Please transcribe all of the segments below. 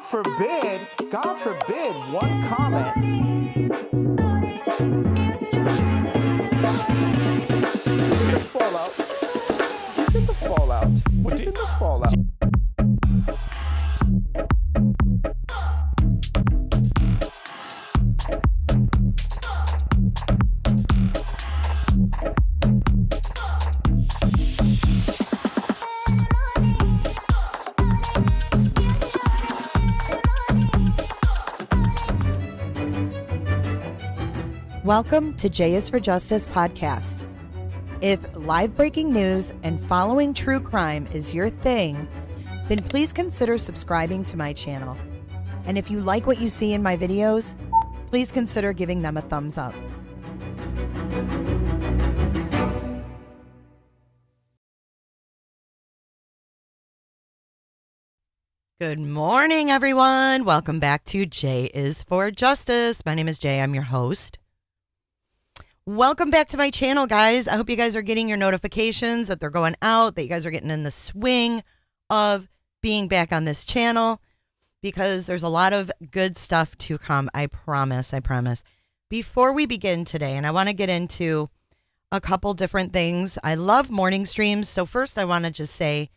God forbid, one comment. Look at the fallout. Look at the fallout. Look at the fallout. Welcome to J is for Justice podcast. If live breaking news and following true crime is your thing, then please consider subscribing to my channel. And if you like what you see in my videos, please consider giving them a thumbs up. Good morning, everyone. Welcome back to J is for Justice. My name is Jay. I'm your host. Welcome back to my channel, guys. I hope you guys are getting your notifications, that they're going out, that you guys are getting in the swing of being back on this channel, because there's a lot of good stuff to come. I promise. Before we begin today, and I want to get into a couple different things. I love morning streams. So first I want to just say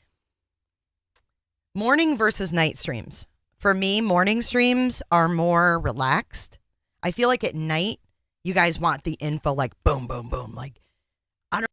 morning versus night streams. For me, morning streams are more relaxed. I feel like at night, you guys want the info like boom, boom, boom. Like, I don't.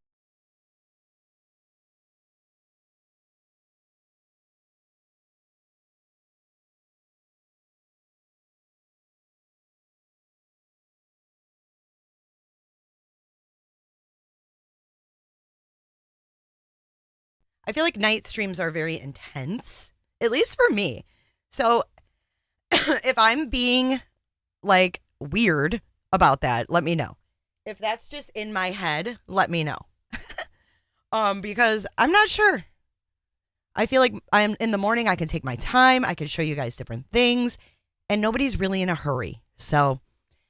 I feel like night streams are very intense, at least for me. So if I'm being like weird about that, let me know. If that's just in my head, let me know. Because I'm not sure. I feel like I'm in the morning, I can take my time, I can show you guys different things, and nobody's really in a hurry. So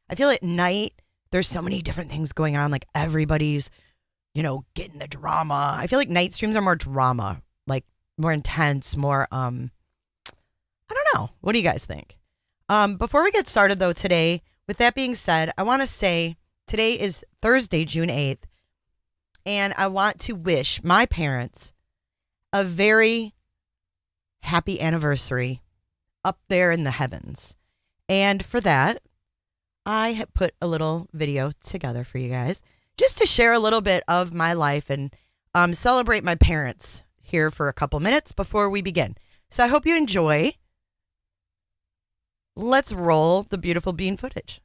I feel at night, there's so many different things going on, like everybody's, getting the drama. I feel like night streams are more drama, like more intense, more, I don't know. What do you guys think? Before we get started though today, with that being said, I want to say today is Thursday, June 8th, and I want to wish my parents a very happy anniversary up there in the heavens. And for that, I have put a little video together for you guys just to share a little bit of my life and celebrate my parents here for a couple minutes before we begin. So I hope you enjoy. Let's roll the beautiful bean footage.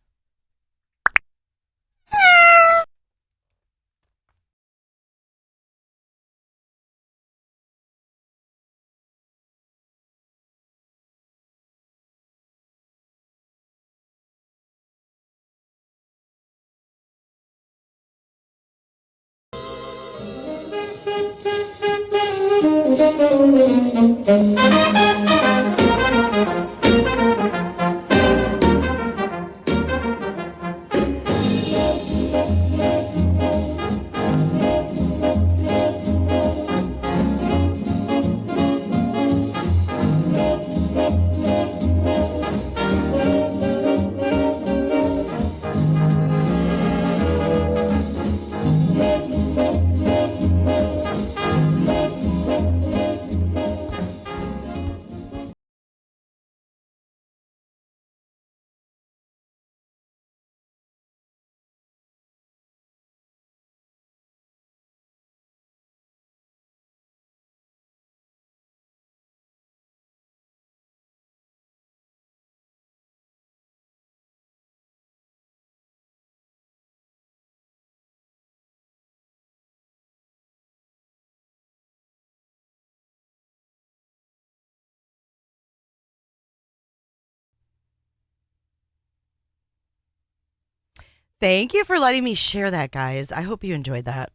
Thank you for letting me share that, guys. I hope you enjoyed that.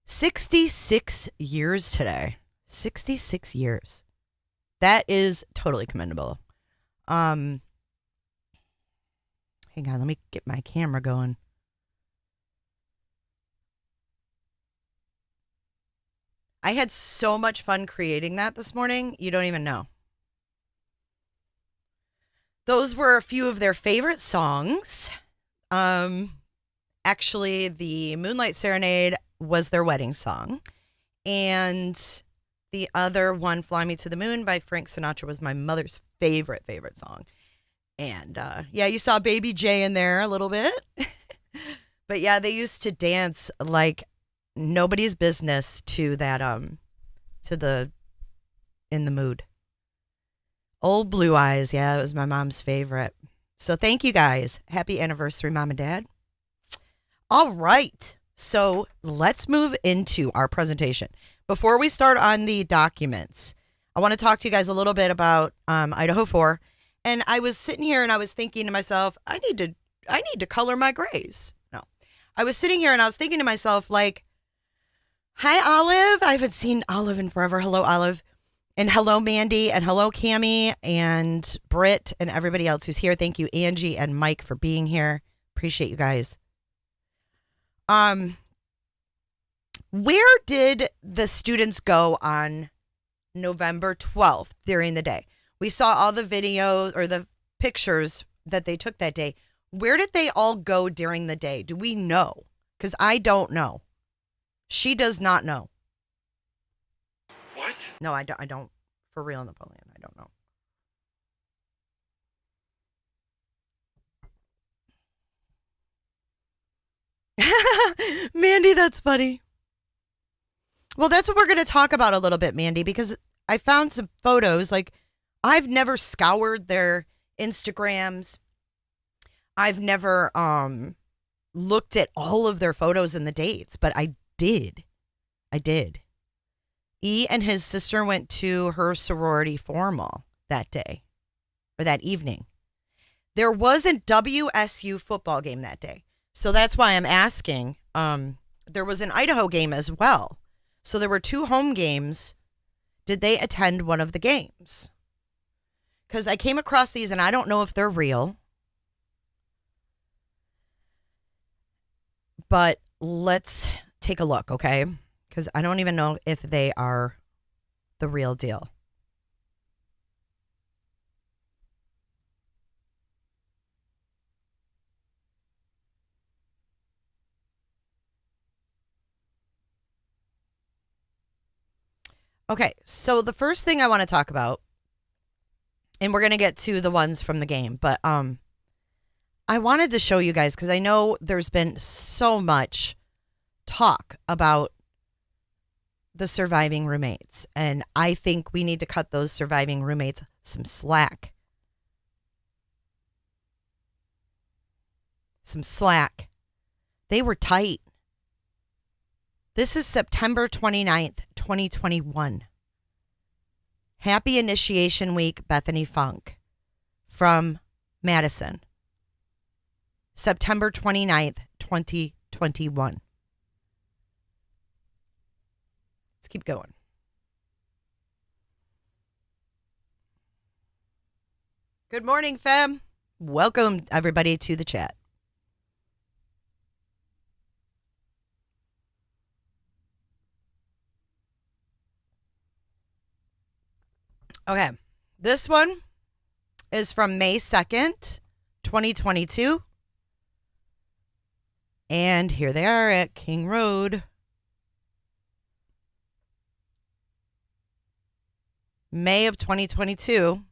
66 years today. 66 years. That is totally commendable. Hang on, let me get my camera going. I had so much fun creating that this morning. You don't even know. those were a few of their favorite songs. Actually, the Moonlight Serenade was their wedding song. And the other one, Fly Me to the Moon by Frank Sinatra, was my mother's favorite song. And yeah, you saw Baby J in there a little bit. But yeah, they used to dance like nobody's business to that, to the In the Mood. Old Blue Eyes. Yeah, that was my mom's favorite. So thank you guys. Happy anniversary, Mom and Dad. All right. So let's move into our presentation. Before we start on the documents, I want to talk to you guys a little bit about Idaho 4. And I was sitting here and I was thinking to myself, I need to color my grays. No. I was sitting here and I was thinking to myself, like, hi, Olive. I haven't seen Olive in forever. Hello, Olive. And hello, Mandy. And hello, Cammie and Britt and everybody else who's here. Thank you, Angie and Mike, for being here. Appreciate you guys. Where did the students go on November 12th during the day? We saw all the videos or the pictures that they took that day. Where did they all go during the day? Do we know? Because I don't know. She does not know. What? No, I don't. For real, Napoleon, I don't know. Mandy, that's funny. Well, that's what we're going to talk about a little bit, Mandy, because I found some photos. Like, I've never scoured their Instagrams. I've never looked at all of their photos and the dates, but I did. E and his sister went to her sorority formal that day, or that evening. There was a WSU football game that day. So that's why I'm asking. There was an Idaho game as well. So there were 2 home games. Did they attend one of the games? Because I came across these and I don't know if they're real. But let's take a look, okay? Because I don't even know if they are the real deal. Okay, so the first thing I want to talk about, and we're going to get to the ones from the game, but I wanted to show you guys because I know there's been so much talk about the surviving roommates, and I think we need to cut those surviving roommates some slack. Some slack. They were tight. This is September 29th, 2021. Happy Initiation Week, Bethany Funk from Madison. September 29th, 2021. Let's keep going. Good morning, fam. Welcome, everybody, to the chat. Okay, this one is from May 2nd, 2022. And here they are at King Road. May of 2022.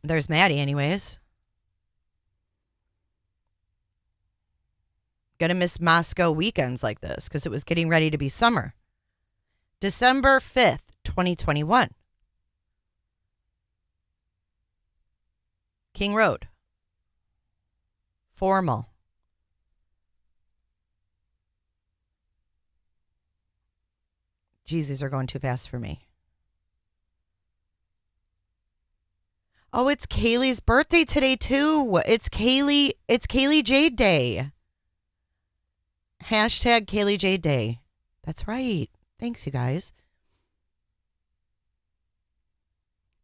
There's Maddie anyways. Gonna miss Moscow weekends like this because it was getting ready to be summer. December 5th, 2021. King Road. Formal. Geez, these are going too fast for me. Oh, it's Kaylee's birthday today too. It's Kaylee Jade Day. Hashtag Kaylee Jade Day. That's right. Thanks, you guys.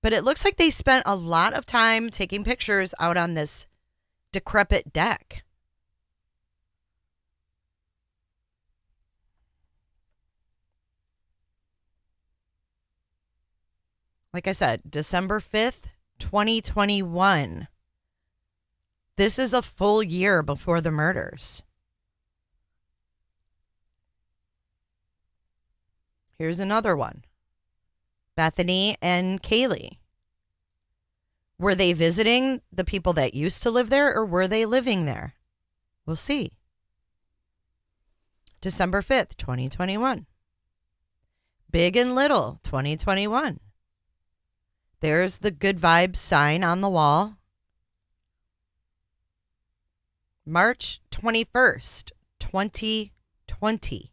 But it looks like they spent a lot of time taking pictures out on this decrepit deck. Like I said, December 5th, 2021. This is a full year before the murders. Here's another one. Bethany and Kaylee. Were they visiting the people that used to live there, or were they living there? We'll see. December 5th, 2021. Big and Little, 2021. There's the good vibes sign on the wall. March 21st, 2020.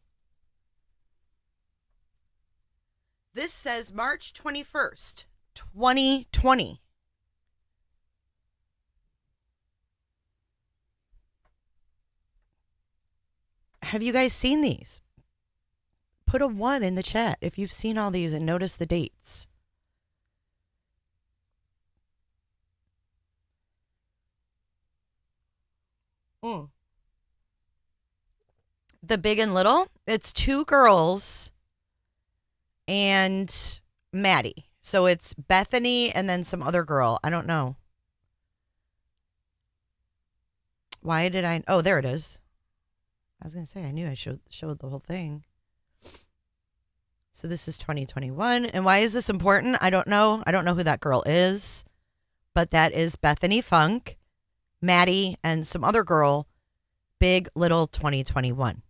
This says March 21st, 2020. Have you guys seen these? Put a 1 in the chat if you've seen all these and noticed the dates. The Big and Little, it's 2 girls and Maddie. So it's Bethany and then some other girl. I don't know. Why did I? Oh, there it is. I was going to say, I knew I showed the whole thing. So this is 2021. And why is this important? I don't know. I don't know who that girl is. But that is Bethany Funk, Maddie, and some other girl. Big Little 2021.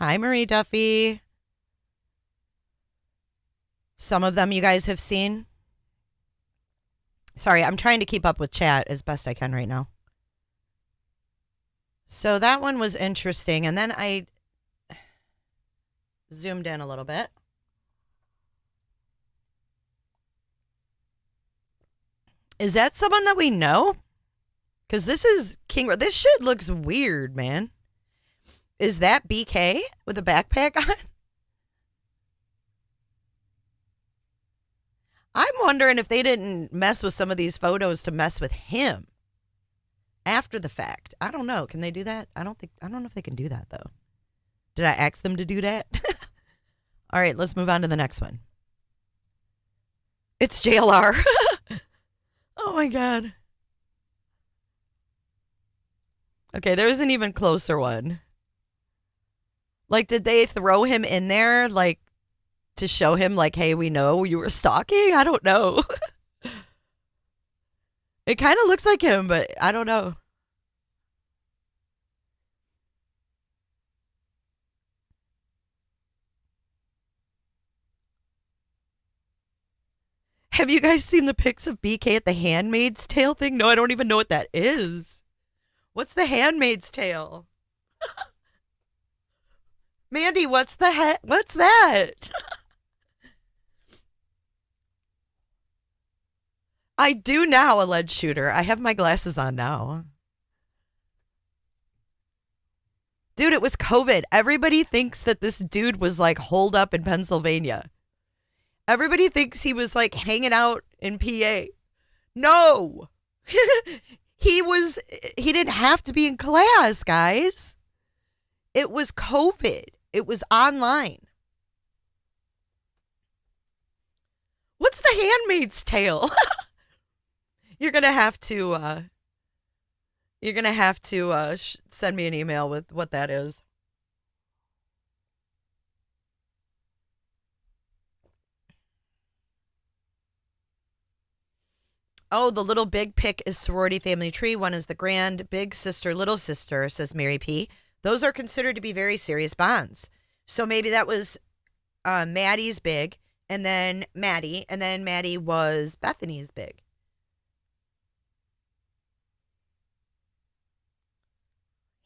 Hi, Marie Duffy. Some of them you guys have seen. Sorry, I'm trying to keep up with chat as best I can right now. So that one was interesting. And then I zoomed in a little bit. Is that someone that we know? Because this is King. This shit looks weird, man. Is that BK with a backpack on? I'm wondering if they didn't mess with some of these photos to mess with him after the fact. I don't know. Can they do that? I don't know if they can do that though. Did I ask them to do that? All right, let's move on to the next one. It's JLR. Oh my God. Okay, there's an even closer one. Like, did they throw him in there, like, to show him, like, hey, we know you were stalking? I don't know. It kind of looks like him, but I don't know. Have you guys seen the pics of BK at the Handmaid's Tale thing? No, I don't even know what that is. What's the Handmaid's Tale? Mandy, what's the heck? What's that? I do now, alleged shooter. I have my glasses on now. Dude, it was COVID. Everybody thinks that this dude was like holed up in Pennsylvania. Everybody thinks he was like hanging out in PA. No. He didn't have to be in class, guys. It was COVID. It was online. What's the Handmaid's Tale? You're gonna have to send me an email with what that is. Oh, the little big pick is sorority family tree. One is the grand big sister, little sister, says Mary P. Those are considered to be very serious bonds. So maybe that was Maddie's big, and then Maddie was Bethany's big.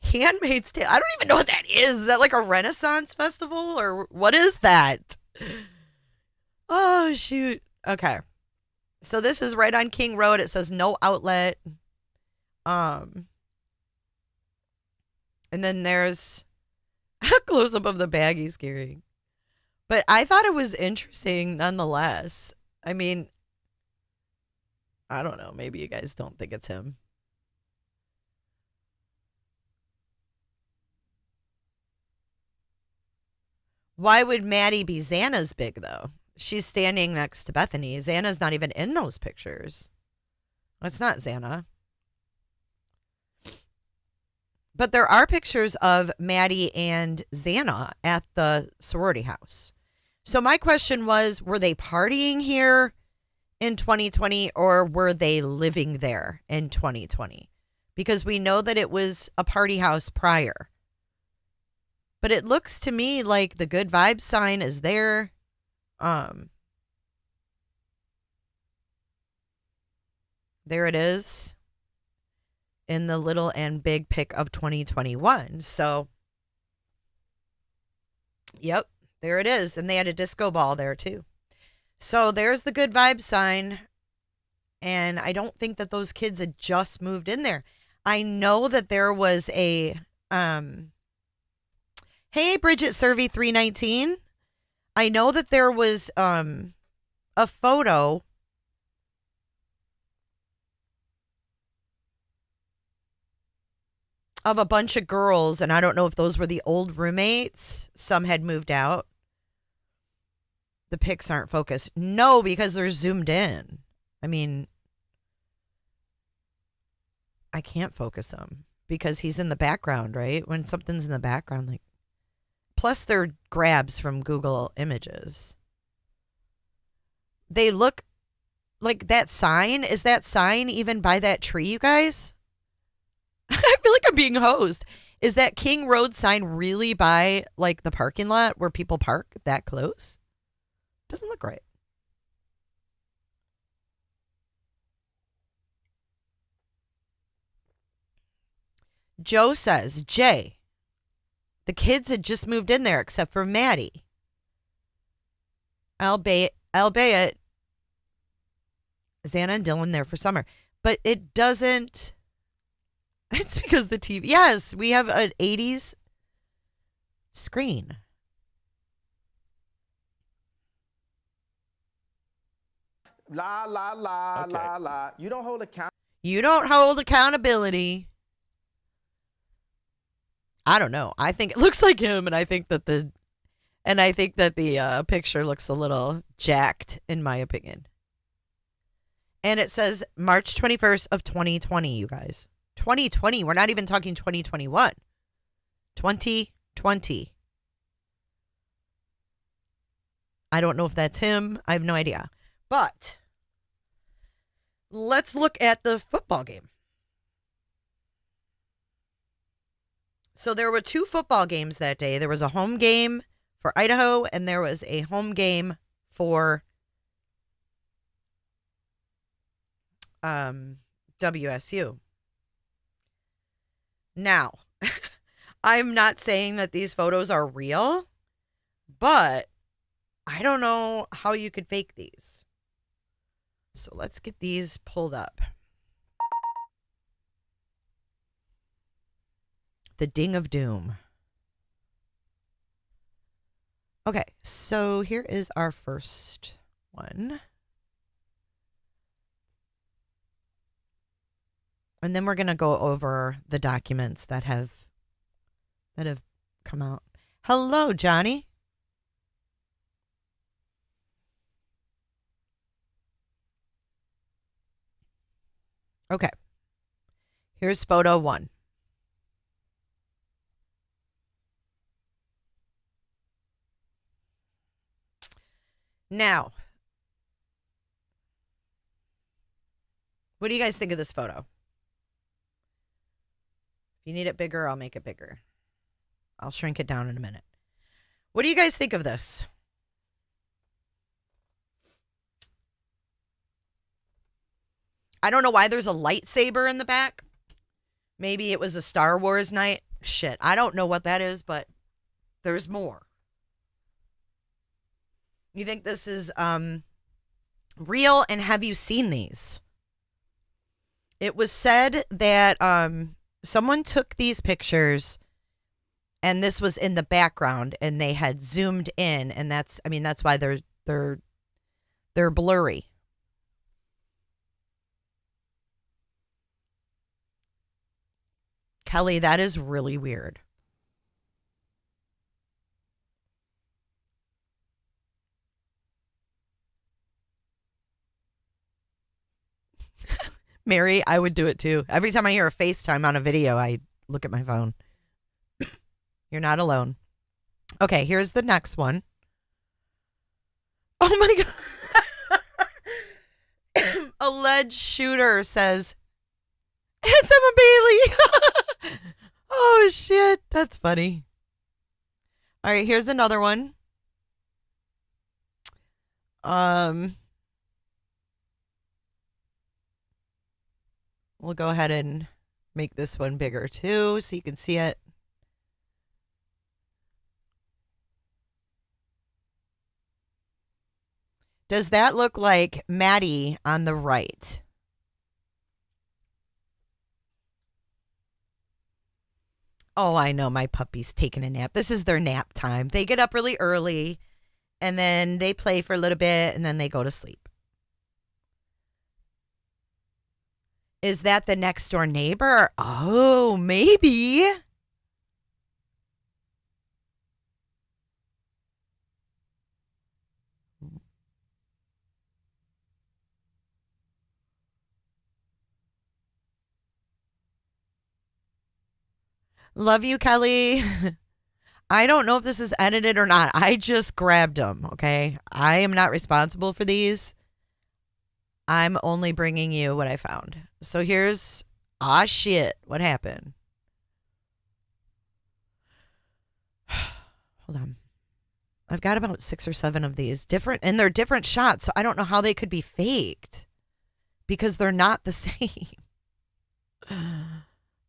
Handmaid's Tale. I don't even know what that is. Is that like a Renaissance festival, or what is that? Oh, shoot. Okay. So this is right on King Road. It says no outlet. And then there's a close-up of the bag he's carrying. But I thought it was interesting nonetheless. I mean, I don't know. Maybe you guys don't think it's him. Why would Maddie be Xana's big, though? She's standing next to Bethany. Xana's not even in those pictures. It's not Xana. But there are pictures of Maddie and Xana at the sorority house. So my question was, were they partying here in 2020 or were they living there in 2020? Because we know that it was a party house prior. But it looks to me like the good vibes sign is there. There it is in the little and big pic of 2021. So, yep, there it is. And they had a disco ball there too. So there's the good vibes sign. And I don't think that those kids had just moved in there. I know that there was a, hey, Bridget Survey 319. I know that there was a photo of a bunch of girls, and I don't know if those were the old roommates. Some had moved out. The pics aren't focused. No, because they're zoomed in. I mean, I can't focus them because he's in the background, right? When something's in the background, like, plus they're grabs from Google Images. They look like that sign. Is that sign even by that tree, you guys? I feel like I'm being hosed. Is that King Road sign really by like the parking lot where people park that close? Doesn't look right. Joe says, Jay, the kids had just moved in there except for Maddie. Albeit Xana and Dylan there for summer. But it doesn't... It's because the TV... Yes, we have an 80s screen. La, la, la, Okay. la, la. You don't hold account. You don't hold accountability. I don't know. I think it looks like him, and I think that the picture looks a little jacked, in my opinion. And it says March 21st of 2020, you guys. 2020. We're not even talking 2021. 2020. I don't know if that's him. I have no idea. But let's look at the football game. So there were 2 football games that day. There was a home game for Idaho, and there was a home game for WSU. Now, I'm not saying that these photos are real, but I don't know how you could fake these. So let's get these pulled up. The Ding of Doom. Okay, so here is our first one. And then we're going to go over the documents that have come out. Hello, Johnny. Okay. Here's photo 1. Now, what do you guys think of this photo? If you need it bigger, I'll make it bigger. I'll shrink it down in a minute. What do you guys think of this? I don't know why there's a lightsaber in the back. Maybe it was a Star Wars night. Shit, I don't know what that is, but there's more. You think this is real, and have you seen these? It was said that someone took these pictures and this was in the background and they had zoomed in, and that's why They're blurry. Kelly, that is really weird. Mary, I would do it too. Every time I hear a FaceTime on a video, I look at my phone. You're not alone. Okay, here's the next one. Oh my God. Alleged shooter says, it's Emma Bailey. Oh shit, that's funny. All right, here's another one. We'll go ahead and make this one bigger too so you can see it. Does that look like Maddie on the right? Oh, I know, my puppy's taking a nap. This is their nap time. They get up really early and then they play for a little bit and then they go to sleep. Is that the next door neighbor? Oh, maybe. Love you, Kelly. I don't know if this is edited or not. I just grabbed them, okay? I am not responsible for these. I'm only bringing you what I found. So here's, shit, what happened? Hold on. I've got about 6 or 7 of these different, and they're different shots, so I don't know how they could be faked because they're not the same.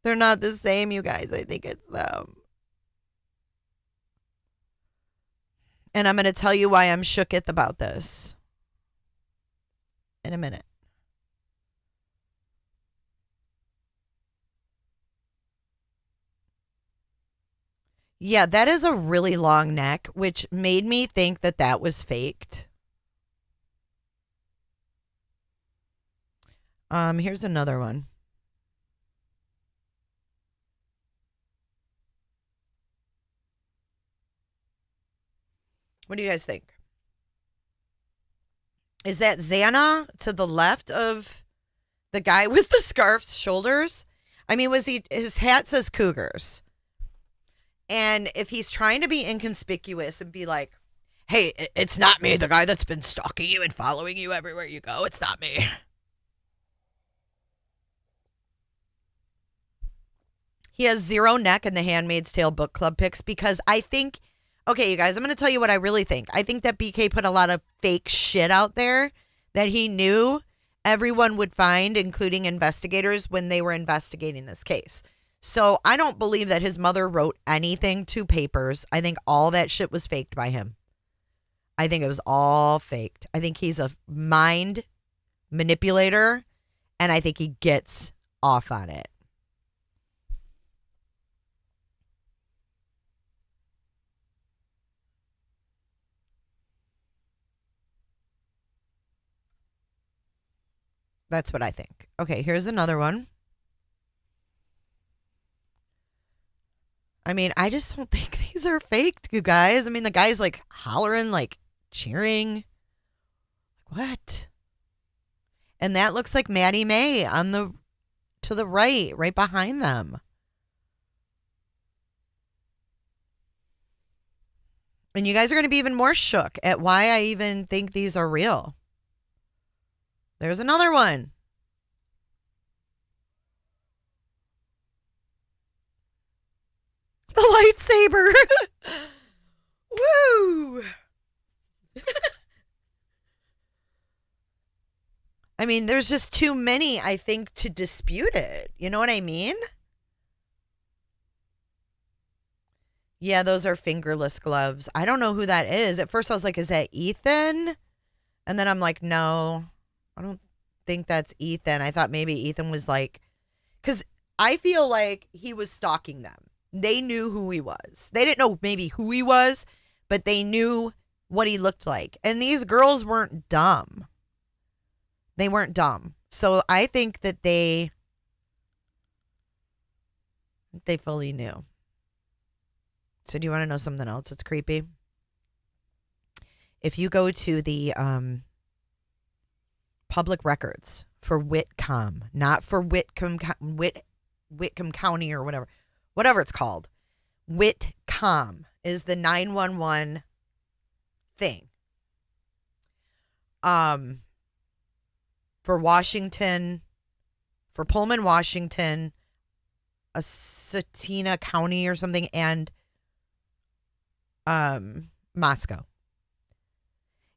They're not the same, you guys. I think it's them. And I'm going to tell you why I'm shooketh about this in a minute. Yeah, that is a really long neck, which made me think that that was faked. Here's another one. What do you guys think? Is that Xana to the left of the guy with the scarf's shoulders? I mean, his hat says Cougars. And if he's trying to be inconspicuous and be like, hey, it's not me, the guy that's been stalking you and following you everywhere you go, it's not me. He has 0 neck in the Handmaid's Tale book club pics because I think, okay, you guys, I'm going to tell you what I really think. I think that BK put a lot of fake shit out there that he knew everyone would find, including investigators, when they were investigating this case. So I don't believe that his mother wrote anything to papers. I think all that shit was faked by him. I think it was all faked. I think he's a mind manipulator, and I think he gets off on it. That's what I think. Okay, here's another one. I mean, I just don't think these are faked, you guys. I mean, the guy's like hollering, like cheering. What? And that looks like Maddie Mae to the right behind them. And you guys are going to be even more shook at why I even think these are real. There's another one. The lightsaber. Woo. I mean, there's just too many, I think, to dispute it. You know what I mean? Yeah, those are fingerless gloves. I don't know who that is. At first I was like, is that Ethan? And then I'm like, no, I don't think that's Ethan. I thought maybe Ethan was like, because I feel like he was stalking them. They knew who he was. They didn't know maybe who he was, but they knew what he looked like. And these girls weren't dumb. They weren't dumb. So I think that they fully knew. So do you want to know something else that's creepy? If you go to the public records for Whitcomb, not for Whitcomb County or whatever it's called, Whitcomb is the 911 thing. For Washington, for Pullman, Washington, Satina County or something, and Moscow.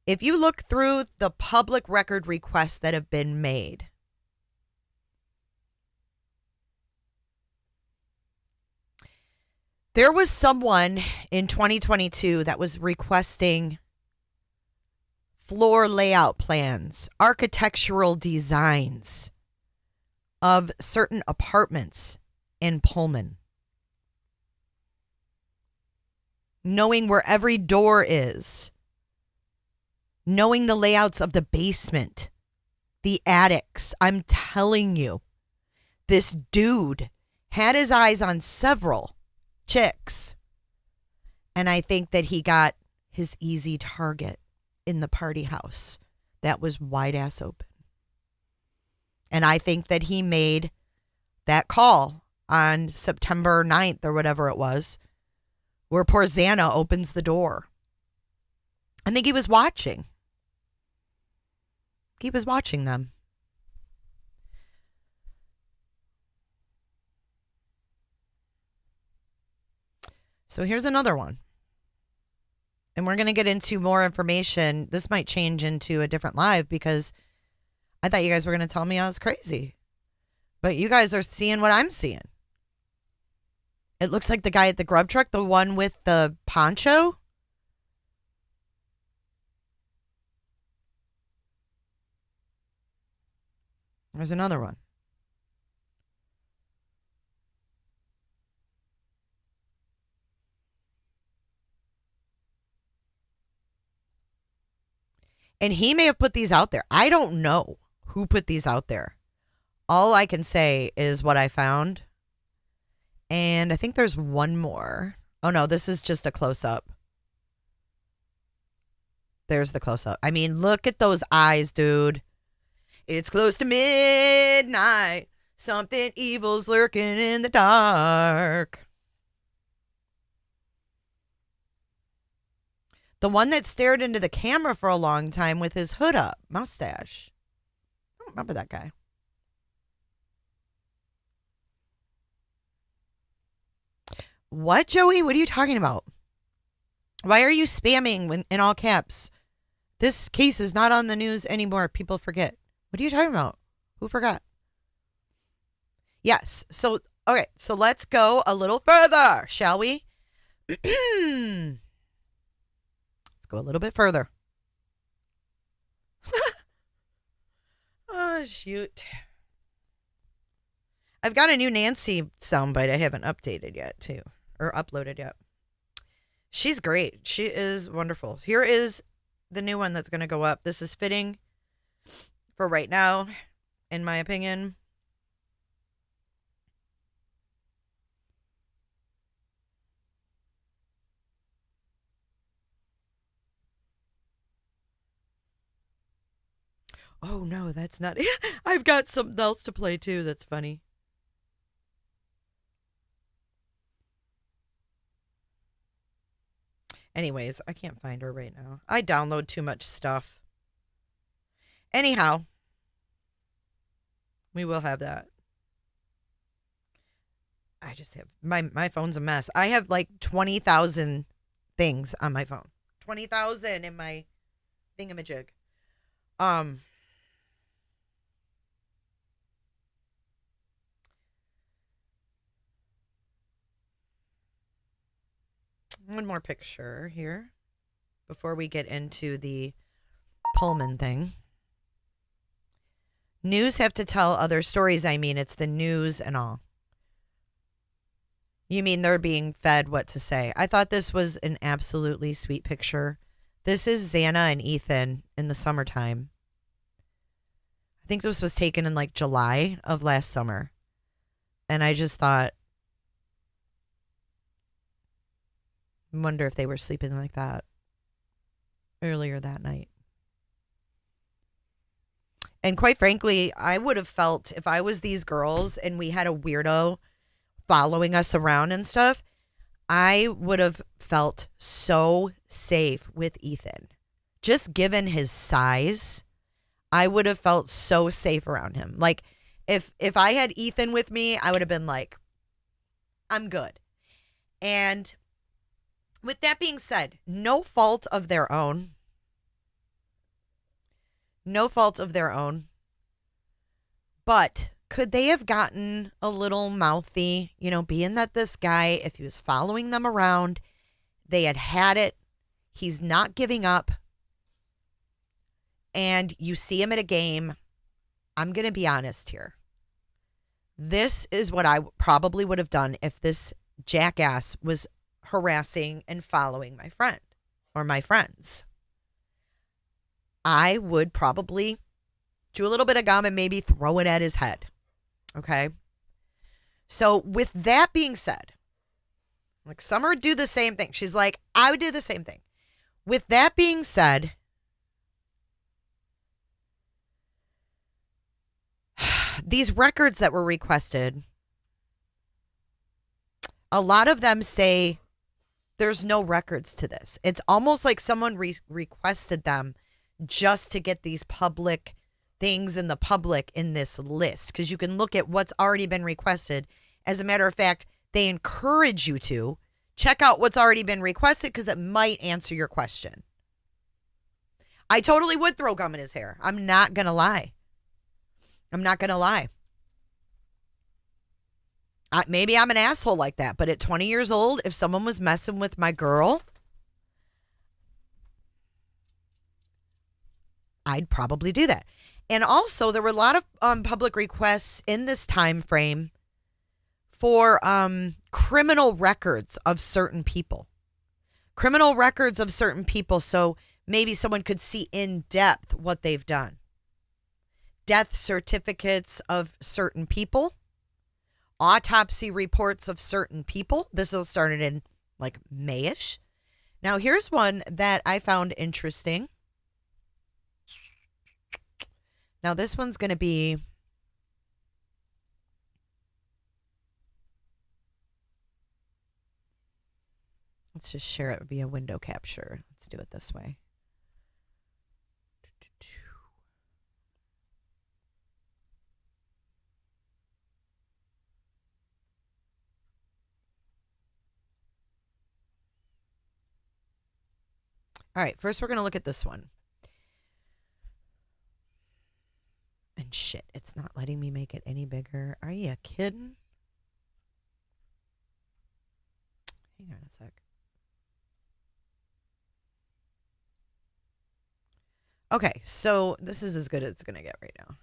If you look through the public record requests that have been made, there was someone in 2022 that was requesting floor layout plans, architectural designs of certain apartments in Pullman. Knowing where every door is. Knowing the layouts of the basement, the attics. I'm telling you, this dude had his eyes on several chicks. And I think that he got his easy target in the party house that was wide ass open. And I think that he made that call on September 9th or whatever it was, where poor Xana opens the door. I think he was watching. He was watching them. So here's another one. And we're going to get into more information. This might change into a different live because I thought you guys were going to tell me I was crazy. But you guys are seeing what I'm seeing. It looks like the guy at the grub truck, the one with the poncho. There's another one. And he may have put these out there. I don't know who put these out there. All I can say is what I found. And I think there's one more. Oh, no, this is just a close-up. There's the close-up. I mean, look at those eyes, dude. It's close to midnight. Something evil's lurking in the dark. The one that stared into the camera for a long time with his hood up, mustache. I don't remember that guy. What, Joey? What are you talking about? Why are you spamming in all caps? This case is not on the news anymore. People forget. What are you talking about? Who forgot? Yes. So, okay. So let's go a little further, shall we? Let's go a little bit further. Oh, shoot. I've got a new Nancy soundbite I haven't updated yet, too. Or uploaded yet. She's great. She is wonderful. Here is the new one that's going to go up. This is fitting for right now, in my opinion. Oh, no, that's not it. I've got something else to play, too. That's funny. Anyways, I can't find her right now. I download too much stuff. Anyhow, we will have that. I just have my phone's a mess. I have like 20,000 things on my phone. 20,000 in my thingamajig. One more picture here before we get into the Pullman thing. News have to tell other stories. I mean, it's the news and all. You mean they're being fed what to say? I thought this was an absolutely sweet picture This is Xana and Ethan in the summertime. I think this was taken in like July of last summer. And I just thought, I wonder if they were sleeping like that earlier that night. And quite frankly, I would have felt if I was these girls and we had a weirdo following us around and stuff, I would have felt so safe with Ethan. Just given his size, I would have felt so safe around him. Like if I had Ethan with me, I would have been like, I'm good. And with that being said, no fault of their own. No fault of their own. But could they have gotten a little mouthy, being that this guy, if he was following them around, they had it, he's not giving up, and you see him at a game, I'm going to be honest here. This is what I probably would have done if this jackass was harassing and following my friend or my friends. I would probably chew a little bit of gum and maybe throw it at his head. Okay. So with that being said, like Summer would do the same thing. She's like, I would do the same thing. With that being said, these records that were requested, a lot of them say there's no records to this. It's almost like someone requested them just to get these public things in the public in this list, because you can look at what's already been requested. As a matter of fact, they encourage you to check out what's already been requested because it might answer your question. I totally would throw gum in his hair. I'm not going to lie. Maybe I'm an asshole like that, but at 20 years old, if someone was messing with my girl, I'd probably do that. And also, there were a lot of public requests in this time frame for criminal records of certain people. So maybe someone could see in depth what they've done. Death certificates of certain people. Autopsy reports of certain people. This all started in like May-ish. Now, here's one that I found interesting. Now, this one's going to be, let's just share it via window capture. Let's do it this way. All right, first we're going to look at this one. And shit, it's not letting me make it any bigger. Are you kidding? Hang on a sec. Okay, so this is as good as it's going to get right now.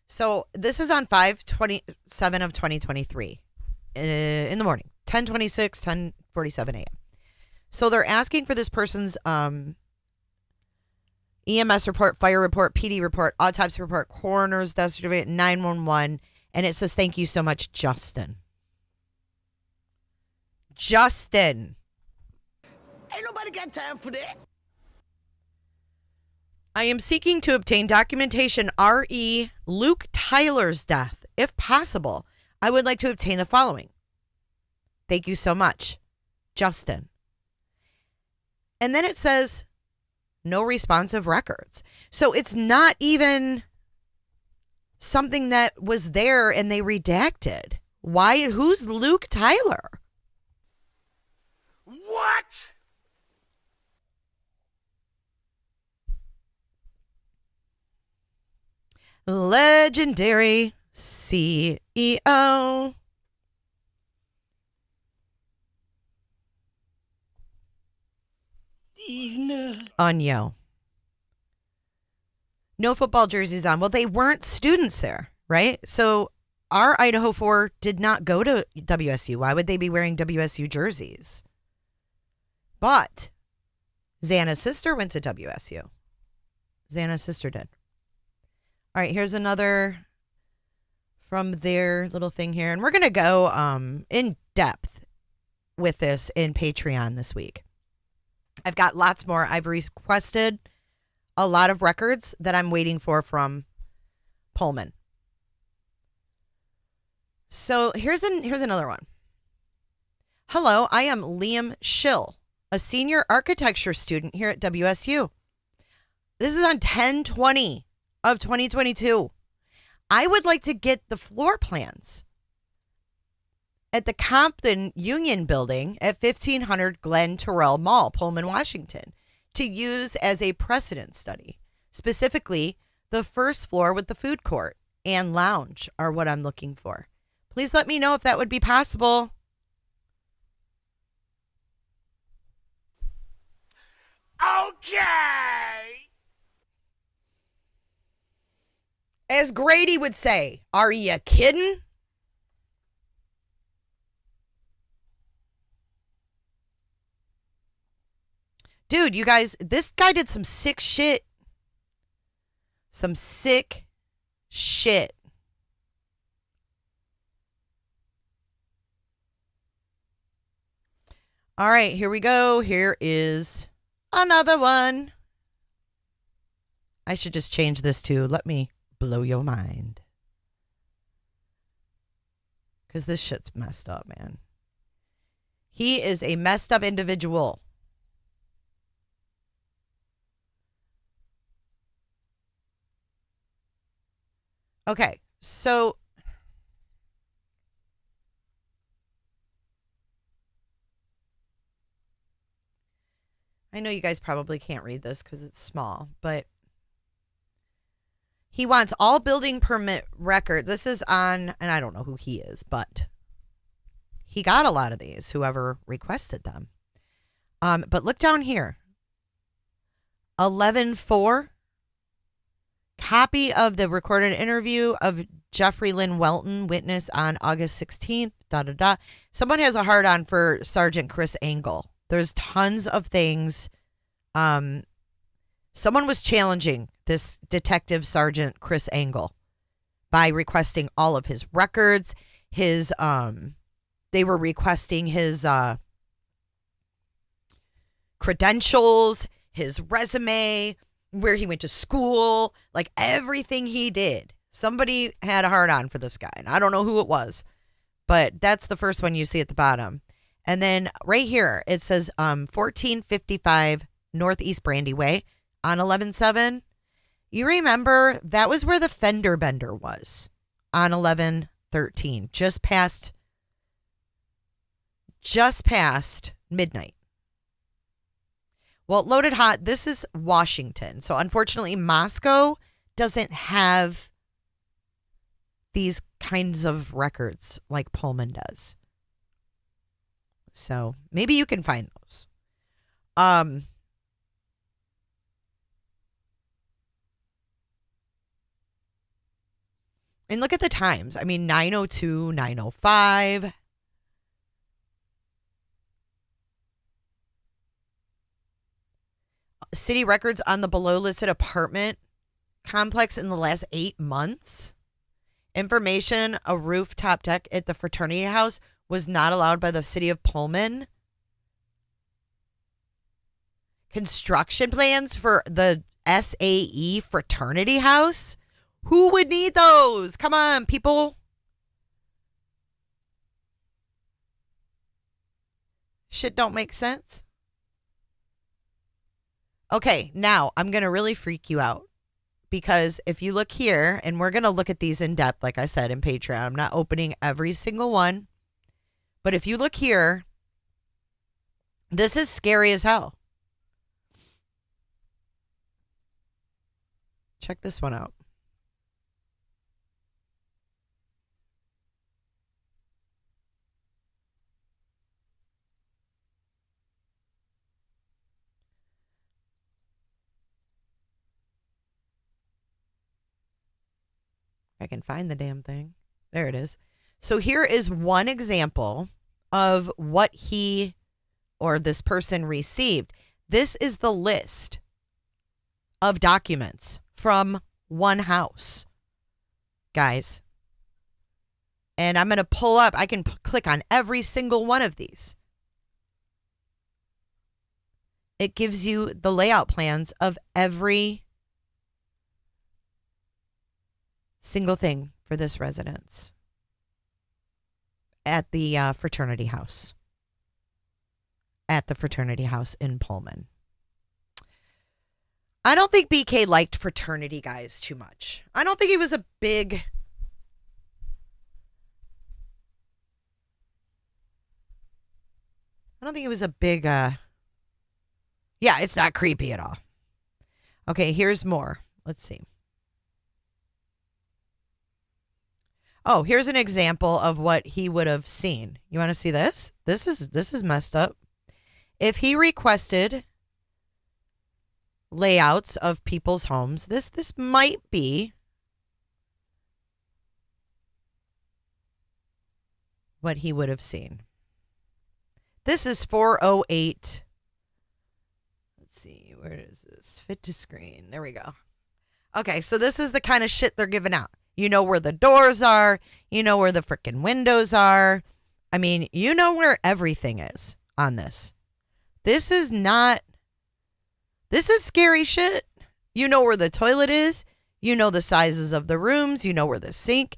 So this is on 5/27 of 2023 in the morning, 10:26, 10:47 a.m. So they're asking for this person's EMS report, fire report, PD report, autopsy report, coroner's death certificate, 911, and it says, thank you so much, Justin. Justin. Ain't nobody got time for that. I am seeking to obtain documentation R.E. Luke Tyler's death. If possible, I would like to obtain the following. Thank you so much, Justin. And then it says, no responsive records. So it's not even something that was there and they redacted. Why? Who's Luke Tyler? What? Legendary CEO. These nuts. Onyo. No football jerseys on. Well, they weren't students there, right? So our Idaho 4 did not go to WSU. Why would they be wearing WSU jerseys? But Xana's sister went to WSU. Xana's sister did. All right, here's another from their little thing here. And we're going to go in depth with this in Patreon this week. I've got lots more. I've requested a lot of records that I'm waiting for from Pullman. So here's another one. Hello, I am Liam Schill, a senior architecture student here at WSU. This is on 10/20 of 2022. I would like to get the floor plans at the Compton Union Building at 1500 Glen Terrell Mall, Pullman, Washington, to use as a precedent study. Specifically, the first floor with the food court and lounge are what I'm looking for. Please let me know if that would be possible. Okay. As Grady would say, are you kidding? Dude, you guys, this guy did some sick shit. Some sick shit. All right, here we go. Here is another one. I should just change this to let me blow your mind. Because this shit's messed up, man. He is a messed up individual. Okay, so I know you guys probably can't read this because it's small, but he wants all building permit record. This is on, and I don't know who he is, but he got a lot of these, whoever requested them. But look down here. 11-4. Copy of the recorded interview of Jeffrey Lynn Welton, witness on August 16th, Someone has a hard on for Sergeant Chris Angle. There's tons of things. Someone was challenging this Detective Sergeant Chris Angle by requesting all of his records. They were requesting his credentials, his resume, where he went to school, like everything he did. Somebody had a hard on for this guy, and I don't know who it was, but that's the first one you see at the bottom. And then right here, it says 1455 Northeast Brandy Way on 11-7. You remember that was where the fender bender was on 11-13, just past midnight. Well, loaded hot, this is Washington. So unfortunately, Moscow doesn't have these kinds of records like Pullman does. So maybe you can find those. And look at the times. I mean, 9:02, 9:05. City records on the below listed apartment complex in the last 8 months. Information, a rooftop deck at the fraternity house was not allowed by the city of Pullman. Construction plans for the SAE fraternity house. Who would need those? Come on, people. Shit don't make sense. Okay, now I'm going to really freak you out. Because if you look here, and we're going to look at these in depth, like I said, in Patreon. I'm not opening every single one. But if you look here, this is scary as hell. Check this one out. I can find the damn thing. There it is. So here is one example of what he or this person received. This is the list of documents from one house, guys. And I'm going to pull up. I can click on every single one of these. It gives you the layout plans of every single thing for this residence at the fraternity house. At the fraternity house in Pullman. I don't think BK liked fraternity guys too much. I don't think he was a big... Yeah, it's not creepy at all. Okay, here's more. Let's see. Oh, here's an example of what he would have seen. You want to see this? This is messed up. If he requested layouts of people's homes, this might be what he would have seen. This is 408. Let's see, where is this? Fit to screen. There we go. Okay, so this is the kind of shit they're giving out. You know where the doors are. You know where the freaking windows are. I mean, you know where everything is on this. This is scary shit. You know where the toilet is. You know the sizes of the rooms. You know where the sink.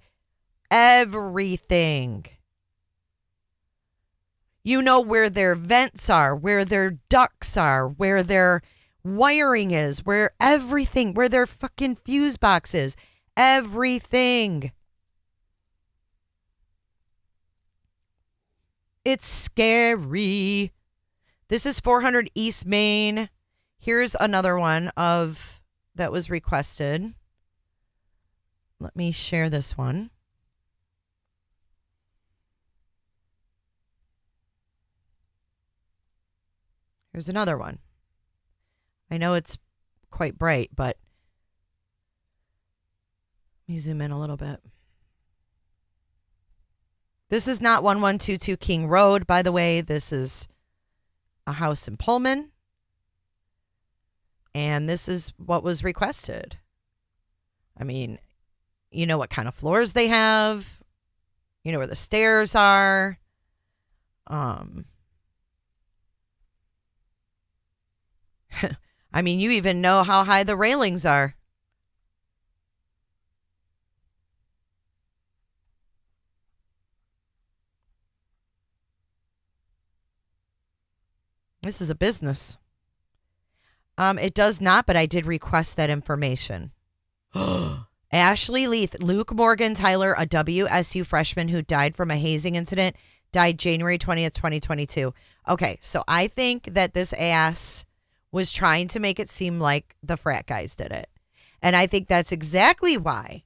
Everything. You know where their vents are, where their ducts are, where their wiring is, where everything, where their fucking fuse box is. Everything. It's scary. This is 400 East Main. Here's another one that was requested. Let me share this one. Here's another one. I know it's quite bright, but let me zoom in a little bit. This is not 1122 King Road, by the way. This is a house in Pullman. And this is what was requested. I mean, you know what kind of floors they have. You know where the stairs are. I mean, you even know how high the railings are. This is a business. It does not, but I did request that information. Ashley Leith, Luke Morgan Tyler, a WSU freshman who died from a hazing incident, died January 20th, 2022. Okay, so I think that this ass was trying to make it seem like the frat guys did it. And I think that's exactly why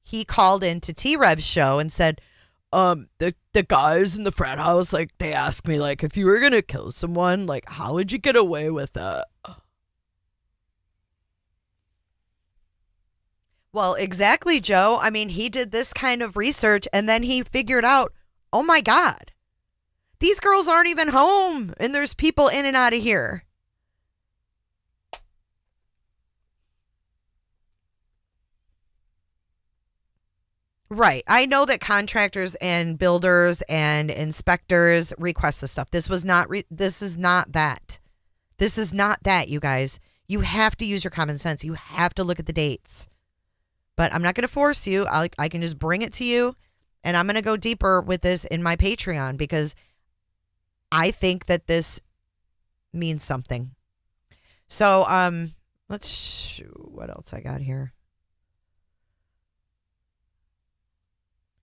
he called into T-Rev's show and said, the guys in the frat house, like, they asked me, like, if you were going to kill someone, like, how would you get away with that? Well, exactly, Joe. I mean, he did this kind of research and then he figured out, oh my God, these girls aren't even home and there's people in and out of here. Right. I know that contractors and builders and inspectors request this stuff. This is not that. This is not that, you guys. You have to use your common sense. You have to look at the dates. But I'm not going to force you. I can just bring it to you. And I'm going to go deeper with this in my Patreon because I think that this means something. So, what else I got here?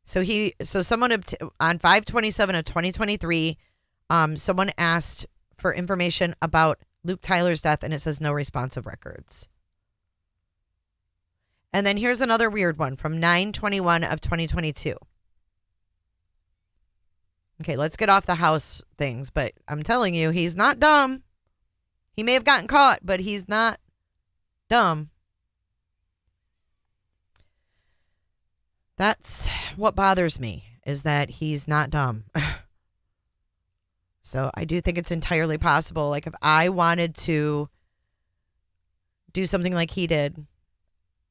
So someone on 5/27 of 2023, someone asked for information about Luke Tyler's death, and it says no responsive records. And then here's another weird one from 9/21 of 2022. Okay, let's get off the house things, but I'm telling you, he's not dumb. He may have gotten caught, but he's not dumb. That's what bothers me, is that he's not dumb. So I do think it's entirely possible. Like if I wanted to do something like he did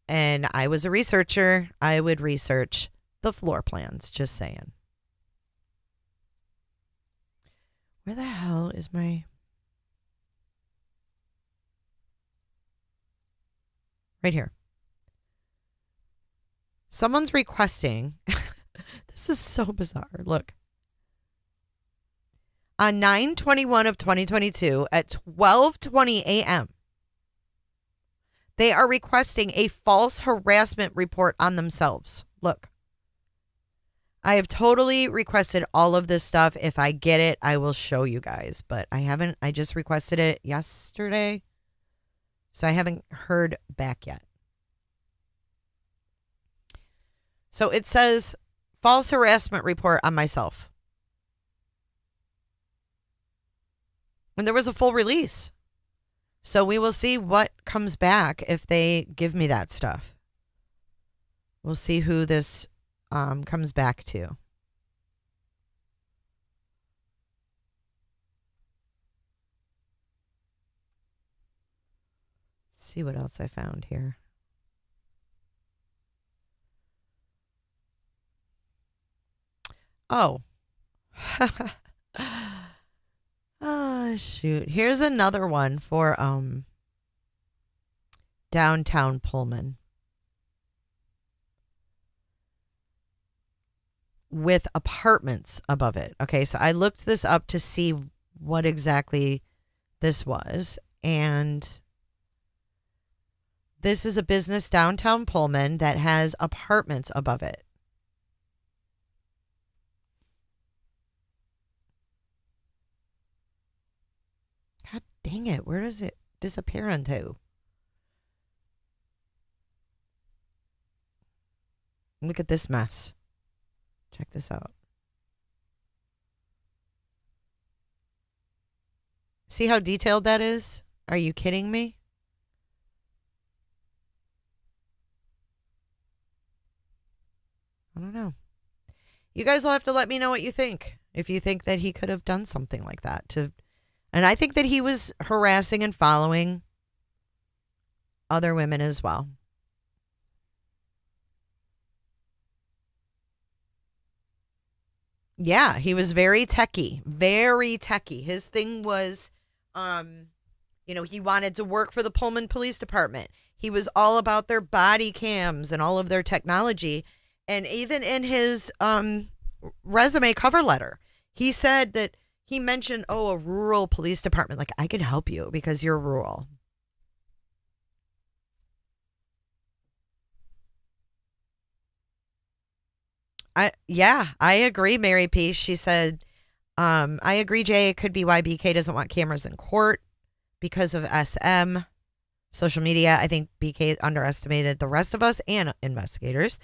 and I was a researcher, I would research the floor plans. Just saying. Where the hell is my... Right here. Someone's requesting. This is so bizarre. Look. On 9/21 of 2022 at 12:20 a.m., they are requesting a false harassment report on themselves. Look. I have totally requested all of this stuff. If I get it, I will show you guys. But I haven't. I just requested it yesterday. So I haven't heard back yet. So it says false harassment report on myself. And there was a full release. So we will see what comes back if they give me that stuff. We'll see who this comes back to. Let's see what else I found here. Oh. Oh, shoot. Here's another one for downtown Pullman. With apartments above it. Okay, so I looked this up to see what exactly this was. And this is a business downtown Pullman that has apartments above it. God dang it. Where does it disappear into? Look at this mess. Check this out. See how detailed that is? Are you kidding me? I don't know. You guys will have to let me know what you think. If you think that he could have done something like that to... And I think that he was harassing and following other women as well. Yeah, he was very techie. Very techie. His thing was, he wanted to work for the Pullman Police Department. He was all about their body cams and all of their technology. And even in his resume cover letter, he said that he mentioned, a rural police department. Like, I can help you because you're rural. I agree, Mary P. She said, I agree, Jay. It could be why BK doesn't want cameras in court because of SM, social media. I think BK underestimated the rest of us and investigators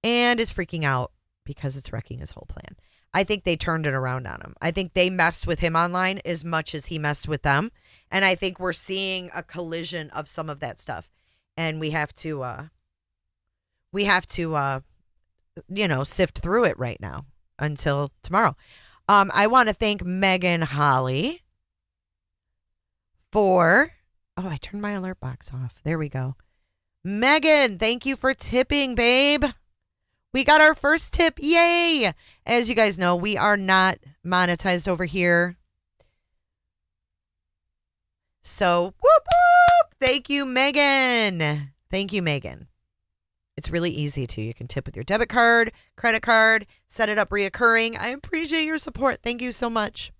and is freaking out because it's wrecking his whole plan. I think they turned it around on him. I think they messed with him online as much as he messed with them. And I think we're seeing a collision of some of that stuff. And we have to sift through it right now until tomorrow. I want to thank Megan Holly for... Oh, I turned my alert box off. There we go. Megan, thank you for tipping, babe. We got our first tip. Yay. As you guys know, we are not monetized over here. So, whoop, whoop. Thank you, Megan. Thank you, Megan. It's really easy too. You can tip with your debit card, credit card, set it up reoccurring. I appreciate your support. Thank you so much.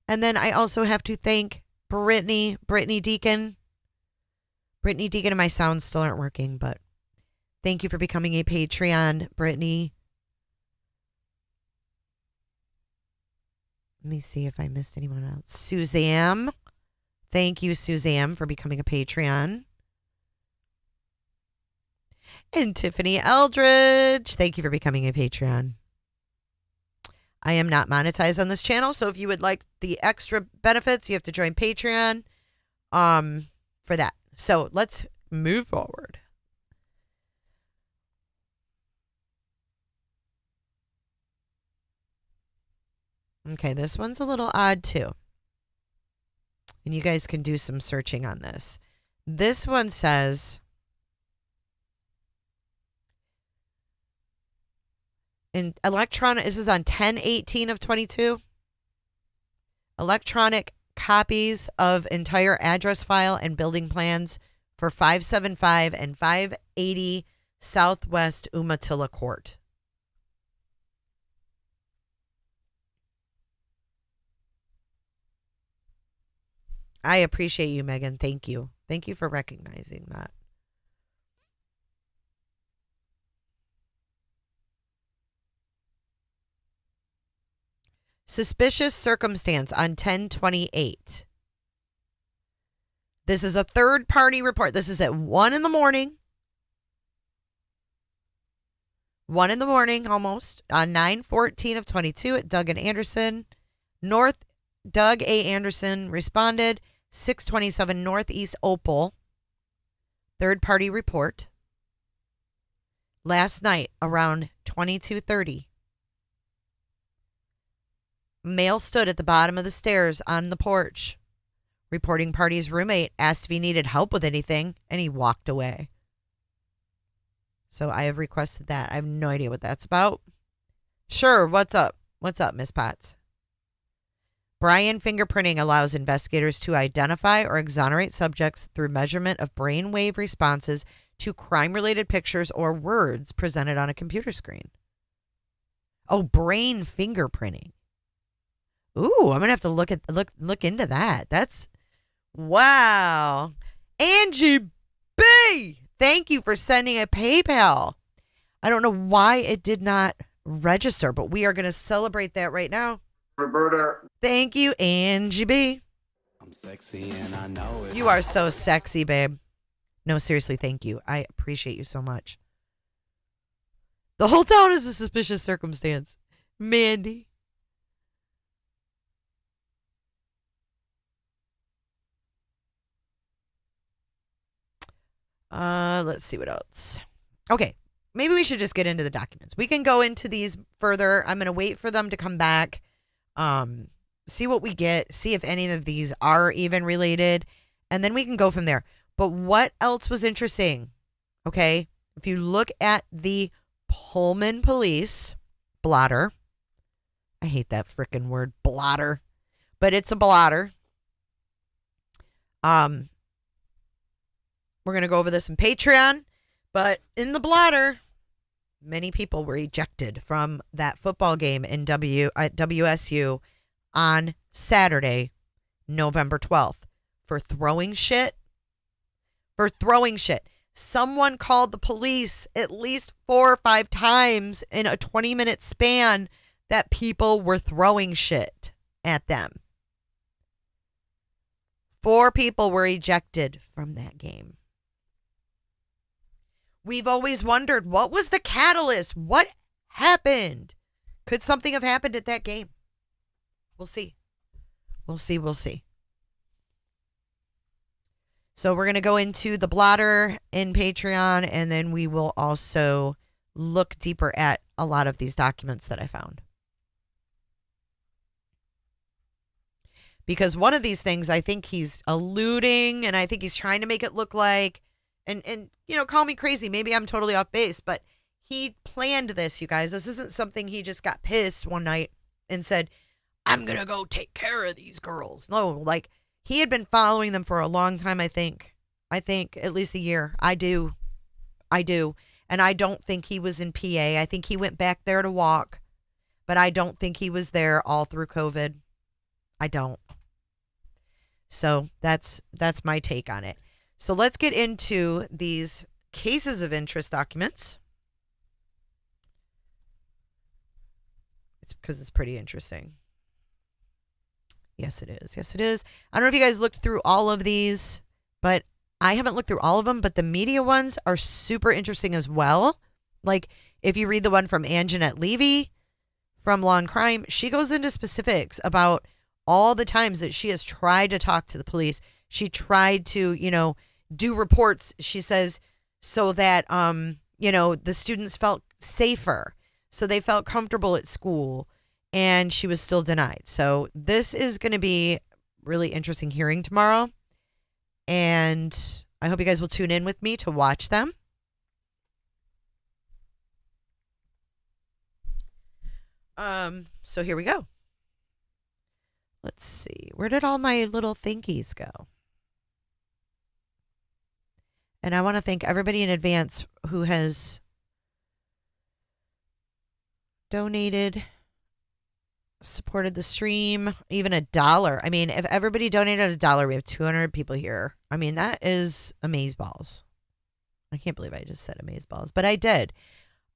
And then I also have to thank Brittany Deacon. Brittany Deacon and my sounds still aren't working, but thank you for becoming a Patreon, Brittany. Let me see if I missed anyone else. Suzanne. Thank you, Suzanne, for becoming a Patreon. And Tiffany Eldridge, thank you for becoming a Patreon. I am not monetized on this channel, so if you would like the extra benefits, you have to join Patreon for that. So let's move forward. Okay, this one's a little odd too. And you guys can do some searching on this. This one says, in electronic, this is on 10/18 of 22. Electronic copies of entire address file and building plans for 575 and 580 Southwest Umatilla Court. I appreciate you, Megan. Thank you. Thank you for recognizing that. Suspicious circumstance on 10/28. This is a third-party report. This is at 1 in the morning. 1 in the morning, almost, on 9/14 of 22 at Doug and Anderson. Doug A. Anderson responded, 627 Northeast Opal. Third-party report. Last night, around 22:30. Male stood at the bottom of the stairs on the porch. Reporting party's roommate asked if he needed help with anything, and he walked away. So I have requested that. I have no idea what that's about. Sure, what's up? What's up, Miss Potts? Bryan fingerprinting allows investigators to identify or exonerate subjects through measurement of brainwave responses to crime-related pictures or words presented on a computer screen. Oh, brain fingerprinting. Ooh, I'm gonna have to look into that. That's wow. Angie B, thank you for sending a PayPal. I don't know why it did not register, but we are gonna celebrate that right now. Roberta. Thank you, Angie B. I'm sexy and I know it. You are so sexy, babe. No, seriously, thank you. I appreciate you so much. The whole town is a suspicious circumstance. Mandy. Let's see what else. Okay, maybe we should just get into the documents. We can go into these further. I'm going to wait for them to come back. See what we get, see if any of these are even related, and then we can go from there. But what else was interesting? Okay, if you look at the Pullman Police blotter, I hate that freaking word, blotter, but it's a blotter. We're going to go over this in Patreon, but in the blotter, many people were ejected from that football game at WSU on Saturday, November 12th, for throwing shit. For throwing shit. Someone called the police at least 4 or 5 times in a 20-minute span that people were throwing shit at them. 4 people were ejected from that game. We've always wondered, what was the catalyst? What happened? Could something have happened at that game? We'll see. We'll see. So we're going to go into the blotter in Patreon, and then we will also look deeper at a lot of these documents that I found. Because one of these things I think he's alluding, and I think he's trying to make it look like, and you know, call me crazy, maybe I'm totally off base, but he planned this, you guys. This isn't something he just got pissed one night and said, I'm going to go take care of these girls. No, like, he had been following them for a long time, I think at least a year. I do. And I don't think he was in PA. I think he went back there to walk, but I don't think he was there all through COVID. I don't. So that's my take on it. So let's get into these cases of interest documents. It's because it's pretty interesting. Yes, it is. I don't know if you guys looked through all of these, but I haven't looked through all of them, but the media ones are super interesting as well. Like, if you read the one from Anjanette Levy from Law and Crime, she goes into specifics about all the times that she has tried to talk to the police. She tried to, do reports, she says, so that, the students felt safer, so they felt comfortable at school. and she was still denied. So this is going to be really interesting hearing tomorrow. And I hope you guys will tune in with me to watch them. So here we go. Let's see. Where did all my little thingies go? And I want to thank everybody in advance who has donated, supported the stream, even $1. I mean, if everybody donated $1, we have 200 people here. I mean, that is amazeballs. I can't believe I just said amazeballs, but I did.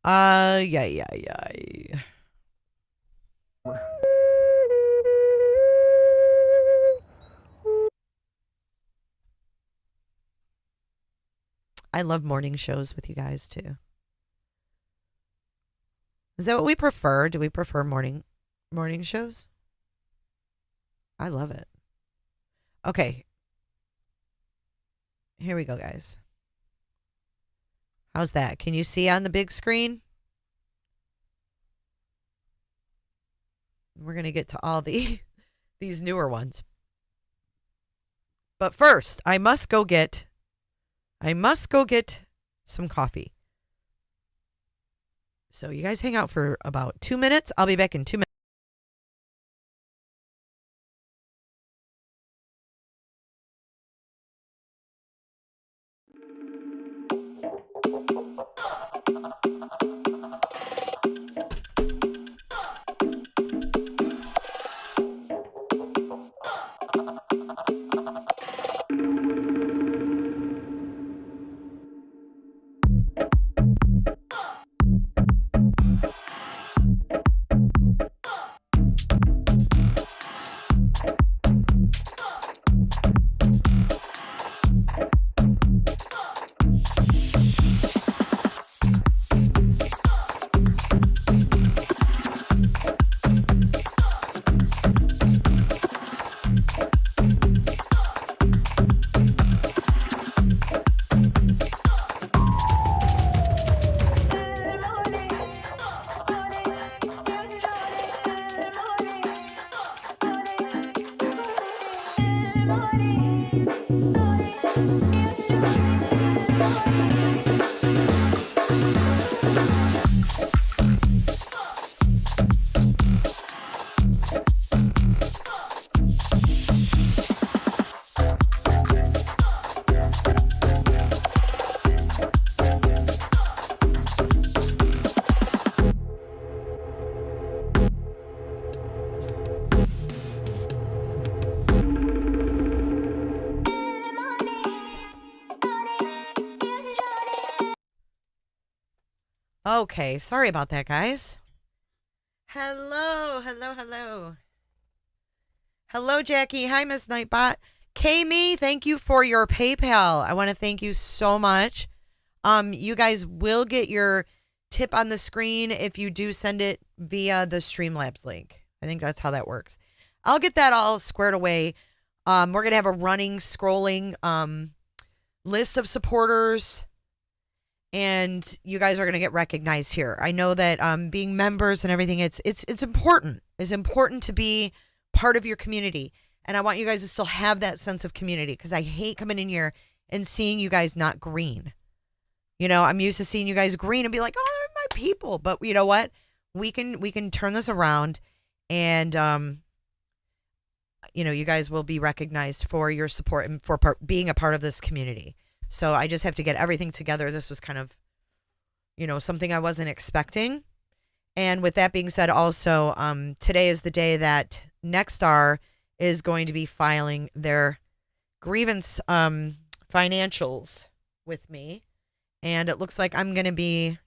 Yeah. I love morning shows with you guys too. Is that what we prefer? Do we prefer morning shows? I love it. Okay. Here we go, guys. How's that? Can you see on the big screen? We're going to get to all these newer ones. But first, I must go get some coffee. So you guys hang out for about 2 minutes. I'll be back in 2 minutes. Okay, sorry about that, guys. Hello. Hello, Jackie. Hi, Miss Nightbot. Kami, thank you for your PayPal. I want to thank you so much. You guys will get your tip on the screen if you do send it via the Streamlabs link. I think that's how that works. I'll get that all squared away. We're going to have a running, scrolling list of supporters, and you guys are going to get recognized here. I know that being members and everything, it's important. It's important to be part of your community. And I want you guys to still have that sense of community, because I hate coming in here and seeing you guys not green. You know, I'm used to seeing you guys green and be like, oh, they're my people. But you know what? We can turn this around, and you know, you guys will be recognized for your support and for being a part of this community. So I just have to get everything together. This was kind of, you know, something I wasn't expecting. And with that being said, also, today is the day that Nexstar is going to be filing their grievance financials with me. And it looks like I'm going to be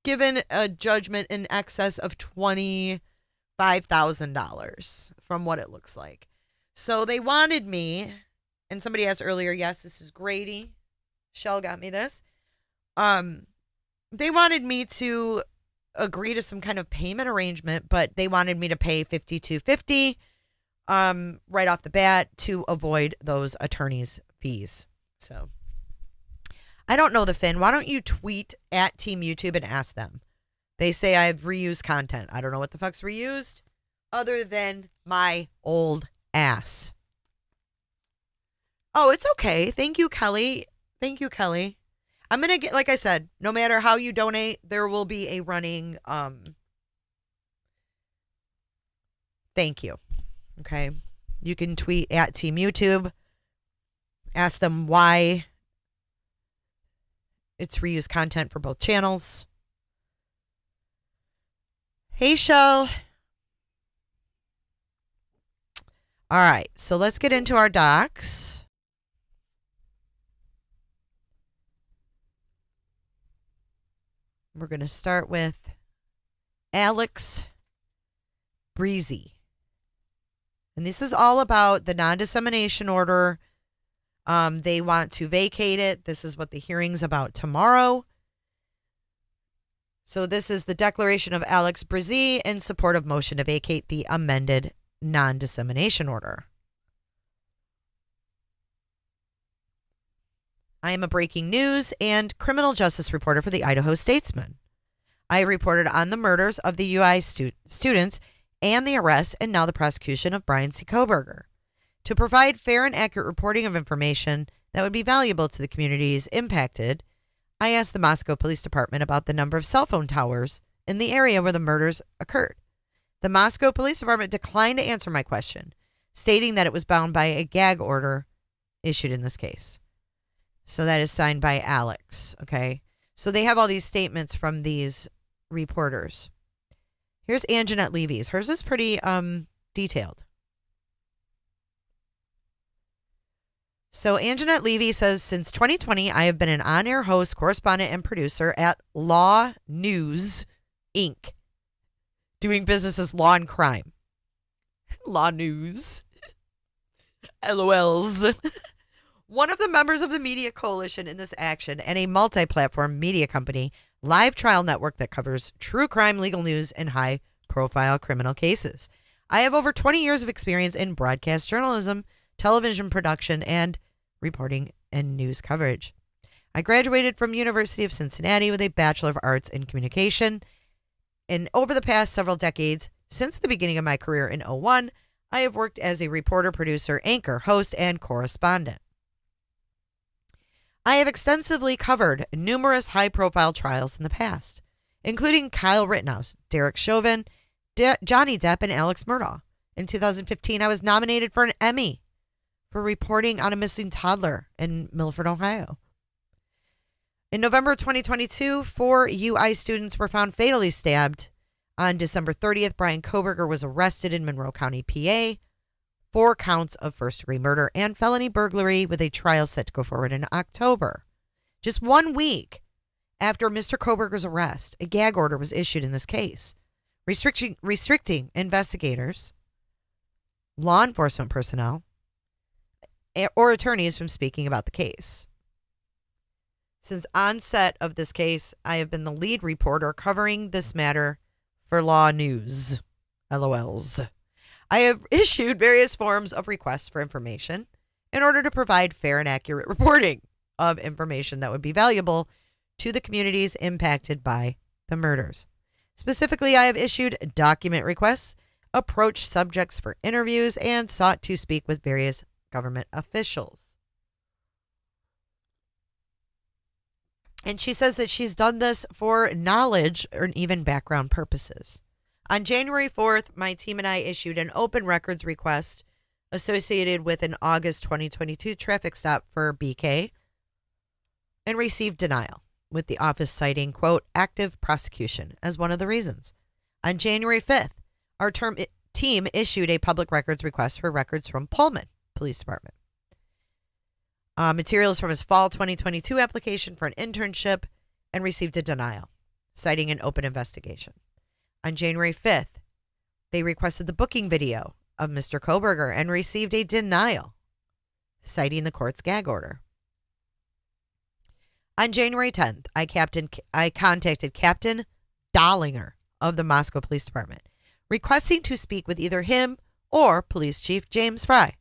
given a judgment in excess of $25,000 from what it looks like. So they wanted me, and somebody asked earlier, yes, this is Grady. Shell got me this. They wanted me to agree to some kind of payment arrangement, but they wanted me to pay $5,250 right off the bat to avoid those attorneys' fees. So I don't know the Finn. Why don't you tweet at Team YouTube and ask them? They say I've reused content. I don't know what the fuck's reused. other than my old ass. Oh, it's okay. Thank you, Kelly. Thank you, Kelly. I'm going to get, like I said, no matter how you donate, there will be a running thank you. Okay. You can tweet at Team YouTube. Ask them why it's reused content for both channels. Hey, Shell. All right. So let's get into our docs. We're going to start with Alex Breezy. And this is all about the non-dissemination order. They want to vacate it. This is what the hearing's about tomorrow. So this is the declaration of Alex Breezy in support of motion to vacate the amended non-dissemination order. I am a breaking news and criminal justice reporter for the Idaho Statesman. I reported on the murders of the UI students and the arrest and now the prosecution of Bryan Kohberger. To provide fair and accurate reporting of information that would be valuable to the communities impacted, I asked the Moscow Police Department about the number of cell phone towers in the area where the murders occurred. The Moscow Police Department declined to answer my question, stating that it was bound by a gag order issued in this case. So that is signed by Alex, okay? So they have all these statements from these reporters. Here's Anjanette Levy's. Hers is pretty detailed. So Anjanette Levy says, since 2020, I have been an on-air host, correspondent, and producer at Law News, Inc., doing business as Law and Crime. Law News. LOLs. One of the members of the media coalition in this action and a multi-platform media company, live trial network that covers true crime, legal news, and high-profile criminal cases. I have over 20 years of experience in broadcast journalism, television production, and reporting and news coverage. I graduated from University of Cincinnati with a Bachelor of Arts in Communication. And over the past several decades, since the beginning of my career in 2001, I have worked as a reporter, producer, anchor, host, and correspondent. I have extensively covered numerous high-profile trials in the past, including Kyle Rittenhouse, Derek Chauvin, Johnny Depp, and Alex Murdaugh. In 2015, I was nominated for an Emmy for reporting on a missing toddler in Milford, Ohio. In November 2022, 4 UI students were found fatally stabbed. On December 30th, Bryan Kohberger was arrested in Monroe County, PA. 4 counts of first-degree murder and felony burglary with a trial set to go forward in October. Just 1 week after Mr. Kohberger's arrest, a gag order was issued in this case, restricting investigators, law enforcement personnel, or attorneys from speaking about the case. Since onset of this case, I have been the lead reporter covering this matter for Law News. LOLs. I have issued various forms of requests for information in order to provide fair and accurate reporting of information that would be valuable to the communities impacted by the murders. Specifically, I have issued document requests, approached subjects for interviews, and sought to speak with various government officials. And she says that she's done this for knowledge or even background purposes. On January 4th, my team and I issued an open records request associated with an August 2022 traffic stop for BK and received denial, with the office citing, quote, active prosecution as one of the reasons. On January 5th, our team issued a public records request for records from Pullman Police Department. Materials from his fall 2022 application for an internship and received a denial, citing an open investigation. On January 5th, they requested the booking video of Mr. Kohberger and received a denial, citing the court's gag order. On January 10th, I contacted Captain Dollinger of the Moscow Police Department, requesting to speak with either him or Police Chief James Fry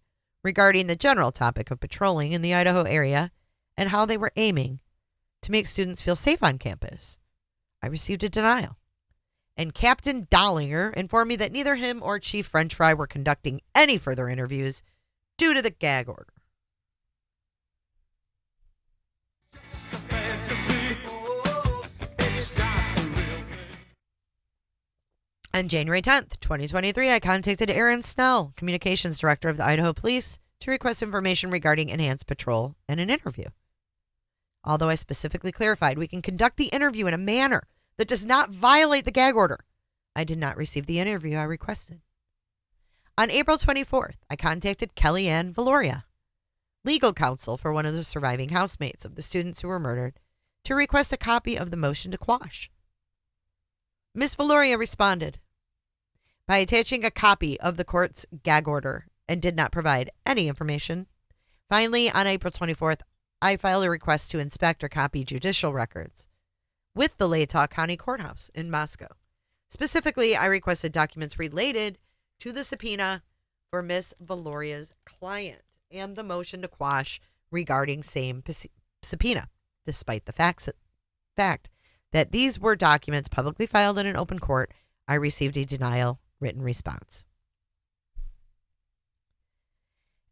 regarding the general topic of patrolling in the Idaho area and how they were aiming to make students feel safe on campus. I received a denial. and Captain Dollinger informed me that neither him or Chief French Fry were conducting any further interviews due to the gag order. On January 10th, 2023, I contacted Aaron Snell, Communications Director of the Idaho Police, to request information regarding enhanced patrol and an interview. Although I specifically clarified we can conduct the interview in a manner that does not violate the gag order, I did not receive the interview I requested. On April 24th, I contacted Kellyanne Valoria, legal counsel for one of the surviving housemates of the students who were murdered, to request a copy of the motion to quash. Ms. Valoria responded by attaching a copy of the court's gag order and did not provide any information. Finally, on April 24th, I filed a request to inspect or copy judicial records with the Latah County Courthouse in Moscow. Specifically, I requested documents related to the subpoena for Ms. Valoria's client and the motion to quash regarding same subpoena, despite the fact that these were documents publicly filed in an open court. I received a denial written response.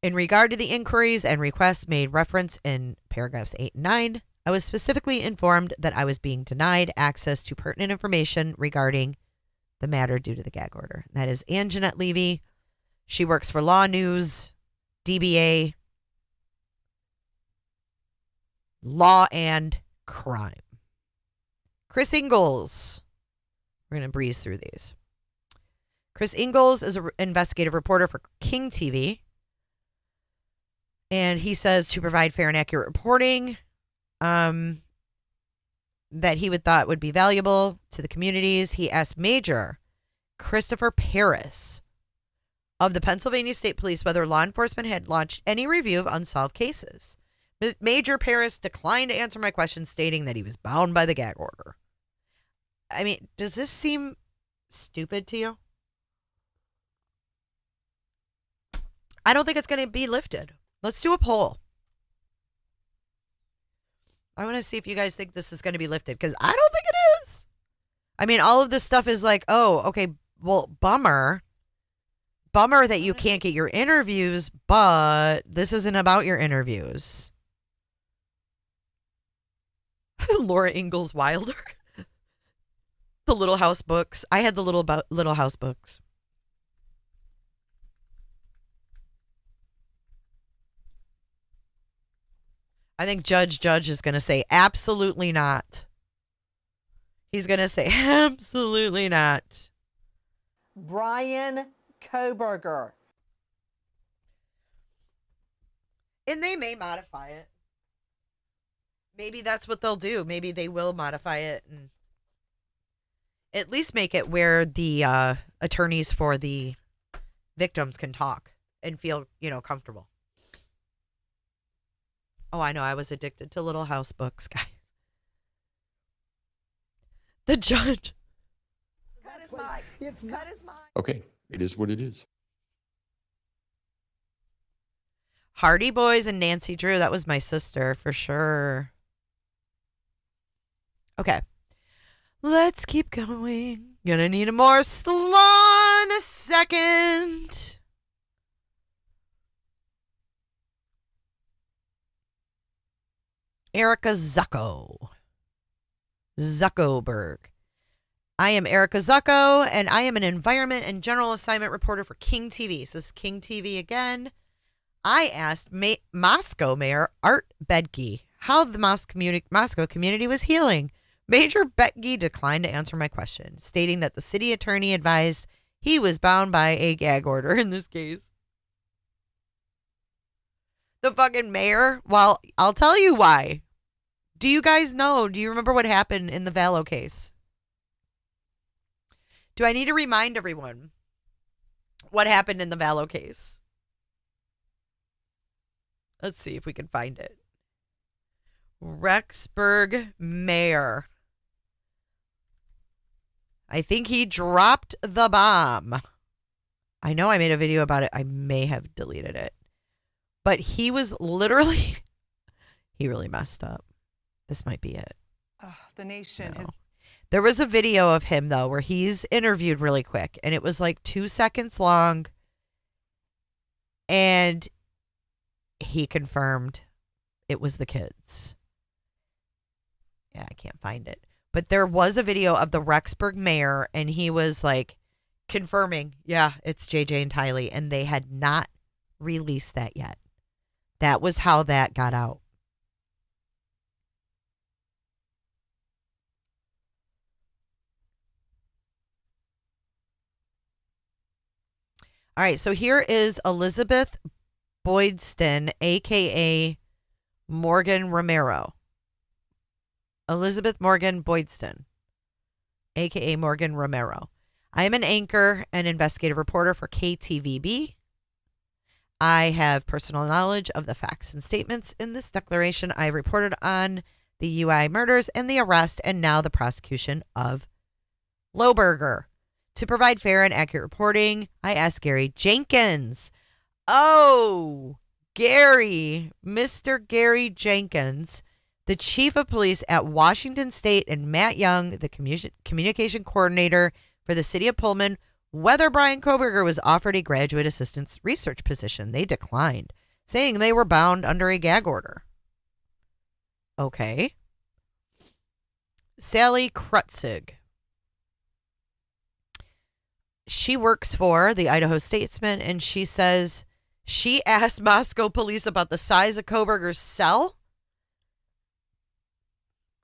In regard to the inquiries and requests made reference in paragraphs 8 and 9, I was specifically informed that I was being denied access to pertinent information regarding the matter due to the gag order. That is Ann Jeanette Levy. She works for Law News, DBA, Law and Crime. Chris Ingalls. We're going to breeze through these. Chris Ingalls is an investigative reporter for King TV. And he says to provide fair and accurate reporting that he thought would be valuable to the communities. He asked Major Christopher Paris of the Pennsylvania State Police whether law enforcement had launched any review of unsolved cases. Major Paris declined to answer my question, stating that he was bound by the gag order. I mean, does this seem stupid to you? I don't think it's going to be lifted. Let's do a poll. I want to see if you guys think this is going to be lifted, because I don't think it is. I mean, all of this stuff is like, oh, okay, well, bummer. Bummer that you can't get your interviews, but this isn't about your interviews. Laura Ingalls Wilder. The Little House books. I had the Little House books. I think Judge is going to say absolutely not. He's going to say absolutely not. Bryan Kohberger. And they may modify it. Maybe that's what they'll do. Maybe they will modify it and at least make it where the attorneys for the victims can talk and feel, comfortable. Oh, I know. I was addicted to Little House books, guys. The judge. Cut his mic. Cut his mic. Okay, it is what it is. Hardy Boys and Nancy Drew. That was my sister for sure. Okay. Let's keep going. Gonna need a more slaw in a second. Erica Zuckerberg. I am Erica Zucco, and I am an environment and general assignment reporter for King TV. So this is King TV again. I asked Moscow Mayor Art Bedke how the Moscow community was healing. Major Bedke declined to answer my question, stating that the city attorney advised he was bound by a gag order in this case. The fucking mayor? Well, I'll tell you why. Do you guys know? Do you remember what happened in the Vallow case? Do I need to remind everyone what happened in the Vallow case? Let's see if we can find it. Rexburg mayor. I think he dropped the bomb. I know I made a video about it. I may have deleted it. But he was literally, he really messed up. This might be it. The nation No. is. There was a video of him, though, where he's interviewed really quick, and it was like 2 seconds long. And he confirmed it was the kids. Yeah, I can't find it. But there was a video of the Rexburg mayor, and he was like confirming, yeah, it's JJ and Tylee, and they had not released that yet. That was how that got out. All right, so here is Elizabeth Boydston, a.k.a. Morgan Romero. Elizabeth Morgan Boydston, a.k.a. Morgan Romero. I am an anchor and investigative reporter for KTVB. I have personal knowledge of the facts and statements in this declaration. I reported on the UI murders and the arrest and now the prosecution of Kohberger. To provide fair and accurate reporting, I asked Gary Jenkins. Oh, Gary, Mr. Gary Jenkins, the chief of police at Washington State, and Matt Young, the communication coordinator for the city of Pullman, whether Bryan Kohberger was offered a graduate assistance research position. They declined, saying they were bound under a gag order. Okay. Sally Krutzig. She works for the Idaho Statesman, and she says she asked Moscow police about the size of Kohberger's cell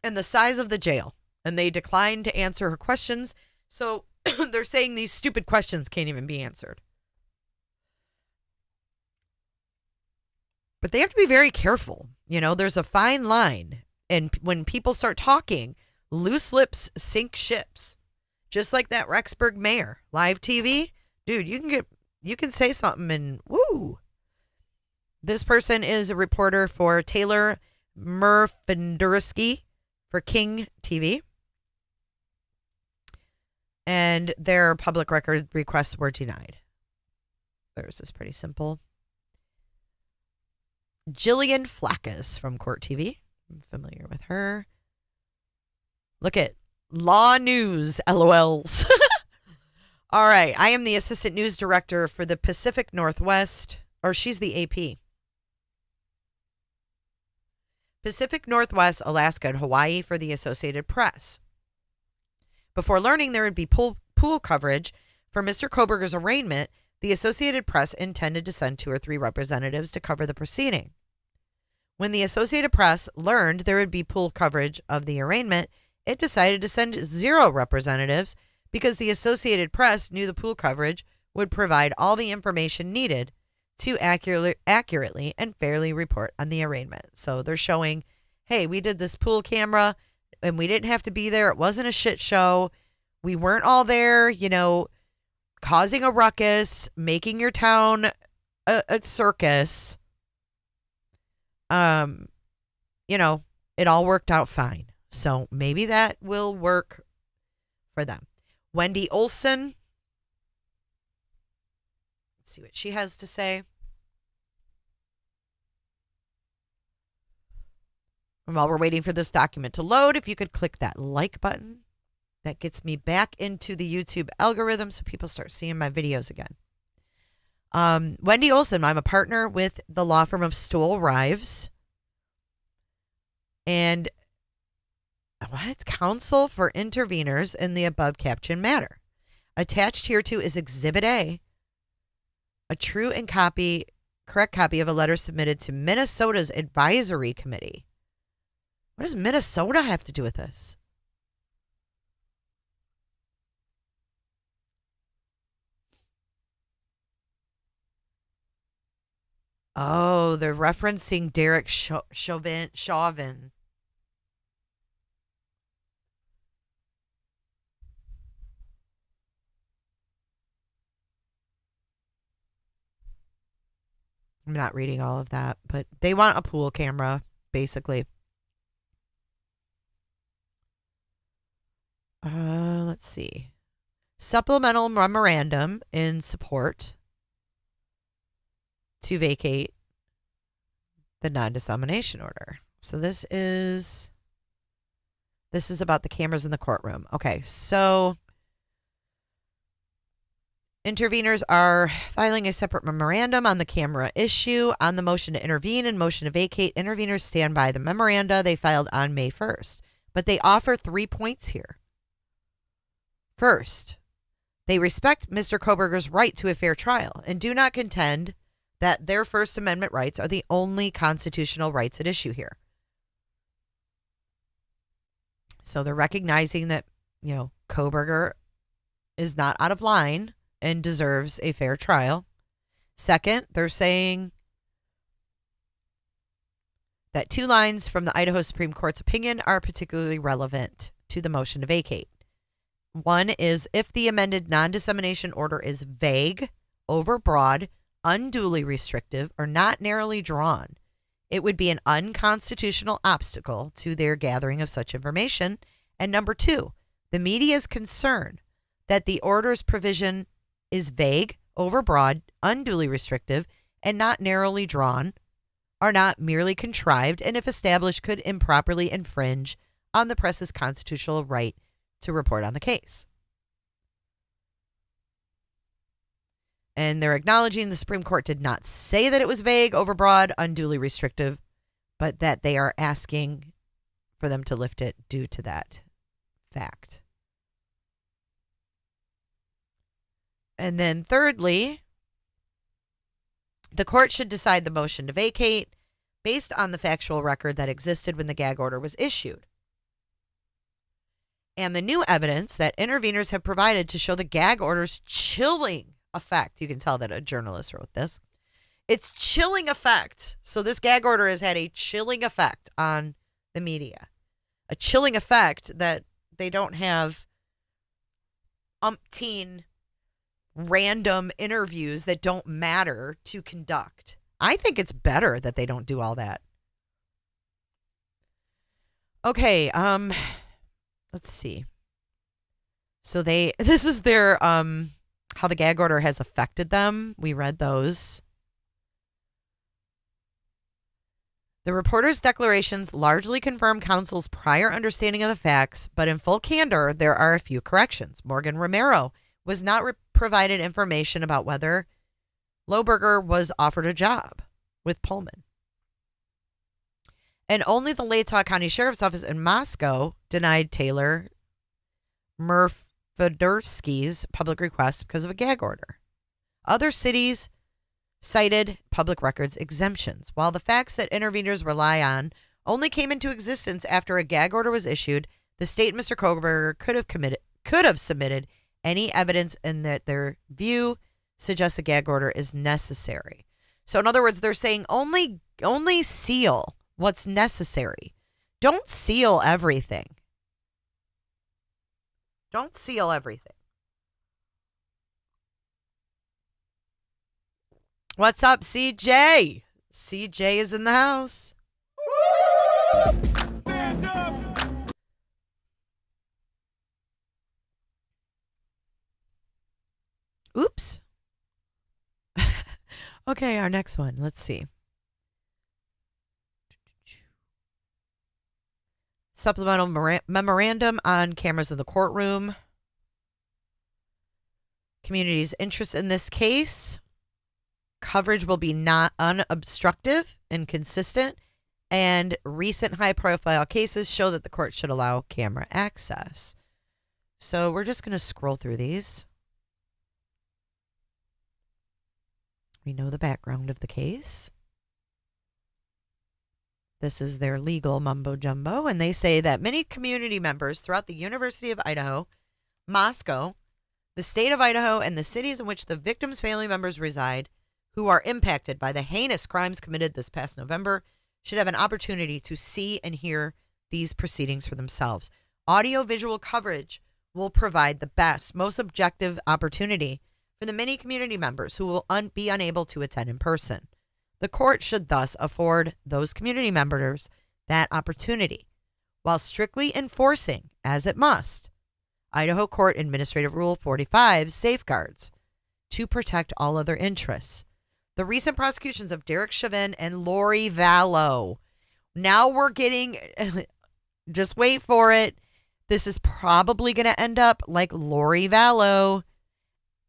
and the size of the jail, and they declined to answer her questions. So they're saying these stupid questions can't even be answered. But they have to be very careful. You know, there's a fine line. And when people start talking, loose lips sink ships. Just like that Rexburg mayor. Live TV, dude, you can say something and woo. This person is a reporter for Taylor Murfindursky for King TV. And their public record requests were denied. Theirs is pretty simple. Jillian Flackus from Court TV. I'm familiar with her. Look at Law News, LOLs. All right. I am the assistant news director for the Pacific Northwest, or she's the AP. Pacific Northwest, Alaska, and Hawaii for the Associated Press. Before learning there would be pool coverage for Mr. Kohberger's arraignment, the Associated Press intended to send 2 or 3 representatives to cover the proceeding. When the Associated Press learned there would be pool coverage of the arraignment, it decided to send 0 representatives because the Associated Press knew the pool coverage would provide all the information needed to accurately and fairly report on the arraignment. So they're showing, hey, we did this pool camera and we didn't have to be there. It wasn't a shit show. We weren't all there, you know, causing a ruckus, making your town a circus. You know, it all worked out fine. So maybe that will work for them. Wendy Olson. Let's see what she has to say. And while we're waiting for this document to load, if you could click that like button, that gets me back into the YouTube algorithm so people start seeing my videos again. Wendy Olson, I'm a partner with the law firm of Stoll Rives. And what? Counsel for interveners in the above captioned matter. Attached hereto is Exhibit A, a true and correct copy of a letter submitted to Minnesota's Advisory Committee. What does Minnesota have to do with this? Oh, they're referencing Derek Chauvin. I'm not reading all of that, but they want a pool camera, basically. Let's see. Supplemental memorandum in support to vacate the non-dissemination order. So this is This is about the cameras in the courtroom. Okay, so interveners are filing a separate memorandum on the camera issue. On the motion to intervene and motion to vacate, interveners stand by the memoranda they filed on May 1st. But they offer 3 points here. First, they respect Mr. Kohberger's right to a fair trial and do not contend that their First Amendment rights are the only constitutional rights at issue here. So they're recognizing that, Kohberger is not out of line and deserves a fair trial. Second, they're saying that 2 lines from the Idaho Supreme Court's opinion are particularly relevant to the motion to vacate. One is, if the amended non-dissemination order is vague, overbroad, unduly restrictive, or not narrowly drawn, it would be an unconstitutional obstacle to their gathering of such information. And number 2, the media's concern that the order's provision is vague, overbroad, unduly restrictive, and not narrowly drawn are not merely contrived, and if established could improperly infringe on the press's constitutional right to report on the case. And they're acknowledging the Supreme Court did not say that it was vague, overbroad, unduly restrictive, but that they are asking for them to lift it due to that fact. And then thirdly, the court should decide the motion to vacate based on the factual record that existed when the gag order was issued, and the new evidence that interveners have provided to show the gag order's chilling effect. You can tell that a journalist wrote this. It's chilling effect. So this gag order has had a chilling effect on the media. A chilling effect that they don't have umpteen random interviews that don't matter to conduct. I think it's better that they don't do all that. Okay, let's see. So this is their how the gag order has affected them. We read those. The reporter's declarations largely confirm counsel's prior understanding of the facts, but in full candor, there are a few corrections. Morgan Romero was not provided information about whether Kohberger was offered a job with Pullman. And only the Latah County Sheriff's Office in Moscow denied Taylor Murfedersky's public request because of a gag order. Other cities cited public records exemptions, while the facts that interveners rely on only came into existence after a gag order was issued. The state and Mr. Kohberger could have submitted any evidence in that their view suggests the gag order is necessary. So in other words, they're saying only seal what's necessary. Don't seal everything. Don't seal everything. What's up, CJ? CJ is in the house. Stand up. Oops. Okay, our next one. Let's see. Supplemental memorandum on cameras in the courtroom. Community's interest in this case. Coverage will be not unobstructive and consistent, and recent high-profile cases show that the court should allow camera access. So we're just going to scroll through these. We know the background of the case. This is their legal mumbo-jumbo, and they say that many community members throughout the University of Idaho, Moscow, the state of Idaho, and the cities in which the victims' family members reside who are impacted by the heinous crimes committed this past November should have an opportunity to see and hear these proceedings for themselves. Audio-visual coverage will provide the best, most objective opportunity for the many community members who will be unable to attend in person. The court should thus afford those community members that opportunity, while strictly enforcing, as it must, Idaho Court Administrative Rule 45 safeguards to protect all other interests. The recent prosecutions of Derek Chauvin and Lori Vallow. Now we're getting, just wait for it. this is probably going to end up like Lori Vallow,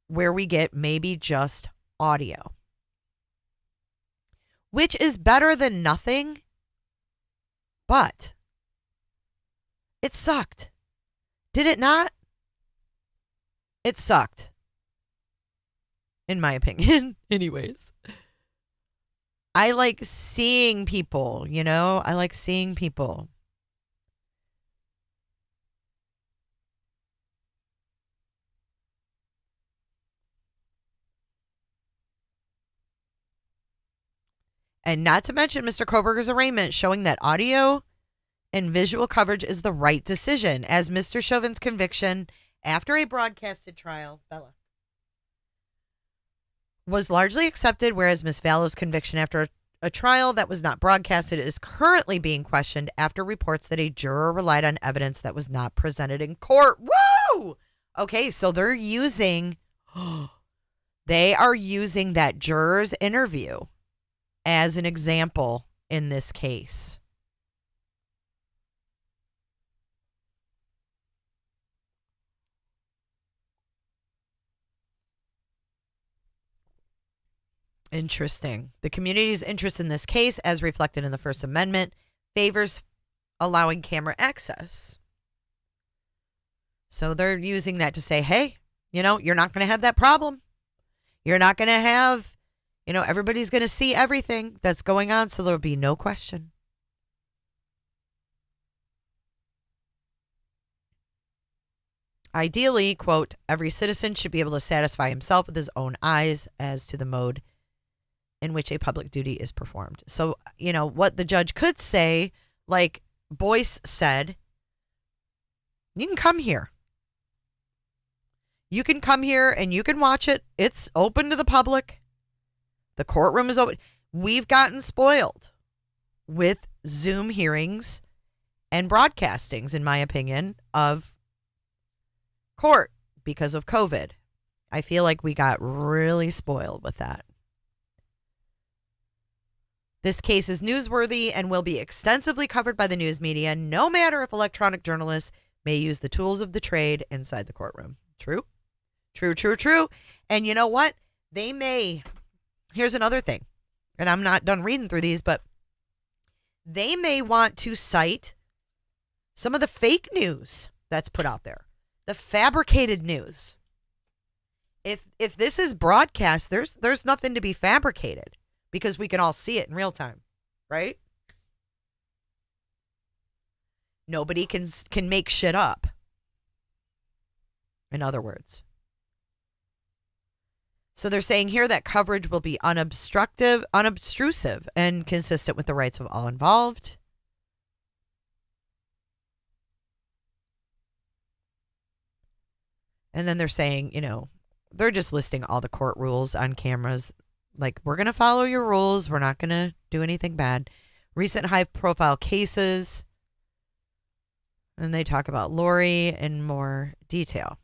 where we get maybe just audio, which is better than nothing, but it sucked. Did it not? It sucked. In my opinion, anyways. I like seeing people, you know? I like seeing people. And not to mention Mr. Kohberger's arraignment showing that audio and visual coverage is the right decision, as Mr. Chauvin's conviction after a broadcasted trial, Bella, was largely accepted, whereas Ms. Vallow's conviction after a trial that was not broadcasted is currently being questioned after reports that a juror relied on evidence that was not presented in court. Woo! Okay, so they are using that juror's interview as an example in this case. Interesting. The community's interest in this case, as reflected in the First Amendment, favors allowing camera access. So they're using that to say, hey, you know, you're not going to have that problem. You're not going to have, you know, everybody's going to see everything that's going on, so there'll be no question. Ideally, quote, every citizen should be able to satisfy himself with his own eyes as to the mode in which a public duty is performed. So, you know, what the judge could say, like Boyce said, you can come here. You can come here and you can watch it. It's open to the public. The courtroom is open. We've gotten spoiled with Zoom hearings and broadcastings, in my opinion, of court because of COVID. I feel like we got really spoiled with that. This case is newsworthy and will be extensively covered by the news media, no matter if electronic journalists may use the tools of the trade inside the courtroom. True? True, true, true. And you know what? They may. Here's another thing, and I'm not done reading through these, but they may want to cite some of the fake news that's put out there, the fabricated news. If this is broadcast, there's nothing to be fabricated because we can all see it in real time, right? Nobody can make shit up. In other words. So they're saying here that coverage will be unobstructive and consistent with the rights of all involved. And then they're saying, you know, they're just listing all the court rules on cameras. Like, we're going to follow your rules. We're not going to do anything bad. Recent high-profile cases. And they talk about Lori in more detail.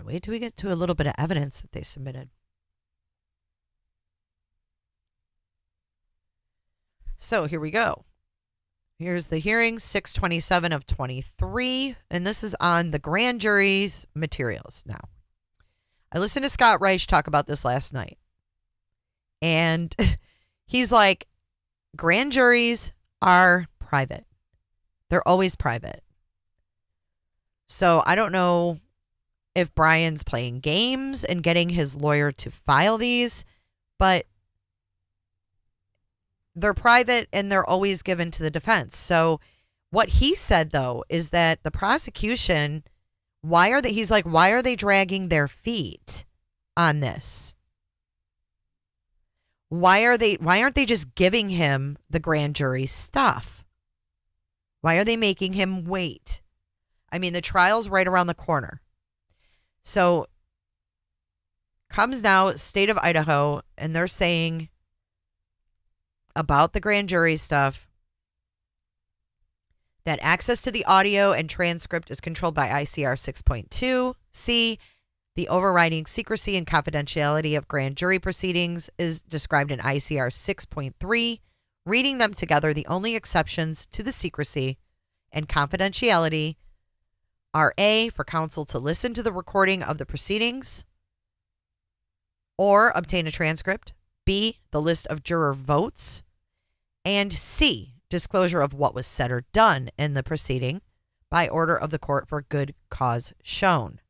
Wait till we get to a little bit of evidence that they submitted. So here we go. Here's the hearing, 6/27 of 23, and this is on the grand jury's materials. Now, I listened to Scott Reich talk about this last night, and he's like, grand juries are private. They're always private. So I don't know if Bryan's playing games and getting his lawyer to file these, but they're private and they're always given to the defense. So what he said, though, is that the prosecution, why are they dragging their feet on this? Why aren't they just giving him the grand jury stuff? Why are they making him wait? I mean, the trial's right around the corner. So comes now state of Idaho, and they're saying about the grand jury stuff that access to the audio and transcript is controlled by ICR 6.2c. The overriding secrecy and confidentiality of grand jury proceedings is described in ICR 6.3. Reading them together, the only exceptions to the secrecy and confidentiality are A, for counsel to listen to the recording of the proceedings or obtain a transcript, B, the list of juror votes, and C, disclosure of what was said or done in the proceeding by order of the court for good cause shown.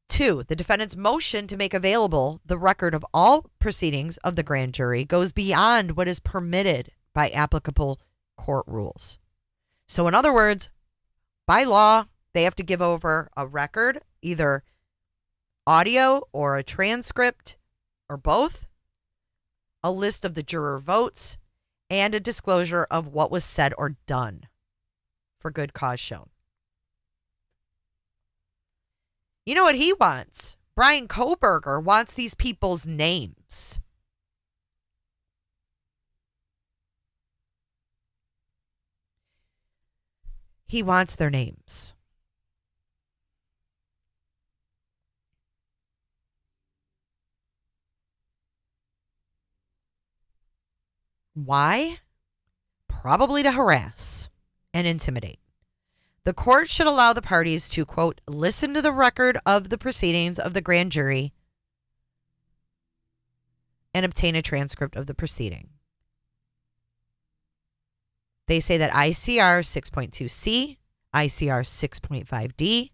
2, the defendant's motion to make available the record of all proceedings of the grand jury goes beyond what is permitted by applicable court rules. So in other words, by law, they have to give over a record, either audio or a transcript or both, a list of the juror votes, and a disclosure of what was said or done for good cause shown. You know what he wants? Bryan Kohberger wants these people's names. He wants their names. Why? Probably to harass and intimidate. The court should allow the parties to, quote, listen to the record of the proceedings of the grand jury and obtain a transcript of the proceeding. They say that ICR 6.2C, ICR 6.5D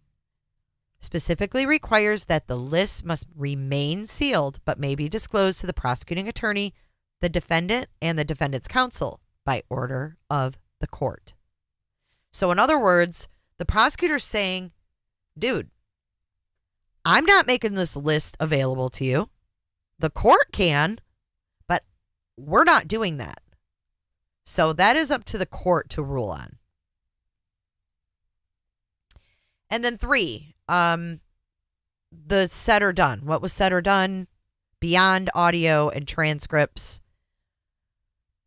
specifically requires that the list must remain sealed but may be disclosed to the prosecuting attorney, the defendant, and the defendant's counsel by order of the court. So in other words, the prosecutor's saying, dude, I'm not making this list available to you. The court can, but we're not doing that. So that is up to the court to rule on. And then 3, the said or done. What was said or done beyond audio and transcripts.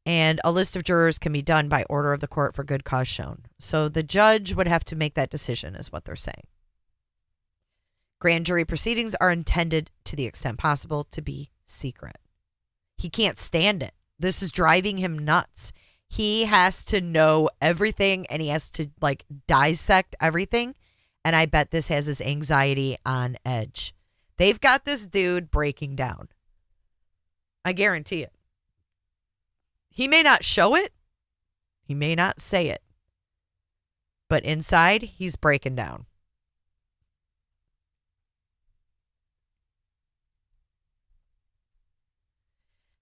And a list of jurors can be done by order of the court for good cause shown. So the judge would have to make that decision, is what they're saying. Grand jury proceedings are intended, to the extent possible, to be secret. He can't stand it. This is driving him nuts. He has to know everything, and he has to dissect everything. And I bet this has his anxiety on edge. They've got this dude breaking down. I guarantee it. He may not show it. He may not say it. But inside, he's breaking down.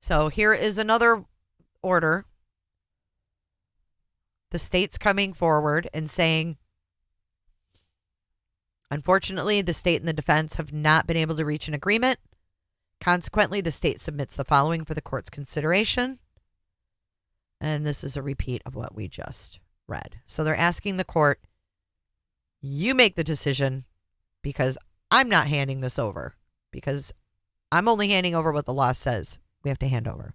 So here is another order. The state's coming forward and saying, unfortunately, the state and the defense have not been able to reach an agreement. Consequently, the state submits the following for the court's consideration. And this is a repeat of what we just read. So they're asking the court, you make the decision, because I'm not handing this over, because I'm only handing over what the law says we have to hand over.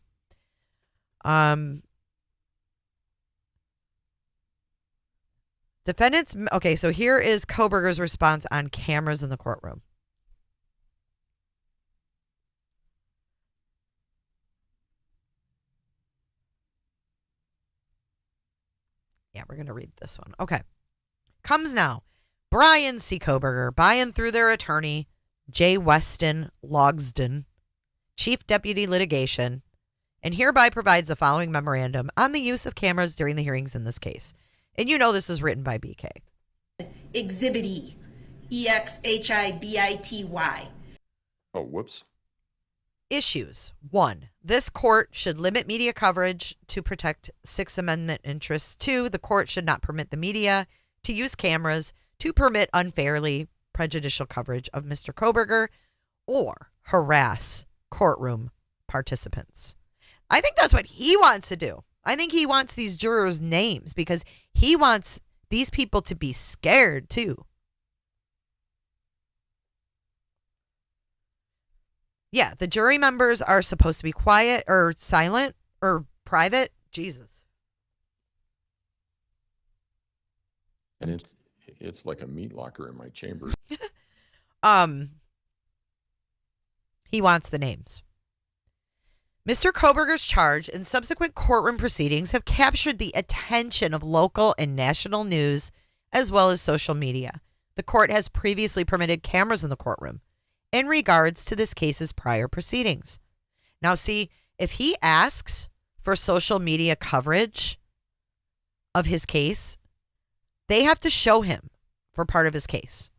Defendants. Okay, so here is Kohberger's response on cameras in the courtroom. Yeah, we're going to read this one. Okay. Comes now. Bryan C. Kohberger, by and through their attorney, J. Weston Logsden, Chief Deputy Litigation, and hereby provides the following memorandum on the use of cameras during the hearings in this case. And you know this is written by BK. Exhibit E, EXHIBITY. Oh, whoops. Issues. 1. This court should limit media coverage to protect Sixth Amendment interests. 2. The court should not permit the media to use cameras to permit unfairly prejudicial coverage of Mr. Kohberger or harass courtroom participants. I think that's what he wants to do. I think he wants these jurors' names because he wants these people to be scared too. Yeah, the jury members are supposed to be quiet or silent or private. Jesus. And it's like a meat locker in my chamber. He wants the names. Mr. Kohberger's charge and subsequent courtroom proceedings have captured the attention of local and national news as well as social media. The court has previously permitted cameras in the courtroom in regards to this case's prior proceedings. Now, see, if he asks for social media coverage of his case, they have to show him for part of his case.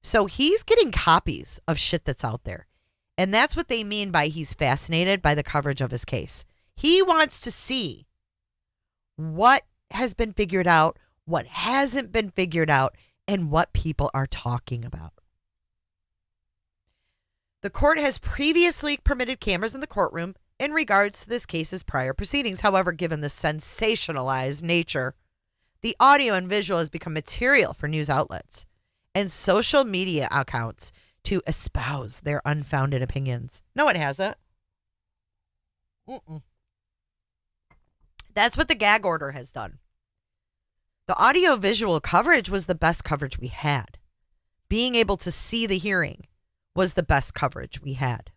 So he's getting copies of shit that's out there. And that's what they mean by he's fascinated by the coverage of his case. He wants to see what has been figured out, what hasn't been figured out, and what people are talking about. The court has previously permitted cameras in the courtroom in regards to this case's prior proceedings. However, given the sensationalized nature, the audio and visual has become material for news outlets and social media accounts to espouse their unfounded opinions. No, it hasn't. That's what the gag order has done. The audio-visual coverage was the best coverage we had. Being able to see the hearing was the best coverage we had.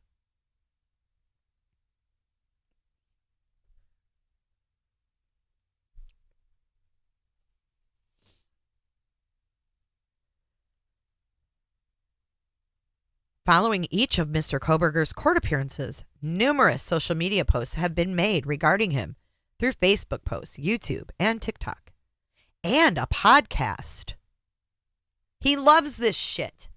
Following each of Mr. Kohberger's court appearances, numerous social media posts have been made regarding him through Facebook posts, YouTube, and TikTok, and a podcast. He loves this shit.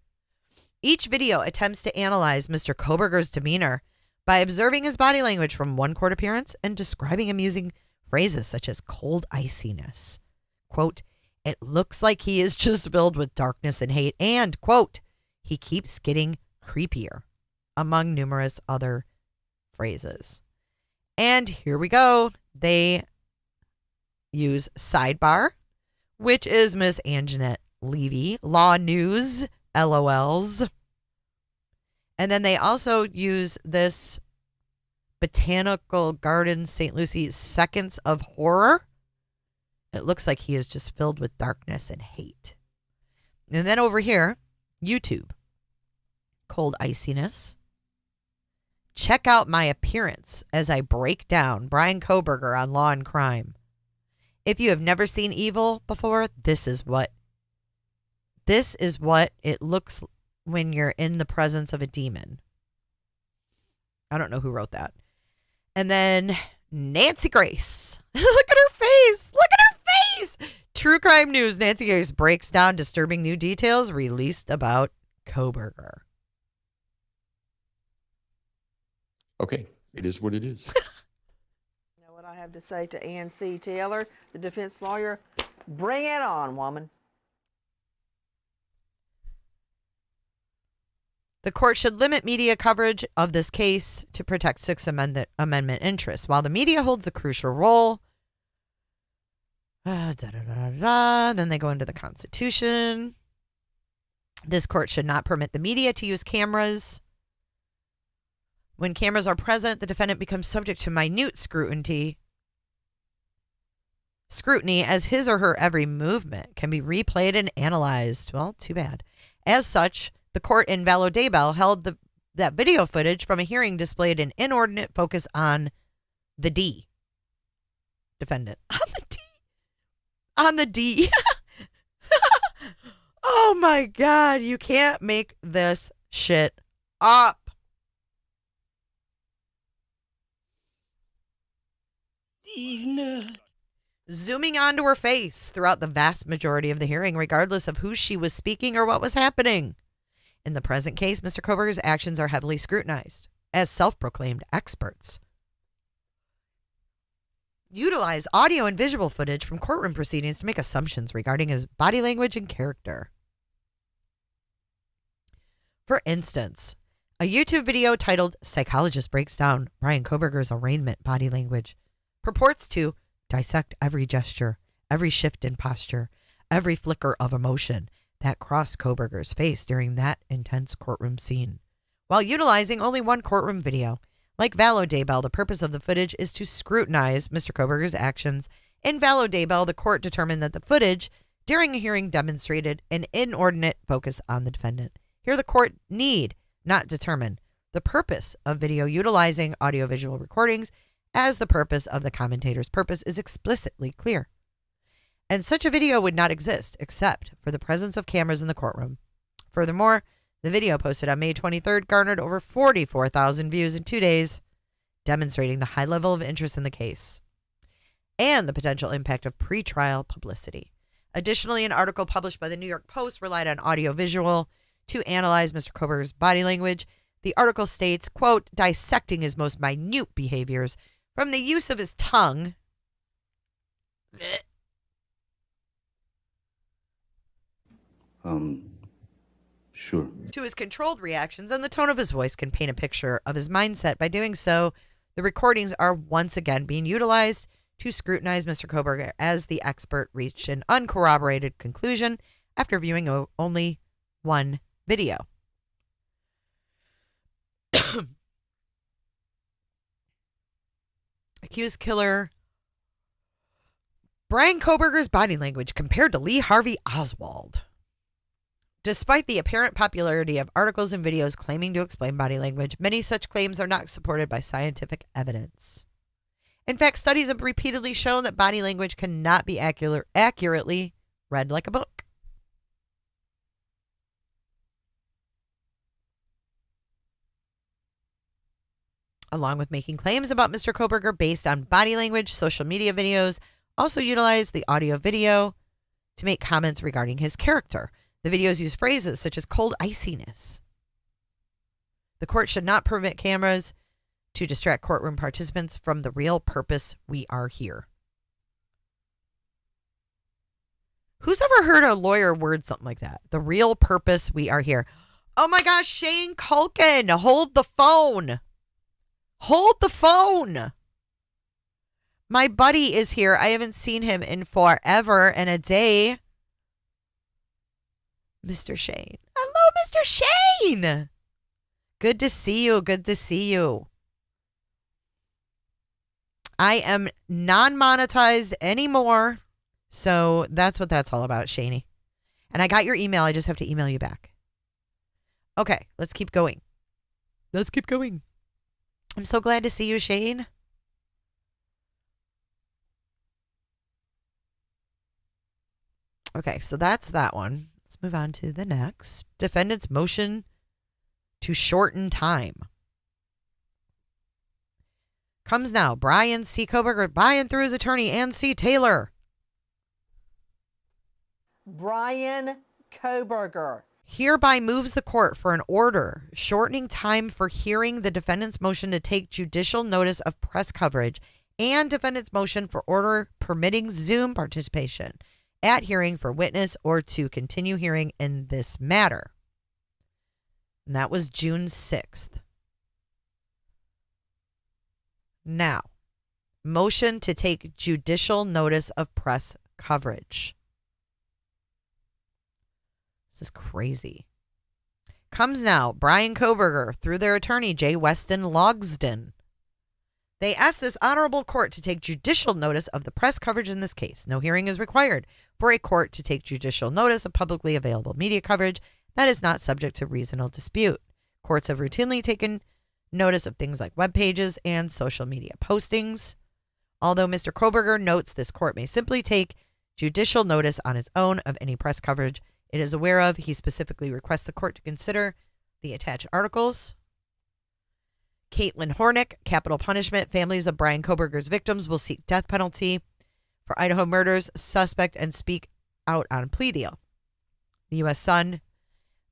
Each video attempts to analyze Mr. Kohberger's demeanor by observing his body language from one court appearance and describing him using phrases such as cold iciness. Quote, it looks like he is just filled with darkness and hate, and, quote, he keeps getting creepier, among numerous other phrases. And here we go. They use Sidebar, which is Miss Anjanette Levy, Law News, LOLs. And then they also use this Botanical Gardens St. Lucie Seconds of Horror. It looks like he is just filled with darkness and hate. And then over here, YouTube. Cold iciness. Check out my appearance as I break down Bryan Kohberger on Law and Crime. If you have never seen evil before, this is what it looks when you're in the presence of a demon. I don't know who wrote that. And then Nancy Grace. Look at her face. Look at her face. True crime news. Nancy Grace breaks down disturbing new details released about Kohberger. Okay, it is what it is. You know what I have to say to Ann C. Taylor, the defense lawyer? Bring it on, woman. The court should limit media coverage of this case to protect Sixth Amendment interests. While the media holds a crucial role, then they go into the Constitution. This court should not permit the media to use cameras. When cameras are present, the defendant becomes subject to minute scrutiny as his or her every movement can be replayed and analyzed. Well, too bad. As such, the court in Vallow-Daybell held that video footage from a hearing displayed an inordinate focus on the D defendant. On the D. Oh my God. You can't make this shit up. These nuts. Zooming onto her face throughout the vast majority of the hearing, regardless of who she was speaking or what was happening. In the present case, Mr. Kohberger's actions are heavily scrutinized as self-proclaimed experts. Utilize audio and visual footage from courtroom proceedings to make assumptions regarding his body language and character. For instance, a YouTube video titled Psychologist Breaks Down Bryan Kohberger's Arraignment Body Language purports to dissect every gesture, every shift in posture, every flicker of emotion that crossed Kohberger's face during that intense courtroom scene. While utilizing only one courtroom video, like Vallow-Daybell, the purpose of the footage is to scrutinize Mr. Kohberger's actions. In Vallow-Daybell, the court determined that the footage during a hearing demonstrated an inordinate focus on the defendant. Here, the court need not determine the purpose of video utilizing audiovisual recordings as the purpose of the commentator's purpose is explicitly clear. And such a video would not exist except for the presence of cameras in the courtroom. Furthermore, the video posted on May 23rd garnered over 44,000 views in 2 days, demonstrating the high level of interest in the case and the potential impact of pretrial publicity. Additionally, an article published by the New York Post relied on audiovisual to analyze Mr. Kohberger's body language. The article states, quote, dissecting his most minute behaviors from the use of his tongue Sure. to his controlled reactions, and the tone of his voice can paint a picture of his mindset. By doing so, the recordings are once again being utilized to scrutinize Mr. Kohberger as the expert reached an uncorroborated conclusion after viewing only one video. Accused killer Bryan Kohberger's body language compared to Lee Harvey Oswald. Despite the apparent popularity of articles and videos claiming to explain body language, many such claims are not supported by scientific evidence. In fact, studies have repeatedly shown that body language cannot be accurately read like a book. Along with making claims about Mr. Kohberger based on body language, social media videos also utilize the audio video to make comments regarding his character. The videos use phrases such as cold iciness. The court should not permit cameras to distract courtroom participants from the real purpose we are here. Who's ever heard a lawyer word something like that? The real purpose we are here. Oh my gosh, Shane Culkin, hold the phone. Hold the phone. My buddy is here. I haven't seen him in forever and a day. Mr. Shane. Hello, Mr. Shane. Good to see you. Good to see you. I am non-monetized anymore. So that's what that's all about, Shaney. And I got your email. I just have to email you back. Okay, let's keep going. Let's keep going. I'm so glad to see you, Shane. Okay, so that's that one. Let's move on to the next. Defendant's motion to shorten time. Comes now. Bryan C. Kohberger by and through his attorney, Ann C. Taylor. Bryan Kohberger Hereby moves the court for an order shortening time for hearing the defendant's motion to take judicial notice of press coverage and defendant's motion for order permitting Zoom participation at hearing for witness or to continue hearing in this matter. And that was June 6th. Now, motion to take judicial notice of press coverage. This is crazy. Comes now, Bryan Kohberger through their attorney, J. Weston Logsdon. They asked this honorable court to take judicial notice of the press coverage in this case. No hearing is required for a court to take judicial notice of publicly available media coverage that is not subject to reasonable dispute. Courts have routinely taken notice of things like web pages and social media postings. Although Mr. Kohberger notes this court may simply take judicial notice on its own of any press coverage it is aware of, he specifically requests the court to consider the attached articles. Caitlin Hornick, capital punishment. Families of Bryan Kohberger's victims will seek death penalty for Idaho murders, suspect, and speak out on plea deal. The U.S. Sun,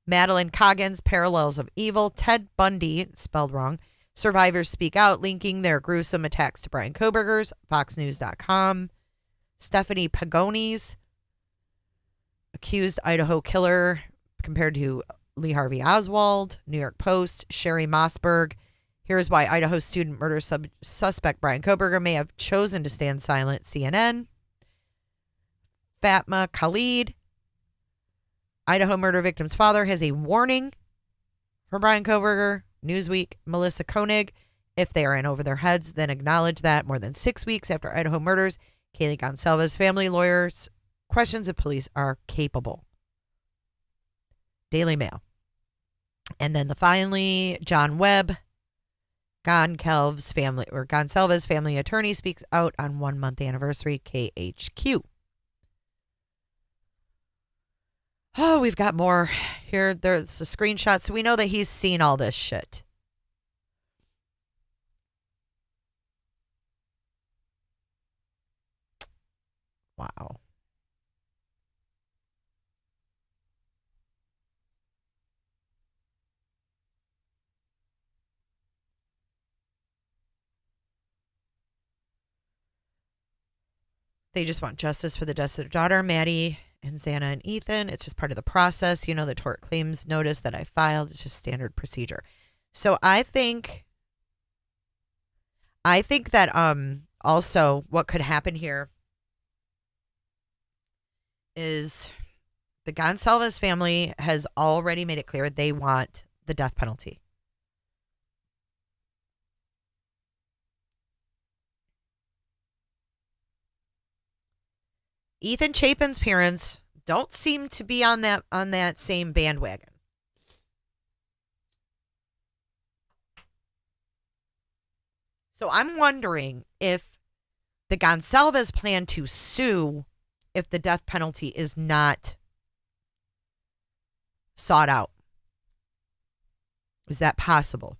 Madeline Coggins, Parallels of Evil. Ted Bundy, spelled wrong. Survivors speak out, linking their gruesome attacks to Bryan Kohberger's. FoxNews.com. Stephanie Pagonis, accused Idaho killer compared to Lee Harvey Oswald. New York Post. Sherry Mossberg. Here's why Idaho student murder suspect Bryan Kohberger may have chosen to stand silent. CNN. Fatma Khalid. Idaho murder victim's father has a warning for Bryan Kohberger. Newsweek. Melissa Koenig. If they are in over their heads, then acknowledge that more than 6 weeks after Idaho murders, Kaylee Gonsalves family lawyers questions if police are capable. Daily Mail. And then finally, John Webb, Gonsalves family attorney, speaks out on 1 month anniversary, KHQ. Oh, we've got more here. There's a screenshot, so we know that he's seen all this shit. Wow. They just want justice for the deaths of their daughter, Maddie, and Xana and Ethan. It's just part of the process. You know, the tort claims notice that I filed. It's just standard procedure. So I think that also what could happen here is the Gonsalves family has already made it clear they want the death penalty. Ethan Chapin's parents don't seem to be on that same bandwagon. So I'm wondering if the Gonsalves plan to sue if the death penalty is not sought out. Is that possible?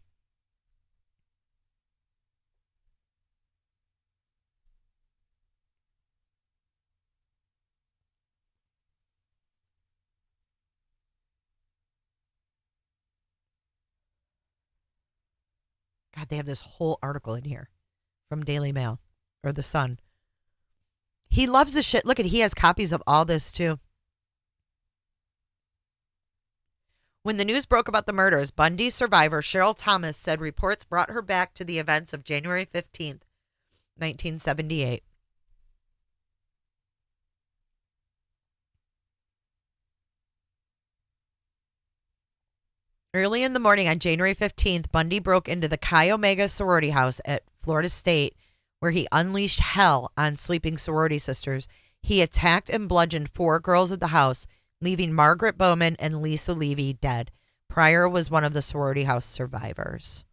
God, they have this whole article in here from Daily Mail or The Sun. He loves this shit. Look he has copies of all this too. When the news broke about the murders, Bundy survivor Cheryl Thomas said reports brought her back to the events of January 15th, 1978. Early in the morning on January 15th, Bundy broke into the Chi Omega sorority house at Florida State, where he unleashed hell on sleeping sorority sisters. He attacked and bludgeoned 4 girls at the house, leaving Margaret Bowman and Lisa Levy dead. Pryor was one of the sorority house survivors.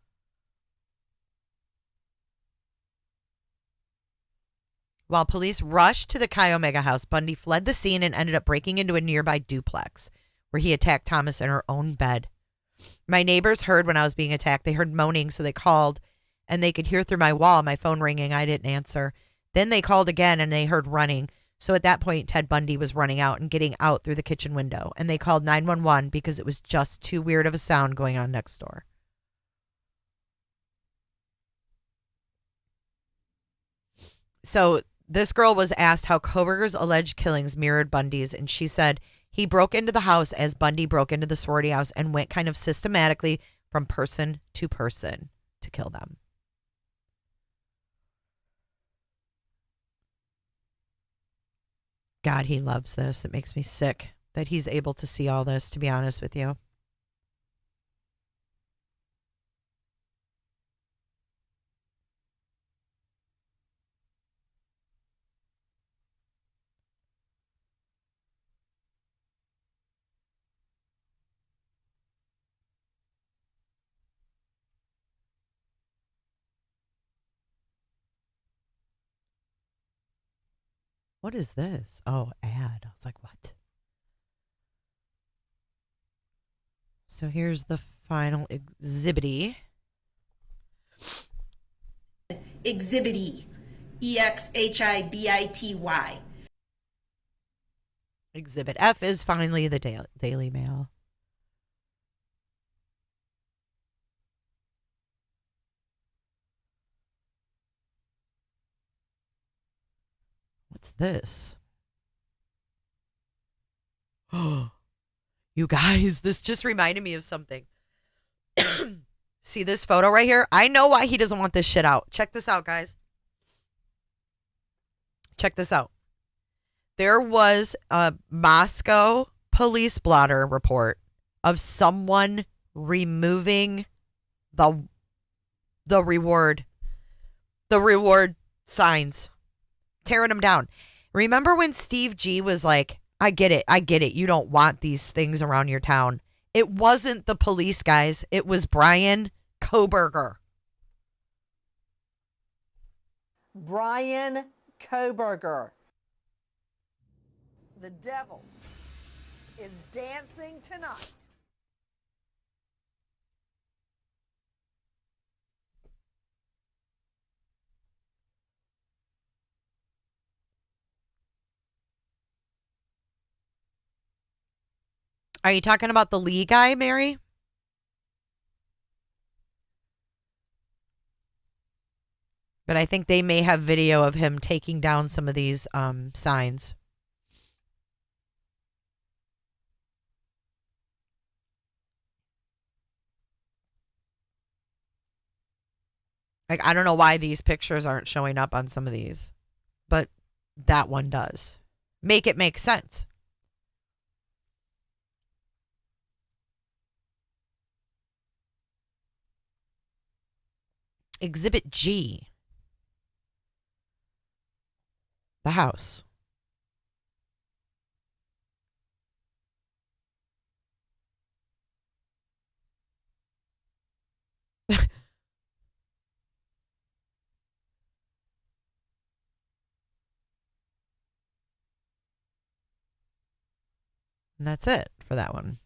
While police rushed to the Chi Omega house, Bundy fled the scene and ended up breaking into a nearby duplex, where he attacked Thomas in her own bed. My neighbors heard when I was being attacked. They heard moaning, so they called, and they could hear through my wall, my phone ringing. I didn't answer. Then they called again, and they heard running. So at that point, Ted Bundy was running out and getting out through the kitchen window, and they called 911 because it was just too weird of a sound going on next door. So this girl was asked how Kohberger's alleged killings mirrored Bundy's, and she said he broke into the house as Bundy broke into the sorority house and went kind of systematically from person to person to kill them. God, he loves this. It makes me sick that he's able to see all this, to be honest with you. What is this? Oh, ad. I was like, what? So here's the final exhibit. Exhibit E. EXHIBITY. Exhibit F is finally the Daily Mail. What's this? Oh, you guys, this just reminded me of something. See this photo right here? I know why he doesn't want this shit out. Check this out, guys. Check this out. There was a Moscow police blotter report of someone removing the reward signs, tearing them down. Remember when Steve G was like, I get it. You don't want these things around your town. It wasn't the police, guys. It was Bryan Kohberger. Bryan Kohberger. The devil is dancing tonight. Are you talking about the Lee guy, Mary? But I think they may have video of him taking down some of these signs. Like, I don't know why these pictures aren't showing up on some of these, but that one does. Make it make sense. Exhibit G. The house. And that's it for that one.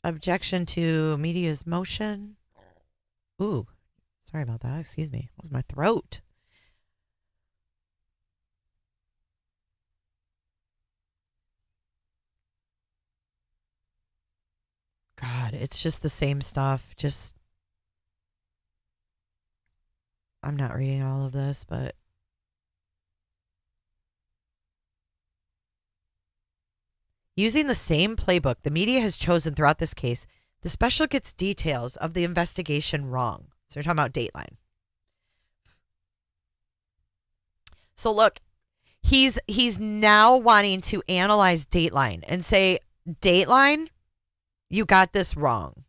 Objection to media's motion. Ooh, sorry about that. Excuse me. It was my throat. God, it's just the same stuff. Just, I'm not reading all of this, but using the same playbook the media has chosen throughout this case, the special gets details of the investigation wrong. So we're talking about Dateline. So look, he's now wanting to analyze Dateline and say, Dateline, you got this wrong.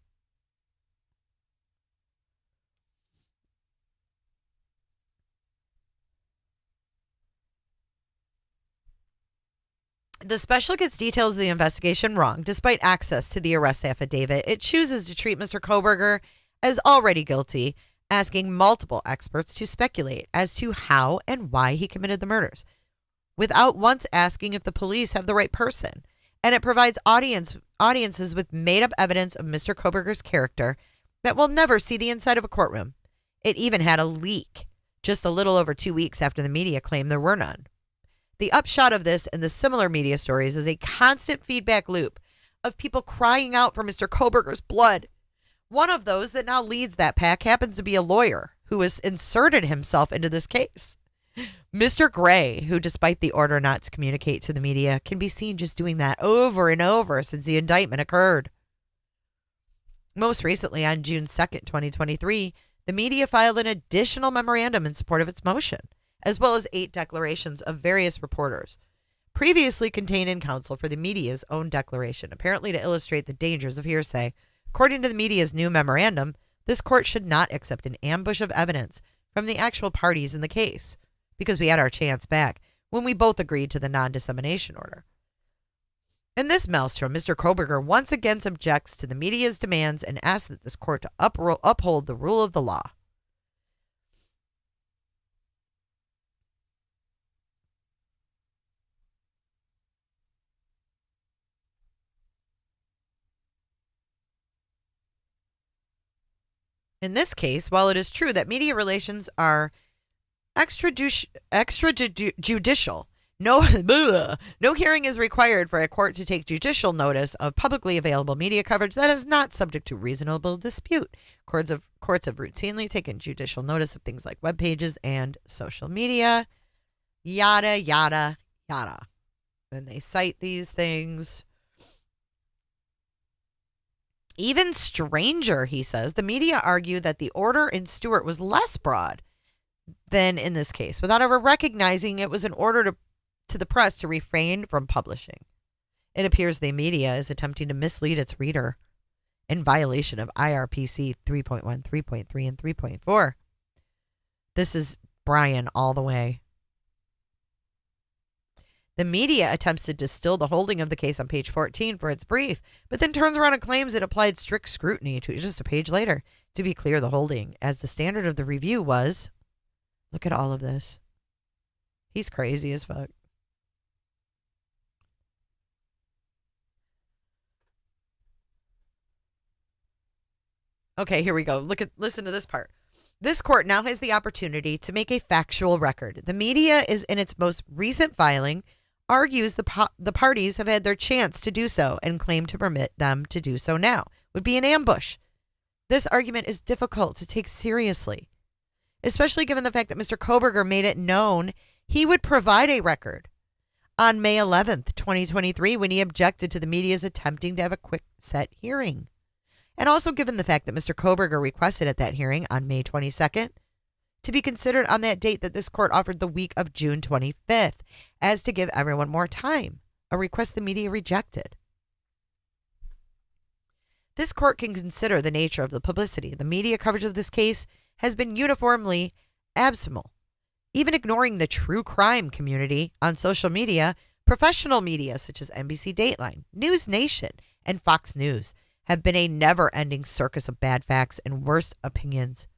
The special gets details of the investigation wrong. Despite access to the arrest affidavit, it chooses to treat Mr. Kohberger as already guilty, asking multiple experts to speculate as to how and why he committed the murders, without once asking if the police have the right person. And it provides audiences with made-up evidence of Mr. Kohberger's character that will never see the inside of a courtroom. It even had a leak just a little over 2 weeks after the media claimed there were none. The upshot of this and the similar media stories is a constant feedback loop of people crying out for Mr. Kohberger's blood. One of those that now leads that pack happens to be a lawyer who has inserted himself into this case. Mr. Gray, who despite the order not to communicate to the media, can be seen just doing that over and over since the indictment occurred. Most recently, on June 2nd, 2023, the media filed an additional memorandum in support of its motion, as well as 8 declarations of various reporters, previously contained in counsel for the media's own declaration, apparently to illustrate the dangers of hearsay. According to the media's new memorandum, this court should not accept an ambush of evidence from the actual parties in the case, because we had our chance back when we both agreed to the non-dissemination order. In this maelstrom, Mr. Kohberger once again objects to the media's demands and asks that this court to uphold the rule of the law. In this case, while it is true that media relations are extrajudicial, no hearing is required for a court to take judicial notice of publicly available media coverage that is not subject to reasonable dispute. Courts have routinely taken judicial notice of things like web pages and social media, yada, yada, yada. Then they cite these things. Even stranger, he says, the media argue that the order in Stewart was less broad than in this case, without ever recognizing it was an order to the press to refrain from publishing. It appears the media is attempting to mislead its reader in violation of IRPC 3.1, 3.3, and 3.4. This is Bryan all the way. The media attempts to distill the holding of the case on page 14 for its brief, but then turns around and claims it applied strict scrutiny to just a page later. To be clear, the holding, as the standard of the review was, look at all of this. He's crazy as fuck. Okay, here we go. Listen to this part. This court now has the opportunity to make a factual record. The media is in its most recent filing, argues the parties have had their chance to do so and claim to permit them to do so now. Would be an ambush. This argument is difficult to take seriously, especially given the fact that Mr. Kohberger made it known he would provide a record on May 11th, 2023, when he objected to the media's attempting to have a quick set hearing. And also given the fact that Mr. Kohberger requested at that hearing on May 22nd to be considered on that date that this court offered the week of June 25th, as to give everyone more time, a request the media rejected. This court can consider the nature of the publicity. The media coverage of this case has been uniformly abysmal. Even ignoring the true crime community on social media, professional media such as NBC Dateline, News Nation, and Fox News have been a never-ending circus of bad facts and worst opinions,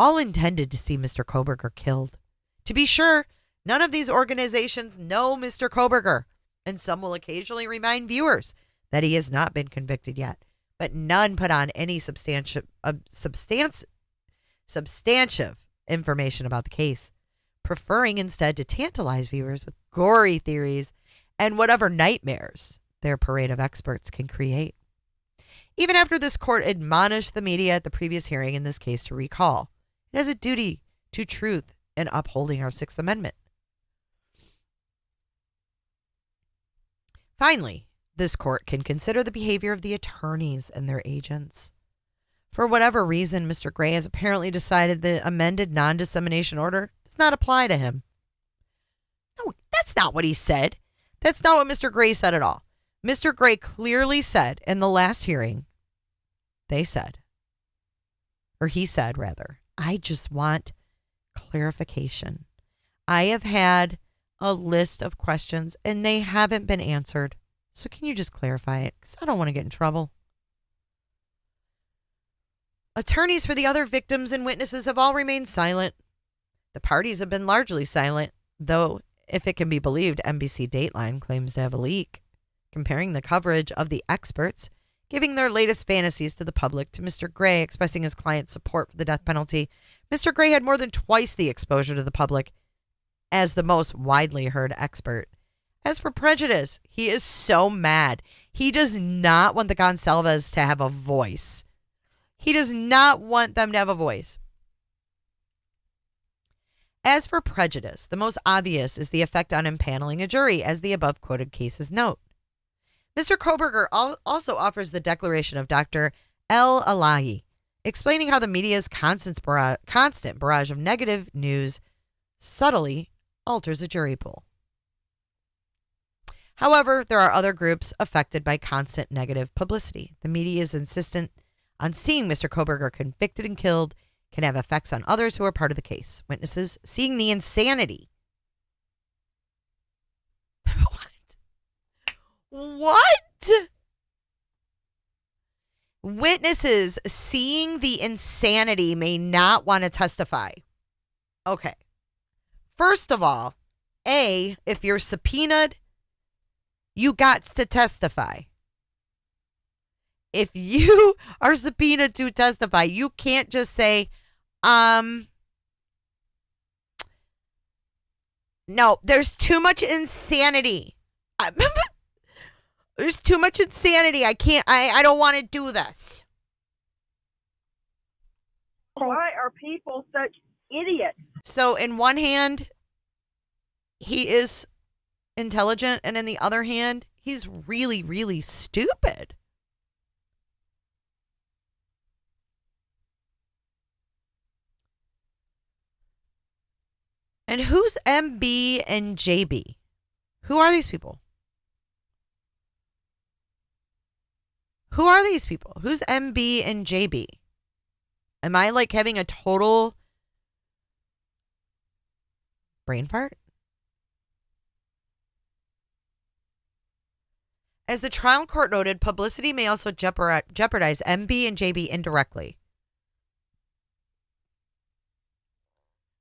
all intended to see Mr. Kohberger killed. To be sure, none of these organizations know Mr. Kohberger, and some will occasionally remind viewers that he has not been convicted yet, but none put on any substantive information about the case, preferring instead to tantalize viewers with gory theories and whatever nightmares their parade of experts can create. Even after this court admonished the media at the previous hearing in this case to recall, it has a duty to truth in upholding our Sixth Amendment. Finally, this court can consider the behavior of the attorneys and their agents. For whatever reason, Mr. Gray has apparently decided the amended non-dissemination order does not apply to him. No, that's not what he said. That's not what Mr. Gray said at all. Mr. Gray clearly said in the last hearing, he said, I just want clarification. I have had a list of questions and they haven't been answered. So can you just clarify it? Because I don't want to get in trouble. Attorneys for the other victims and witnesses have all remained silent. The parties have been largely silent, though, if it can be believed, NBC Dateline claims to have a leak, comparing the coverage of the experts, giving their latest fantasies to the public, to Mr. Gray expressing his client's support for the death penalty. Mr. Gray had more than twice the exposure to the public as the most widely heard expert. As for prejudice, he is so mad. He does not want the Gonsalves to have a voice. He does not want them to have a voice. As for prejudice, the most obvious is the effect on impaneling a jury, as the above quoted cases note. Mr. Kohberger also offers the declaration of Dr. El Alahi, explaining how the media's constant barrage of negative news subtly alters a jury pool. However, there are other groups affected by constant negative publicity. The media's insistent on seeing Mr. Kohberger convicted and killed can have effects on others who are part of the case. Witnesses seeing the insanity. What? Witnesses seeing the insanity may not want to testify. Okay. First of all, if you're subpoenaed, you got to testify. If you are subpoenaed to testify, you can't just say, no, there's too much insanity. There's too much insanity. I don't want to do this. Why are people such idiots? So in one hand, he is intelligent, and in the other hand, he's really, really stupid. And who's MB and JB? Who are these people? Who are these people? Who's MB and JB? Am I like having a total brain fart? As the trial court noted, publicity may also jeopardize MB and JB indirectly,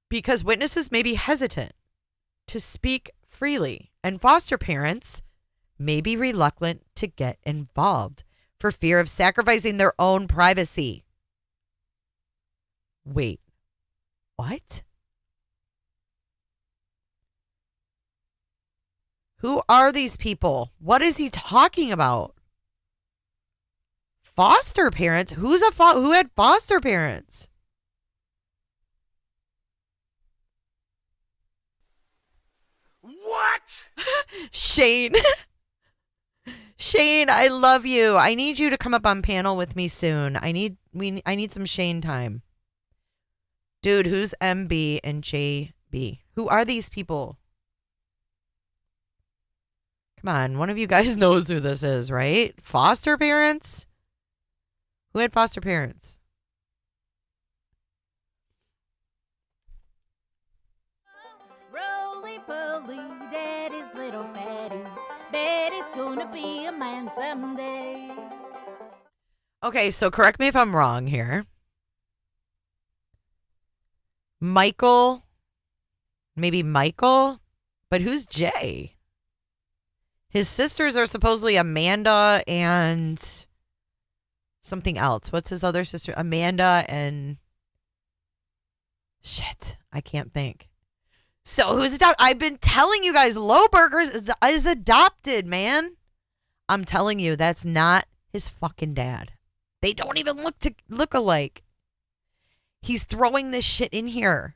because witnesses may be hesitant to speak freely, and foster parents may be reluctant to get involved for fear of sacrificing their own privacy. Wait, what? Who are these people? What is he talking about? Foster parents? Who had foster parents? What? Shane. Shane, I love you. I need you to come up on panel with me soon. I need some Shane time. Dude, who's MB and JB? Who are these people? Come on, one of you guys knows who this is, right? Foster parents? Who had foster parents? Roly-poly, daddy's little Betty. Betty's gonna be a man someday. Okay, so correct me if I'm wrong here. Michael, maybe Michael, but who's Jay? His sisters are supposedly Amanda and something else. What's his other sister? Amanda and shit, I can't think. So who's adopted? I've been telling you guys, Kohberger is adopted, man. I'm telling you, that's not his fucking dad. They don't even look alike. He's throwing this shit in here.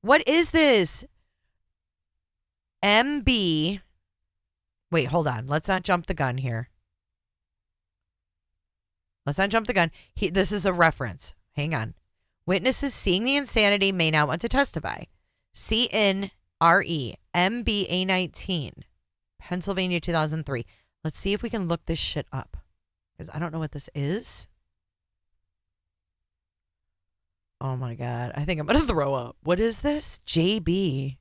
What is this? MB. Wait, hold on. Let's not jump the gun here. Let's not jump the gun. This is a reference. Hang on. Witnesses seeing the insanity may not want to testify. CNRE MBA 19, Pennsylvania 2003. Let's see if we can look this shit up, because I don't know what this is. Oh my God. I think I'm going to throw up. What is this? JB.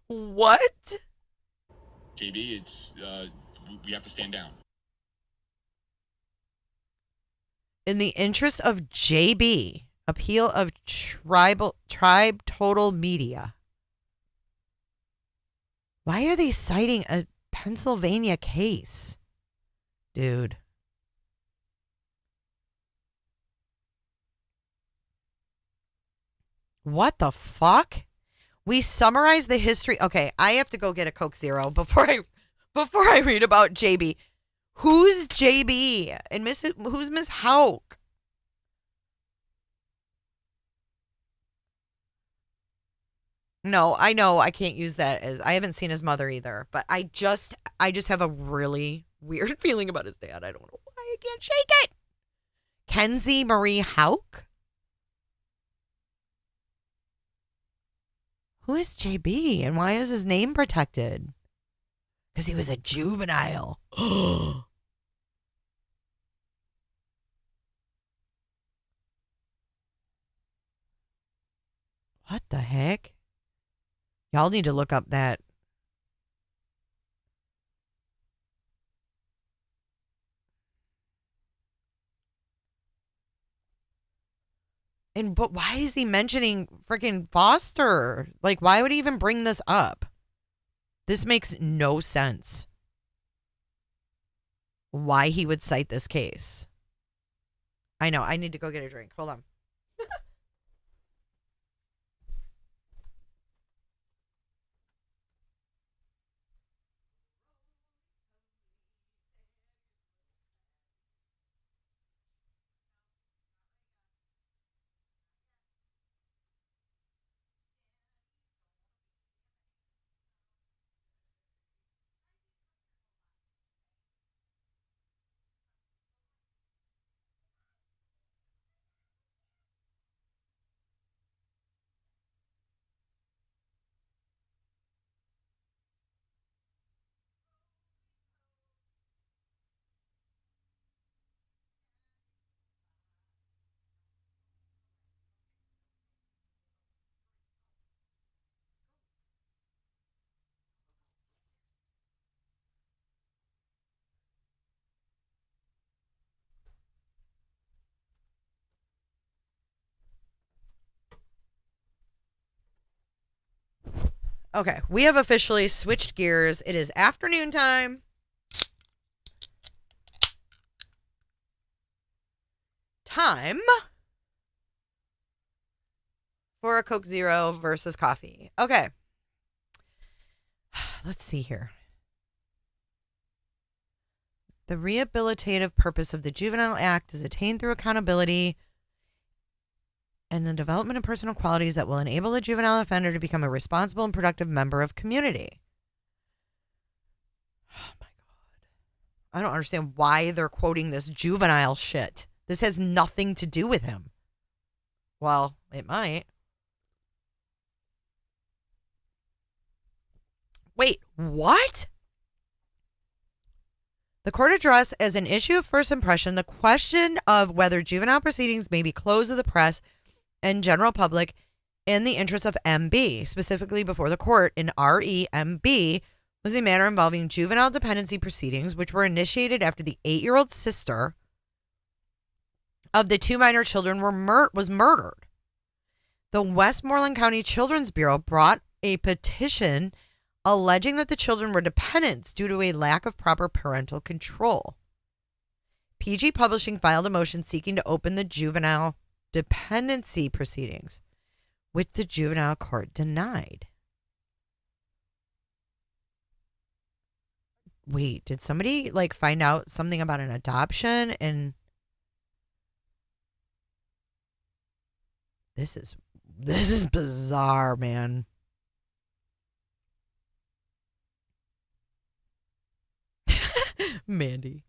What? JB, it's we have to stand down. In the interest of JB, appeal of tribe total media. Why are they citing a Pennsylvania case? Dude. What the fuck? We summarize the history. Okay, I have to go get a Coke Zero before I read about JB. Who's JB? And who's Miss Hauk? No, I know I can't use that as I haven't seen his mother either, but I just have a really weird feeling about his dad. I don't know why I can't shake it. Kenzie Marie Hauk? Who is JB and why is his name protected? Because he was a juvenile. What the heck? Y'all need to look up that. But why is he mentioning freaking Foster? Like, why would he even bring this up? This makes no sense. Why he would cite this case. I know. I need to go get a drink. Hold on. Okay, we have officially switched gears. It is afternoon time. Time for a Coke Zero versus coffee. Okay. Let's see here. The rehabilitative purpose of the Juvenile Act is attained through accountability and the development of personal qualities that will enable the juvenile offender to become a responsible and productive member of community. Oh my God. I don't understand why they're quoting this juvenile shit. This has nothing to do with him. Well, it might. Wait, what? The court addressed as an issue of first impression the question of whether juvenile proceedings may be closed to the press and general public in the interest of MB, specifically before the court in REMB, was a matter involving juvenile dependency proceedings, which were initiated after the 8-year-old sister of the 2 minor children was murdered. The Westmoreland County Children's Bureau brought a petition alleging that the children were dependents due to a lack of proper parental control. PG Publishing filed a motion seeking to open the juvenile dependency proceedings, which the juvenile court denied. Wait, did somebody find out something about an adoption? And this is bizarre, man. Mandy.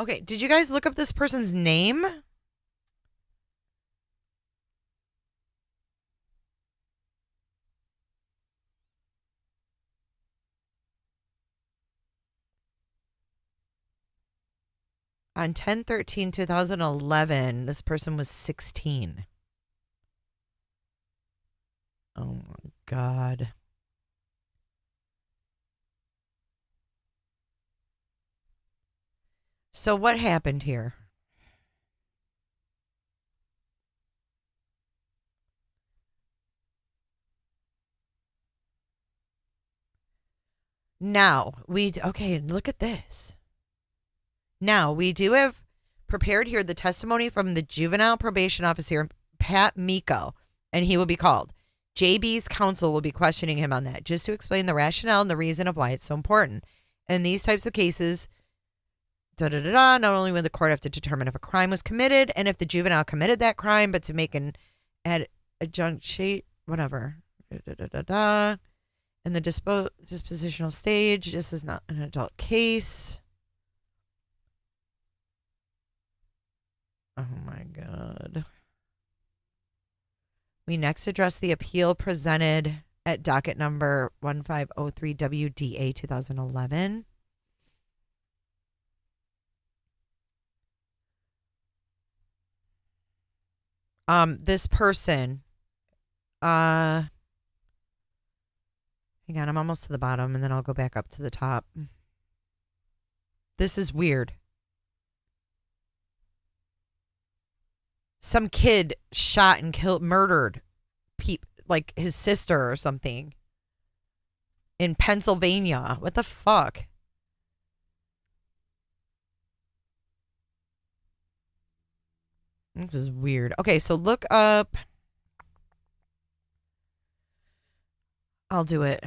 Okay, did you guys look up this person's name? On 10/13/2011, this person was 16. Oh my God. So what happened here? Now, okay, look at this. Now, we do have prepared here the testimony from the juvenile probation officer, Pat Miko, and he will be called. JB's counsel will be questioning him on that, just to explain the rationale and the reason of why it's so important. In these types of cases, not only will the court have to determine if a crime was committed and if the juvenile committed that crime, but to make an adjunct, whatever. In the dispositional stage, this is not an adult case. Oh my God. We next address the appeal presented at docket number 1503 WDA 2011. This person, hang on, I'm almost to the bottom and then I'll go back up to the top. This is weird. Some kid shot and murdered his sister or something in Pennsylvania. What the fuck? This is weird. Okay, so look up. I'll do it.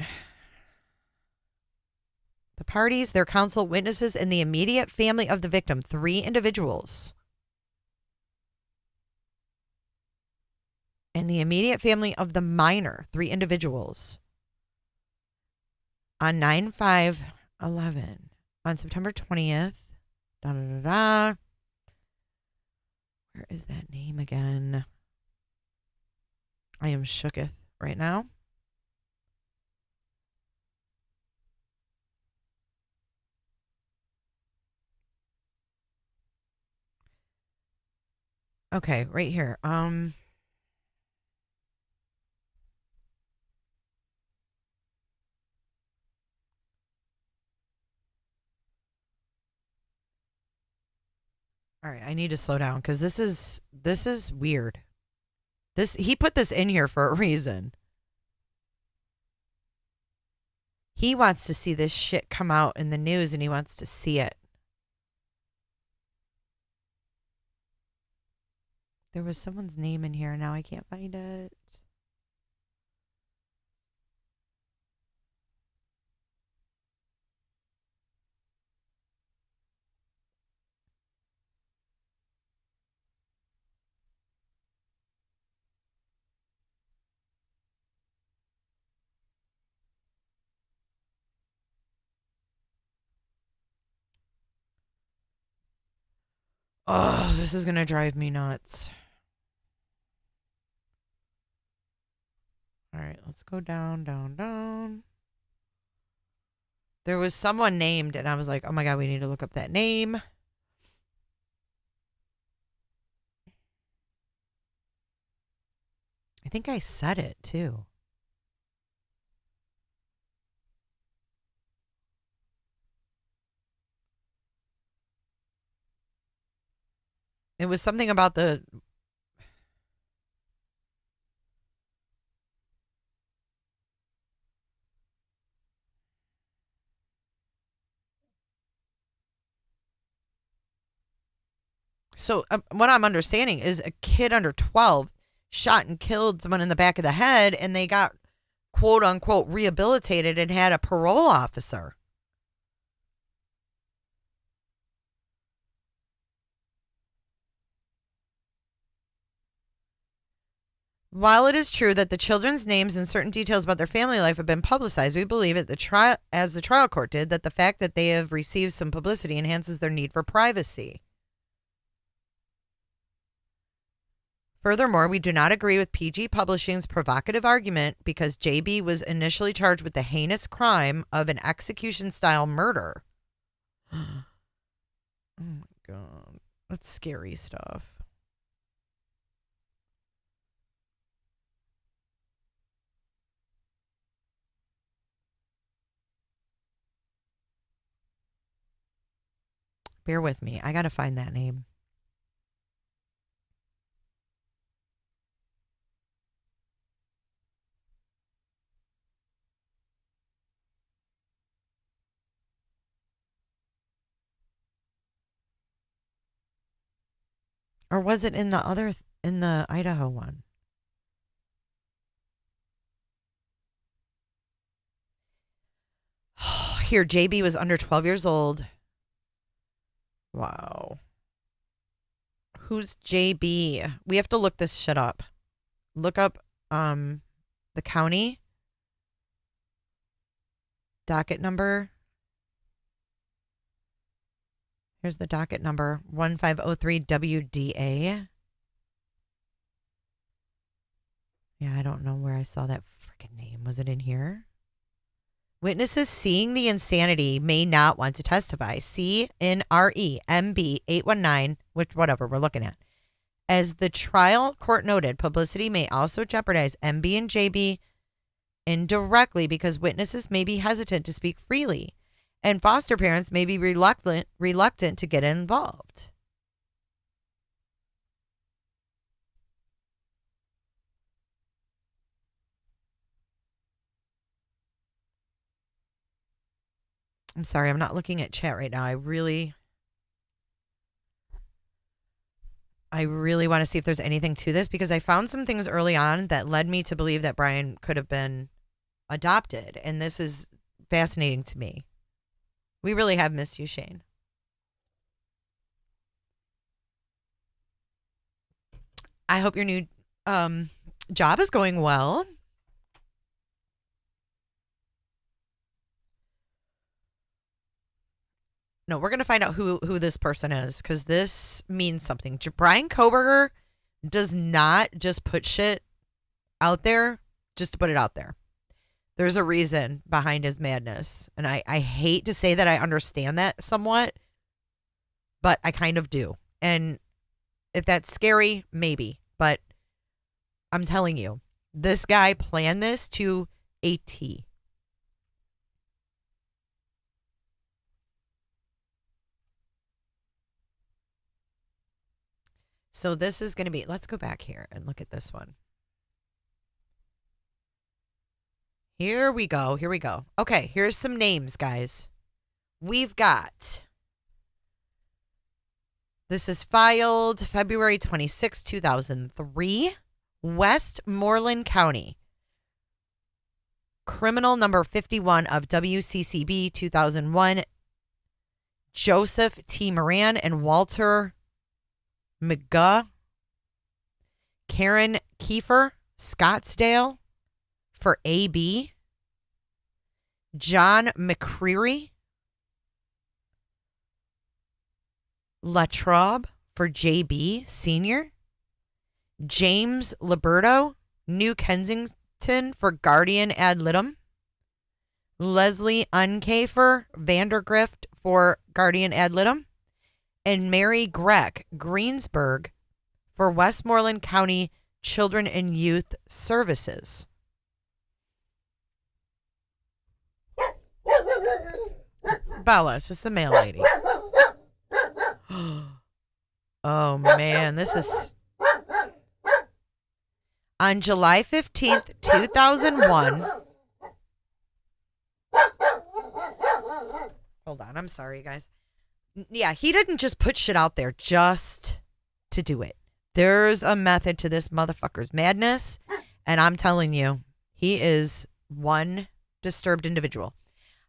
The parties, their counsel, witnesses, and the immediate family of the victim, 3 individuals. And the immediate family of the minor, 3 individuals. On 9/5/11, on September 20th, Where is that name again? I am shooketh right now. Okay, right here. All right, I need to slow down because this is weird. He put this in here for a reason. He wants to see this shit come out in the news, and he wants to see it. There was someone's name in here. Now I can't find it. Oh, this is going to drive me nuts. All right, let's go down, down, down. There was someone named, and I was like, oh my God, we need to look up that name. I think I said it too. It was something about the... So what I'm understanding is a kid under 12 shot and killed someone in the back of the head, and they got quote unquote rehabilitated and had a parole officer. While it is true that the children's names and certain details about their family life have been publicized, we believe at the trial, as the trial court did, that the fact that they have received some publicity enhances their need for privacy. Furthermore, we do not agree with PG Publishing's provocative argument because JB was initially charged with the heinous crime of an execution-style murder. Oh my God. That's scary stuff. Bear with me. I got to find that name. Or was it in the other, in the Idaho one? Here, JB was under 12 years old. Wow. Who's JB? We have to look this shit up. Look up the county docket number. Here's the docket number, 1503 WDA. Yeah, I don't know where I saw that freaking name. Was it in here? Witnesses seeing the insanity may not want to testify. CNRE MB 819, which whatever we're looking at. As the trial court noted, publicity may also jeopardize MB and JB indirectly because witnesses may be hesitant to speak freely, and foster parents may be reluctant to get involved. I'm sorry, I'm not looking at chat right now. I really want to see if there's anything to this because I found some things early on that led me to believe that Bryan could have been adopted, and this is fascinating to me. We really have missed you, Shane. I hope your new job is going well. No, we're going to find out who this person is because this means something. Bryan Kohberger does not just put shit out there just to put it out there. There's a reason behind his madness. And I hate to say that I understand that somewhat, but I kind of do. And if that's scary, maybe. But I'm telling you, this guy planned this to a T. So this is going to be, let's go back here and look at this one. Here we go. Here we go. Okay, here's some names, guys. We've got, this is filed February 26, 2003, Westmoreland County. Criminal number 51 of WCCB 2001, Joseph T. Moran and Walter McGuh. Karen Kiefer, Scottsdale, for AB. John McCreary, Latrobe, for JB, Senior. James Liberto, New Kensington, for guardian ad litem. Leslie Uncafer, Vandergrift, for guardian ad litem. And Mary Greck, Greensburg, for Westmoreland County Children and Youth Services. Bella, it's just the mail lady. Oh, man, this is... On July 15th, 2001... Hold on, I'm sorry, guys. Yeah, he didn't just put shit out there just to do it. There's a method to this motherfucker's madness, and I'm telling you, he is one disturbed individual.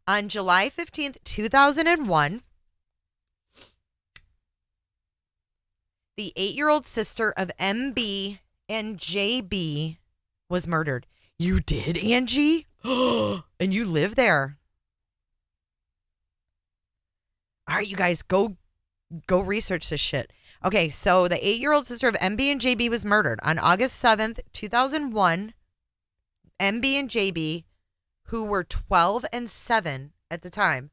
On July 15th, 2001, the 8-year-old sister of MB and JB was murdered. You did, Angie? And you live there. All right, you guys, go research this shit. Okay, so the 8-year-old sister of MB and JB was murdered on August 7th, 2001. MB and JB, who were 12 and 7 at the time,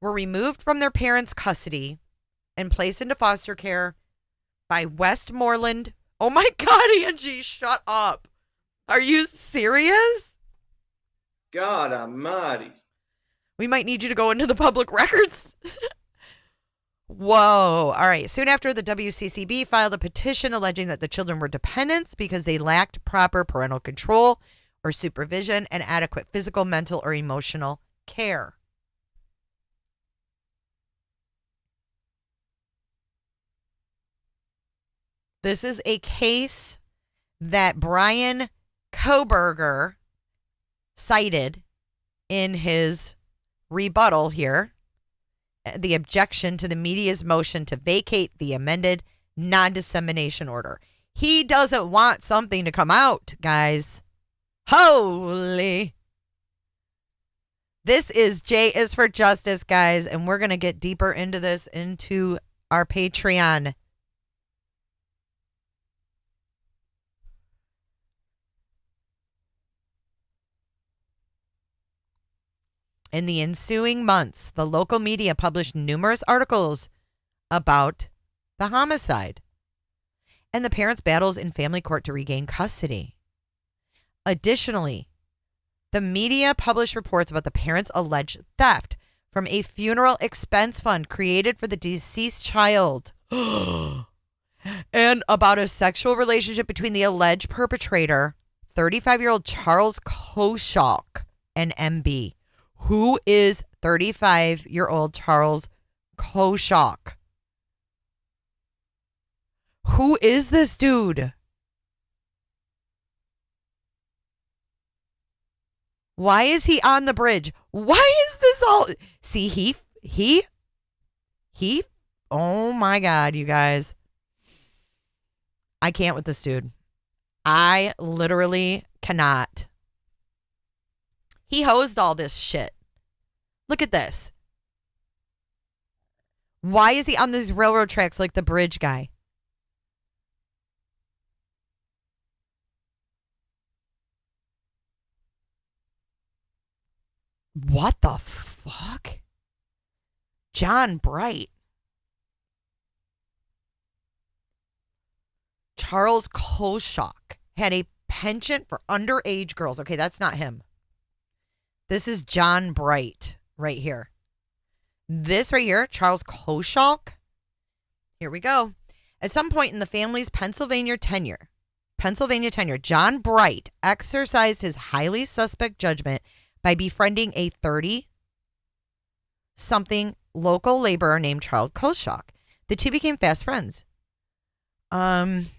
were removed from their parents' custody and placed into foster care by Westmoreland. Oh my God, Angie, shut up. Are you serious? God almighty. We might need you to go into the public records. Whoa. All right. Soon after, the WCCB filed a petition alleging that the children were dependents because they lacked proper parental control or supervision and adequate physical, mental, or emotional care. This is a case that Bryan Kohberger cited in his rebuttal here, the objection to the media's motion to vacate the amended non-dissemination order. He doesn't want something to come out, guys. Holy. This is J is for Justice, guys, and we're going to get deeper into this into our Patreon. In the ensuing months, the local media published numerous articles about the homicide and the parents' battles in family court to regain custody. Additionally, the media published reports about the parents' alleged theft from a funeral expense fund created for the deceased child and about a sexual relationship between the alleged perpetrator, 35-year-old Charles Koschalk, and MB. Who is 35-year-old Charles Koschalk? Who is this dude? Why is he on the bridge? Why is this all? See, he, oh my God, you guys. I can't with this dude. I literally cannot. He hosed all this shit. Look at this. Why is he on these railroad tracks like the bridge guy? What the fuck? John Bright. Charles Koschalk had a penchant for underage girls. Okay, that's not him. This is John Bright right here. This right here, Charles Koschalk, Here we go. At some point in the family's Pennsylvania tenure, John Bright exercised his highly suspect judgment by befriending a 30-something local laborer named Charles Kolchak. The two became fast friends. Can't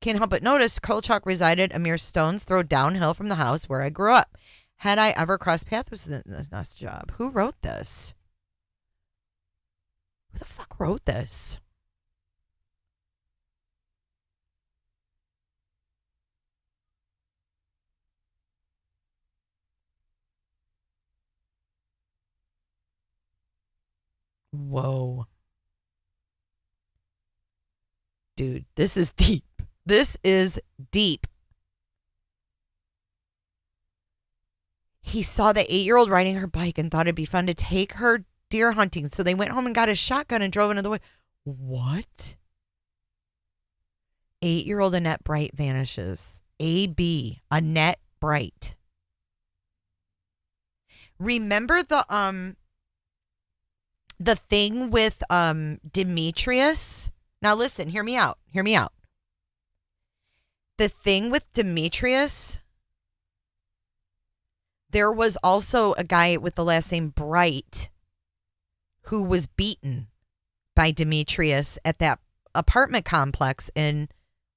help but notice Kolchak resided a mere stone's throw downhill from the house where I grew up. Had I ever crossed paths with this job? Who wrote this? Who the fuck wrote this? Whoa. Dude, this is deep. This is deep. He saw the 8-year-old riding her bike and thought it'd be fun to take her deer hunting. So they went home and got a shotgun and drove into the woods. What? 8-year-old Annette Bright vanishes. A.B. Annette Bright. Remember the thing with Demetrius? Now listen, hear me out. Hear me out. The thing with Demetrius, there was also a guy with the last name Bright who was beaten by Demetrius at that apartment complex in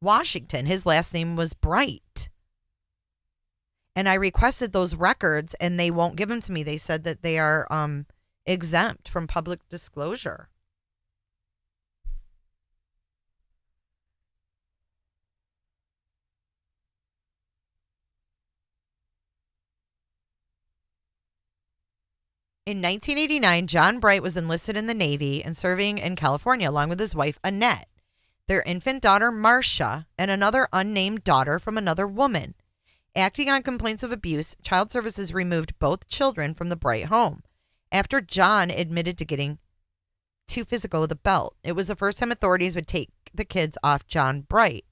Washington. His last name was Bright. And I requested those records and they won't give them to me. They said that they are exempt from public disclosure. In 1989, John Bright was enlisted in the Navy and serving in California along with his wife, Annette, their infant daughter, Marcia, and another unnamed daughter from another woman. Acting on complaints of abuse, Child Services removed both children from the Bright home after John admitted to getting too physical with a belt. It was the first time authorities would take the kids off John Bright,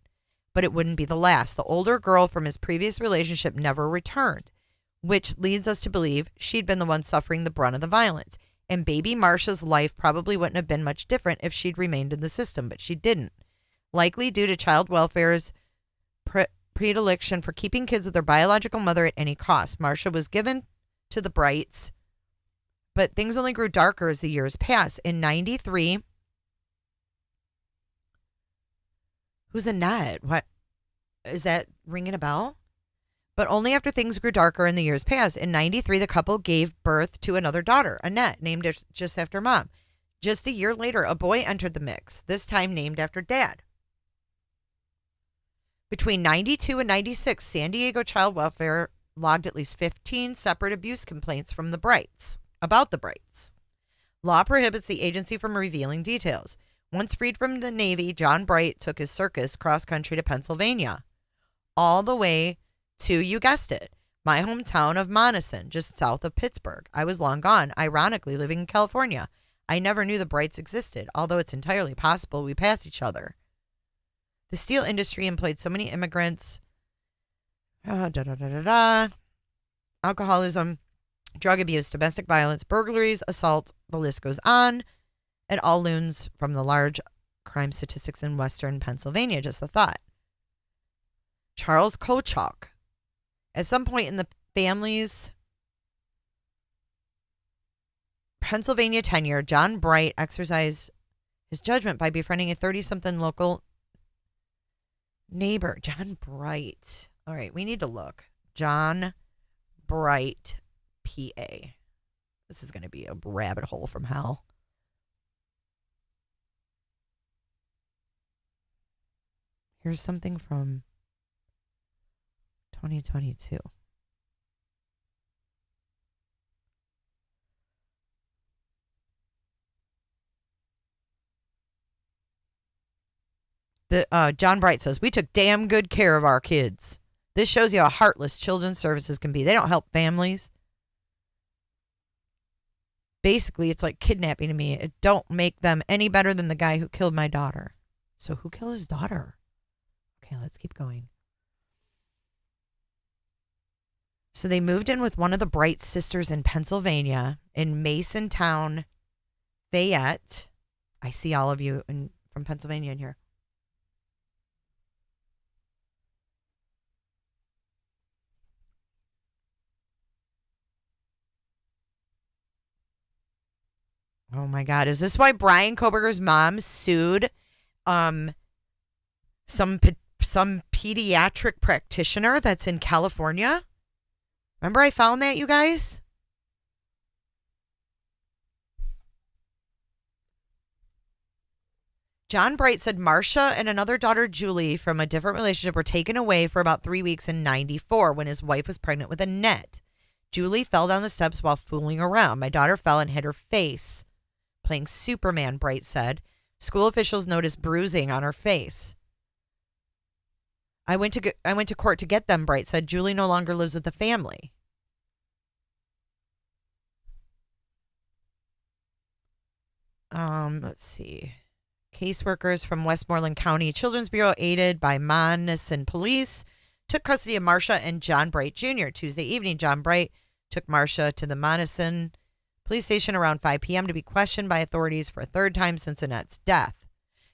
but it wouldn't be the last. The older girl from his previous relationship never returned, which leads us to believe she'd been the one suffering the brunt of the violence. And baby Marcia's life probably wouldn't have been much different if she'd remained in the system, but she didn't. Likely due to child welfare's predilection for keeping kids with their biological mother at any cost. Marcia was given to the Brights, but things only grew darker as the years passed. In 93, who's Annette? What is that ringing a bell? But only after things grew darker and the years passed. In 93, the couple gave birth to another daughter, Annette, named just after mom. Just a year later, a boy entered the mix, this time named after dad. Between 92 and 96, San Diego Child Welfare logged at least 15 separate abuse complaints from the Brights, about the Brights. Law prohibits the agency from revealing details. Once freed from the Navy, John Bright took his circus cross-country to Pennsylvania, all the way to, you guessed it, my hometown of Monison, just south of Pittsburgh. I was long gone, ironically living in California. I never knew the Brights existed, although it's entirely possible we passed each other. The steel industry employed so many immigrants. Alcoholism, drug abuse, domestic violence, burglaries, assault, the list goes on. It all looms from the large crime statistics in western Pennsylvania, just the thought. Charles Kolchak. At some point in the family's Pennsylvania tenure, John Bright exercised his judgment by befriending a 30-something local neighbor. John Bright. All right, we need to look. John Bright, PA. This is going to be a rabbit hole from hell. Here's something from 2022. John Bright says, we took damn good care of our kids. This shows you how heartless children's services can be. They don't help families. Basically, it's like kidnapping to me. It don't make them any better than the guy who killed my daughter. So who killed his daughter? Okay, let's keep going. So they moved in with one of the Bright sisters in Pennsylvania, in Masontown, Fayette. I see all of you from Pennsylvania in here. Oh my God. Is this why Bryan Kohberger's mom sued some pediatric practitioner that's in California? Remember I found that, you guys? John Bright said Marcia and another daughter, Julie, from a different relationship were taken away for about 3 weeks in 94 when his wife was pregnant with Annette. Julie fell down the steps while fooling around. My daughter fell and hit her face. Playing Superman, Bright said. School officials noticed bruising on her face. I went to court to get them, Bright said. Julie no longer lives with the family. Let's see. Caseworkers from Westmoreland County Children's Bureau, aided by Monessen Police, took custody of Marcia and John Bright Jr. Tuesday evening. John Bright took Marcia to the Monessen Police Station around 5 p.m. to be questioned by authorities for a third time since Annette's death.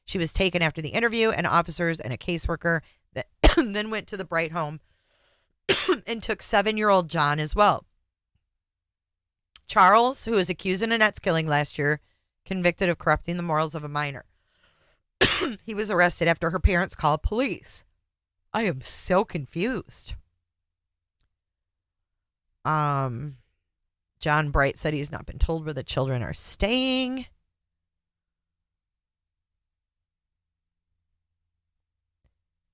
She was taken after the interview, and officers and a caseworker that then went to the Bright home and took 7-year-old John as well. Charles, who was accused in Annette's killing last year, convicted of corrupting the morals of a minor. He was arrested after her parents called police. I am so confused. John Bright said he's not been told where the children are staying.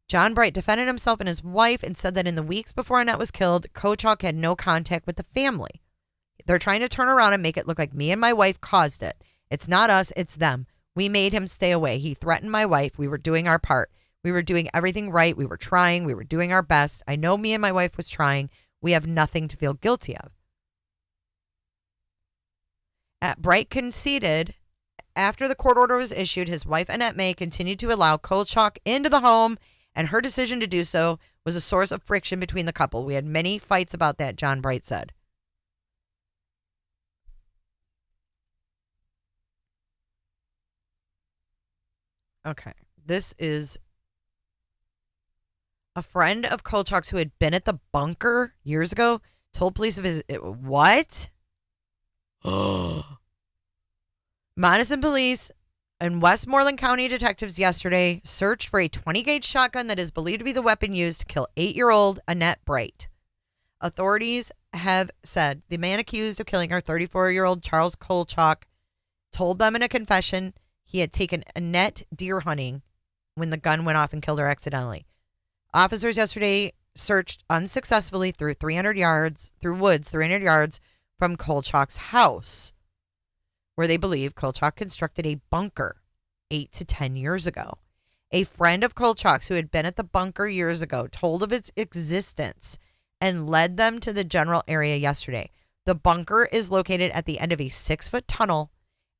John Bright defended himself and his wife and said that in the weeks before Annette was killed, Kochok had no contact with the family. They're trying to turn around and make it look like me and my wife caused it. It's not us, it's them. We made him stay away. He threatened my wife. We were doing our part. We were doing everything right. We were trying. We were doing our best. I know me and my wife was trying. We have nothing to feel guilty of. Bright conceded after the court order was issued, his wife Annette May continued to allow Kolchak into the home, and her decision to do so was a source of friction between the couple. We had many fights about that, John Bright said. Okay, this is a friend of Kolchak's who had been at the bunker years ago told police of his... What? Monessen Police and Westmoreland County detectives yesterday searched for a 20-gauge shotgun that is believed to be the weapon used to kill 8-year-old Annette Bright. Authorities have said the man accused of killing her, 34-year-old Charles Kolchak, told them in a confession he had taken Annette deer hunting when the gun went off and killed her accidentally. Officers yesterday searched unsuccessfully through 300 yards from Kolchak's house, where they believe Kolchak constructed a bunker 8 to 10 years ago. A friend of Kolchak's who had been at the bunker years ago told of its existence and led them to the general area yesterday. The bunker is located at the end of a 6-foot tunnel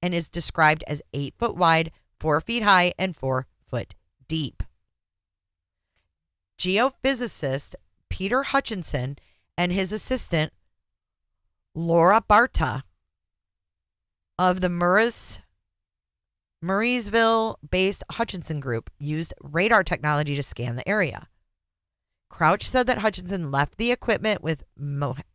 and is described as 8 foot wide, 4 feet high, and 4 foot deep. Geophysicist Peter Hutchinson and his assistant Laura Barta of the Murraysville-based Hutchinson Group used radar technology to scan the area. Crouch said that Hutchinson left the equipment with Monessen,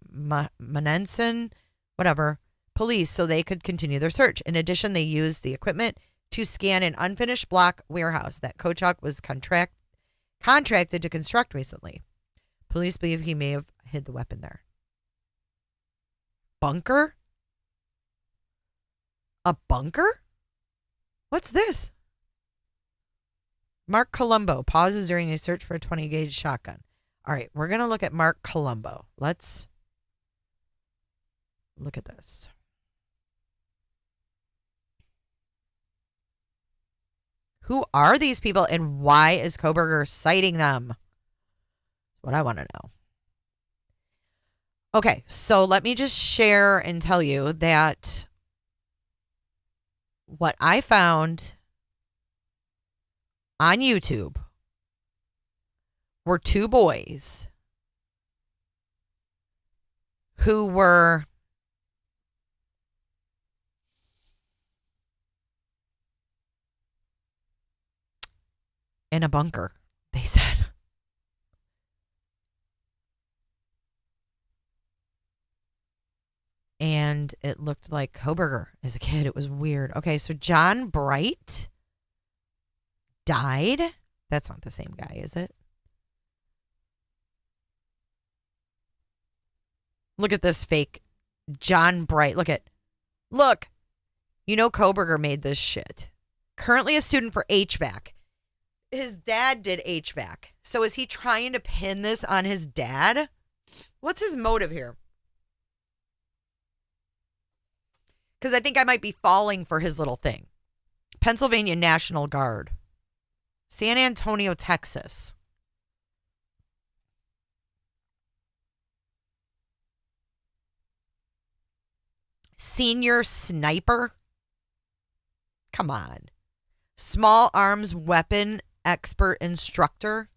police so they could continue their search. In addition, they used the equipment to scan an unfinished block warehouse that Kochak was contracted to construct recently. Police believe he may have hid the weapon there. Bunker? A bunker? What's this? Mark Colombo pauses during a search for a 20-gauge shotgun. All right, we're going to look at Mark Colombo. Let's look at this. Who are these people and why is Kohberger citing them? That's what I want to know. Okay, so let me just share and tell you that what I found on YouTube were 2 boys who were in a bunker, they said. And it looked like Kohberger as a kid. It was weird. Okay, so John Bright died. That's not the same guy, is it? Look at this fake John Bright. Look. You know Kohberger made this shit. Currently a student for HVAC. His dad did HVAC. So is he trying to pin this on his dad? What's his motive here? Because I think I might be falling for his little thing. Pennsylvania National Guard. San Antonio, Texas. Senior sniper. Come on. Small arms weapon expert instructor.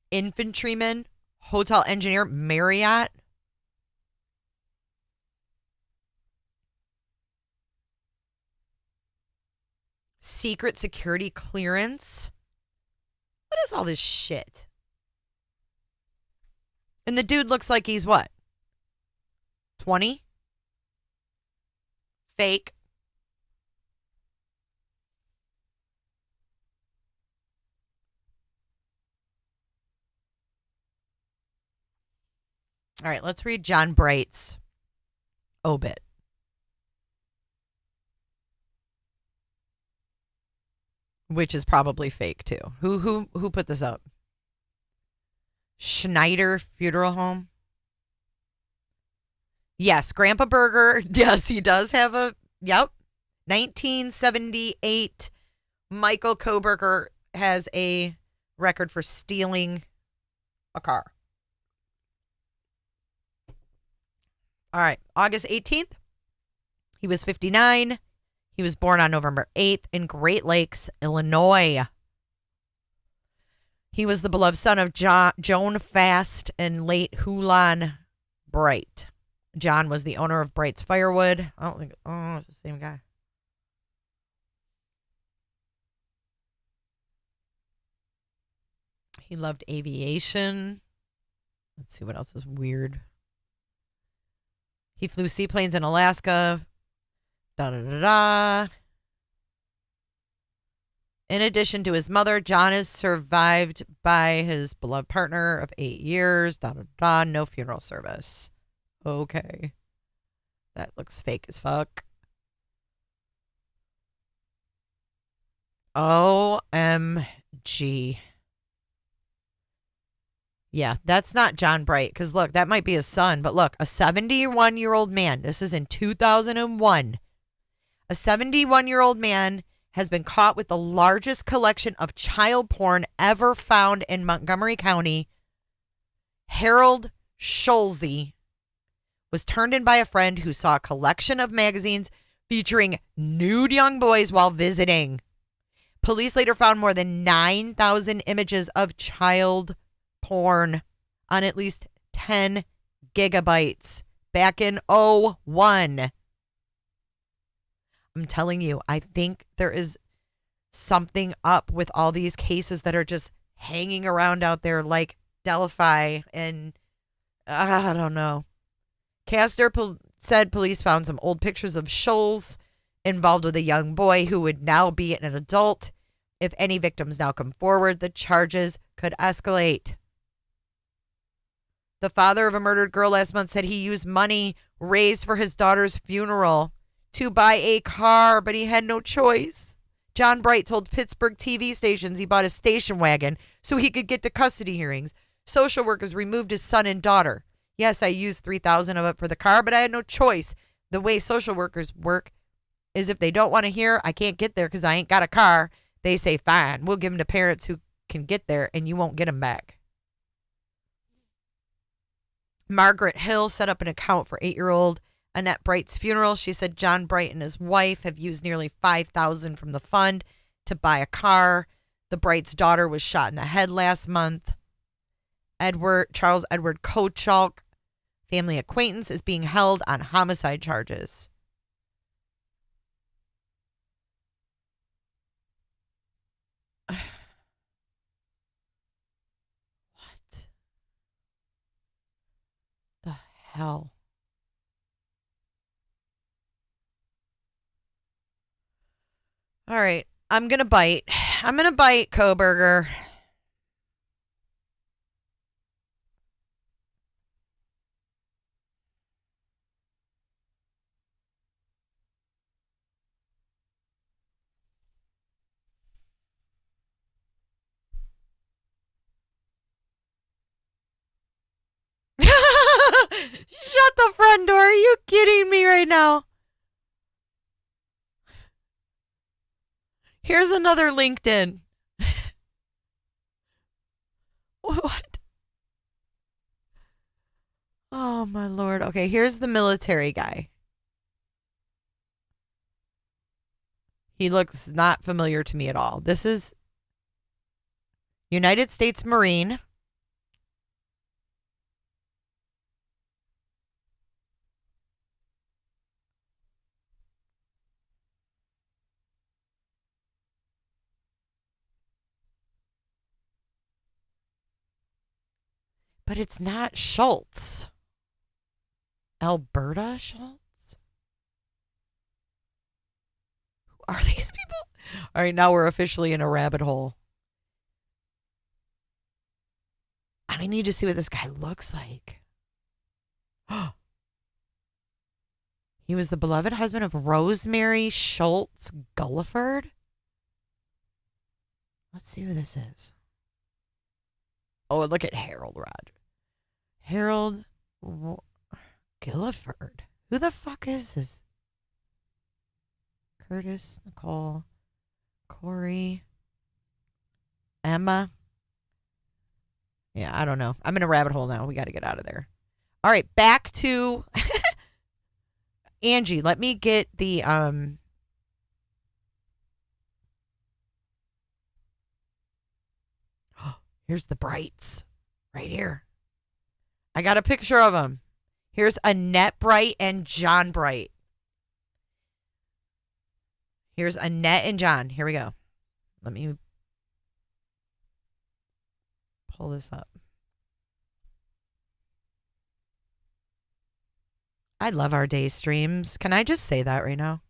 Infantryman. Hotel engineer. Marriott. Secret security clearance. What is all this shit? And the dude looks like he's what? 20? Fake. All right, let's read John Bright's obit. Which is probably fake too. Who put this up? Schneider Funeral Home. Yes, Grandpa Burger. Yes, he does have a. Yep, 1978. Michael Kohberger has a record for stealing a car. All right, August 18th. He was 59. He was born on November 8th in Great Lakes, Illinois. He was the beloved son of Joan Fast and late Hulan Bright. John was the owner of Bright's Firewood. I don't think, it's the same guy. He loved aviation. Let's see what else is weird. He flew seaplanes in Alaska. Da-da-da-da. In addition to his mother, John is survived by his beloved partner of 8 years. Da-da-da. No funeral service. Okay. That looks fake as fuck. OMG. Yeah, that's not John Bright. Because look, that might be his son. But look, a 71-year-old man. This is in 2001. A 71-year-old man has been caught with the largest collection of child porn ever found in Montgomery County. Harold Schulze was turned in by a friend who saw a collection of magazines featuring nude young boys while visiting. Police later found more than 9,000 images of child porn on at least 10 gigabytes back in '01. I'm telling you, I think there is something up with all these cases that are just hanging around out there like Delphi and I don't know. Castor said police found some old pictures of Schulze involved with a young boy who would now be an adult. If any victims now come forward, the charges could escalate. The father of a murdered girl last month said he used money raised for his daughter's funeral to buy a car, but he had no choice. John Bright told Pittsburgh TV stations he bought a station wagon so he could get to custody hearings. Social workers removed his son and daughter. Yes, I used $3,000 of it for the car, but I had no choice. The way social workers work is if they don't want to hear, I can't get there because I ain't got a car, they say, fine, we'll give them to parents who can get there and you won't get them back. Margaret Hill set up an account for 8-year-old Annette Bright's funeral. She said John Bright and his wife have used nearly $5,000 from the fund to buy a car. The Bright's daughter was shot in the head last month. Charles Edward Kochalk, family acquaintance, is being held on homicide charges. hell? All right. I'm going to bite. I'm going to bite Kohberger. Shut the front door. Are you kidding me right now? Here's another LinkedIn. What? Oh, my Lord. Okay, here's the military guy. He looks not familiar to me at all. This is United States Marine. But it's not Schultz. Alberta Schultz? Who are these people? All right, now we're officially in a rabbit hole. I need to see what this guy looks like. He was the beloved husband of Rosemary Schultz Gulliford. Let's see who this is. Oh, look at Harold Rod. Harold Gulliford. Who the fuck is this? Curtis, Nicole, Corey, Emma. Yeah, I don't know. I'm in a rabbit hole now. We got to get out of there. All right, back to Angie. Let me get the here's the Brights right here. I got a picture of them. Here's Annette Bright and John Bright. Here's Annette and John. Here we go. Let me pull this up. I love our day streams. Can I just say that right now?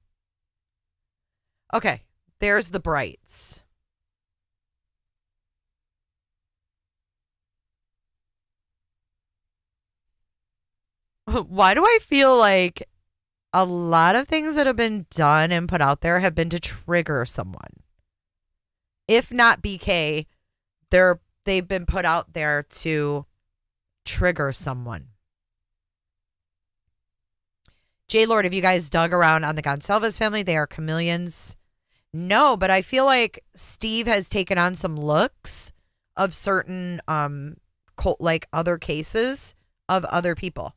Okay, there's the Brights. Why do I feel like a lot of things that have been done and put out there have been to trigger someone? If not BK, they've been put out there to trigger someone. J Lord, have you guys dug around on the Gonsalves family? They are chameleons. No, but I feel like Steve has taken on some looks of certain like other cases of other people.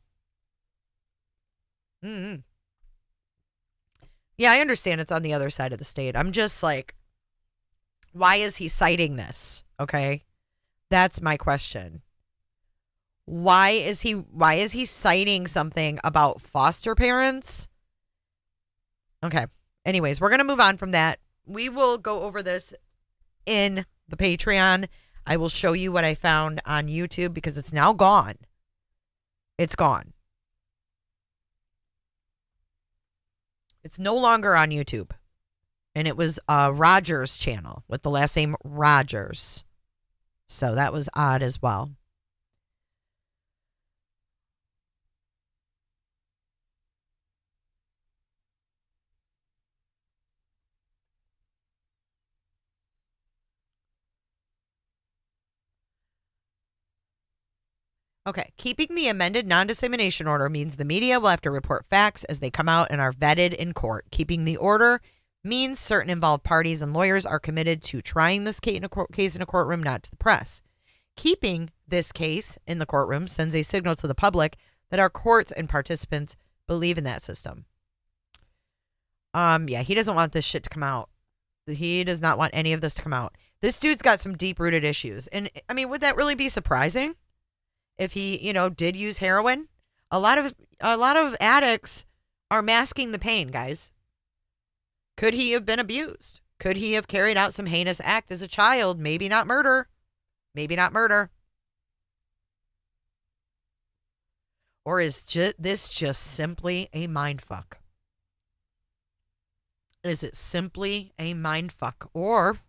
Mm-hmm. Yeah, I understand it's on the other side of the state. I'm just like, why is he citing this? Okay. That's my question. Why is he citing something about foster parents? Okay. Anyways, we're going to move on from that. We will go over this in the Patreon. I will show you what I found on YouTube because it's now gone. It's gone. It's no longer on YouTube. And it was Rogers' channel with the last name Rogers. So that was odd as well. Okay, keeping the amended non-dissemination order means the media will have to report facts as they come out and are vetted in court. Keeping the order means certain involved parties and lawyers are committed to trying this case in a courtroom, not to the press. Keeping this case in the courtroom sends a signal to the public that our courts and participants believe in that system. Yeah, he doesn't want this shit to come out. He does not want any of this to come out. This dude's got some deep-rooted issues. And, I mean, would that really be surprising? If he, did use heroin? A lot of addicts are masking the pain, guys. Could he have been abused? Could he have carried out some heinous act as a child? Maybe not murder. Maybe not murder. Or is this just simply a mind fuck? Is it simply a mind fuck? Or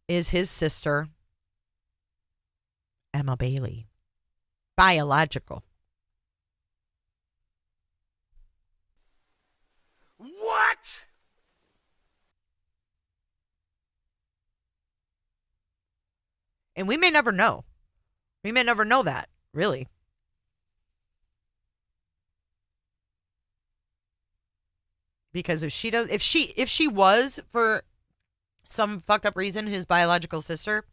is his sister Emma Bailey biological? What? And we may never know. We may never know that, really. Because if she was for some fucked up reason his biological sister,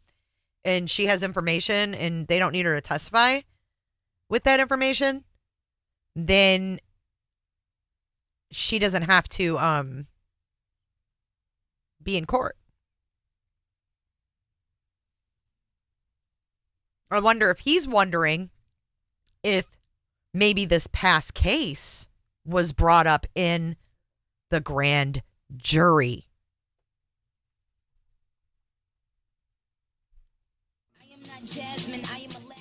and she has information and they don't need her to testify with that information, then she doesn't have to be in court. I wonder if he's wondering if maybe this past case was brought up in the grand jury. I am not Jasmine, I am Aladdin.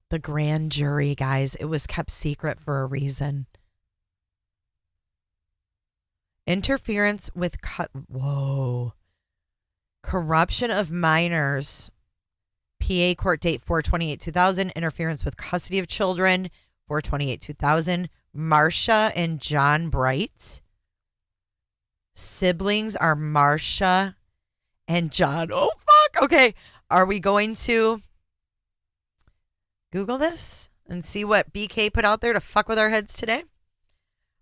The grand jury, guys. It was kept secret for a reason. Interference with whoa. Corruption of minors. PA court date 4/28/2000. Interference with custody of children 4/28/2000. Marcia and John Bright. Siblings are Marcia and John. Oh, fuck. Okay. Are we going to Google this and see what BK put out there to fuck with our heads today?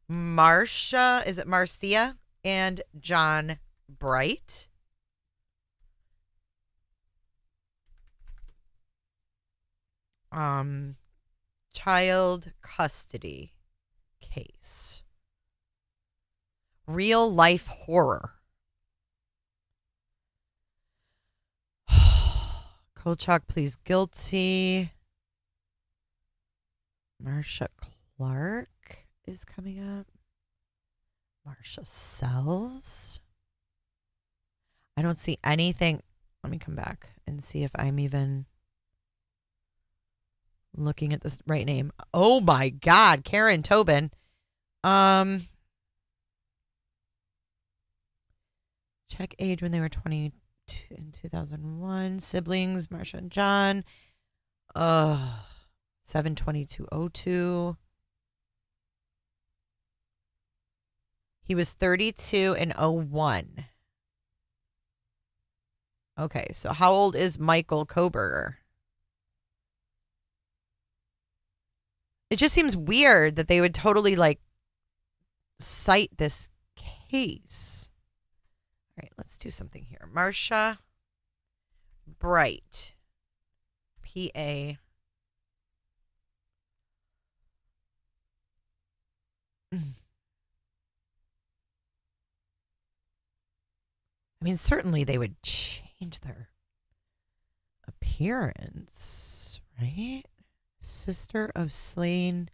Marcia, is it Marcia and John Bright? Child custody case. Real life horror. Kolchak pleads guilty. Marcia Clark is coming up. Marcia Sells. I don't see anything. Let me come back and see if I'm even looking at this right name. Oh my God, Karen Tobin. Check age when they were 22 in 2001. Siblings, Marcia and John. 7/22/02. He was 32 in 01. Okay, so how old is Michael Kohberger? It just seems weird that they would totally like cite this case. All right, let's do something here. Marcia Bright, PA. I mean, certainly they would change their appearance, right? Sister of slain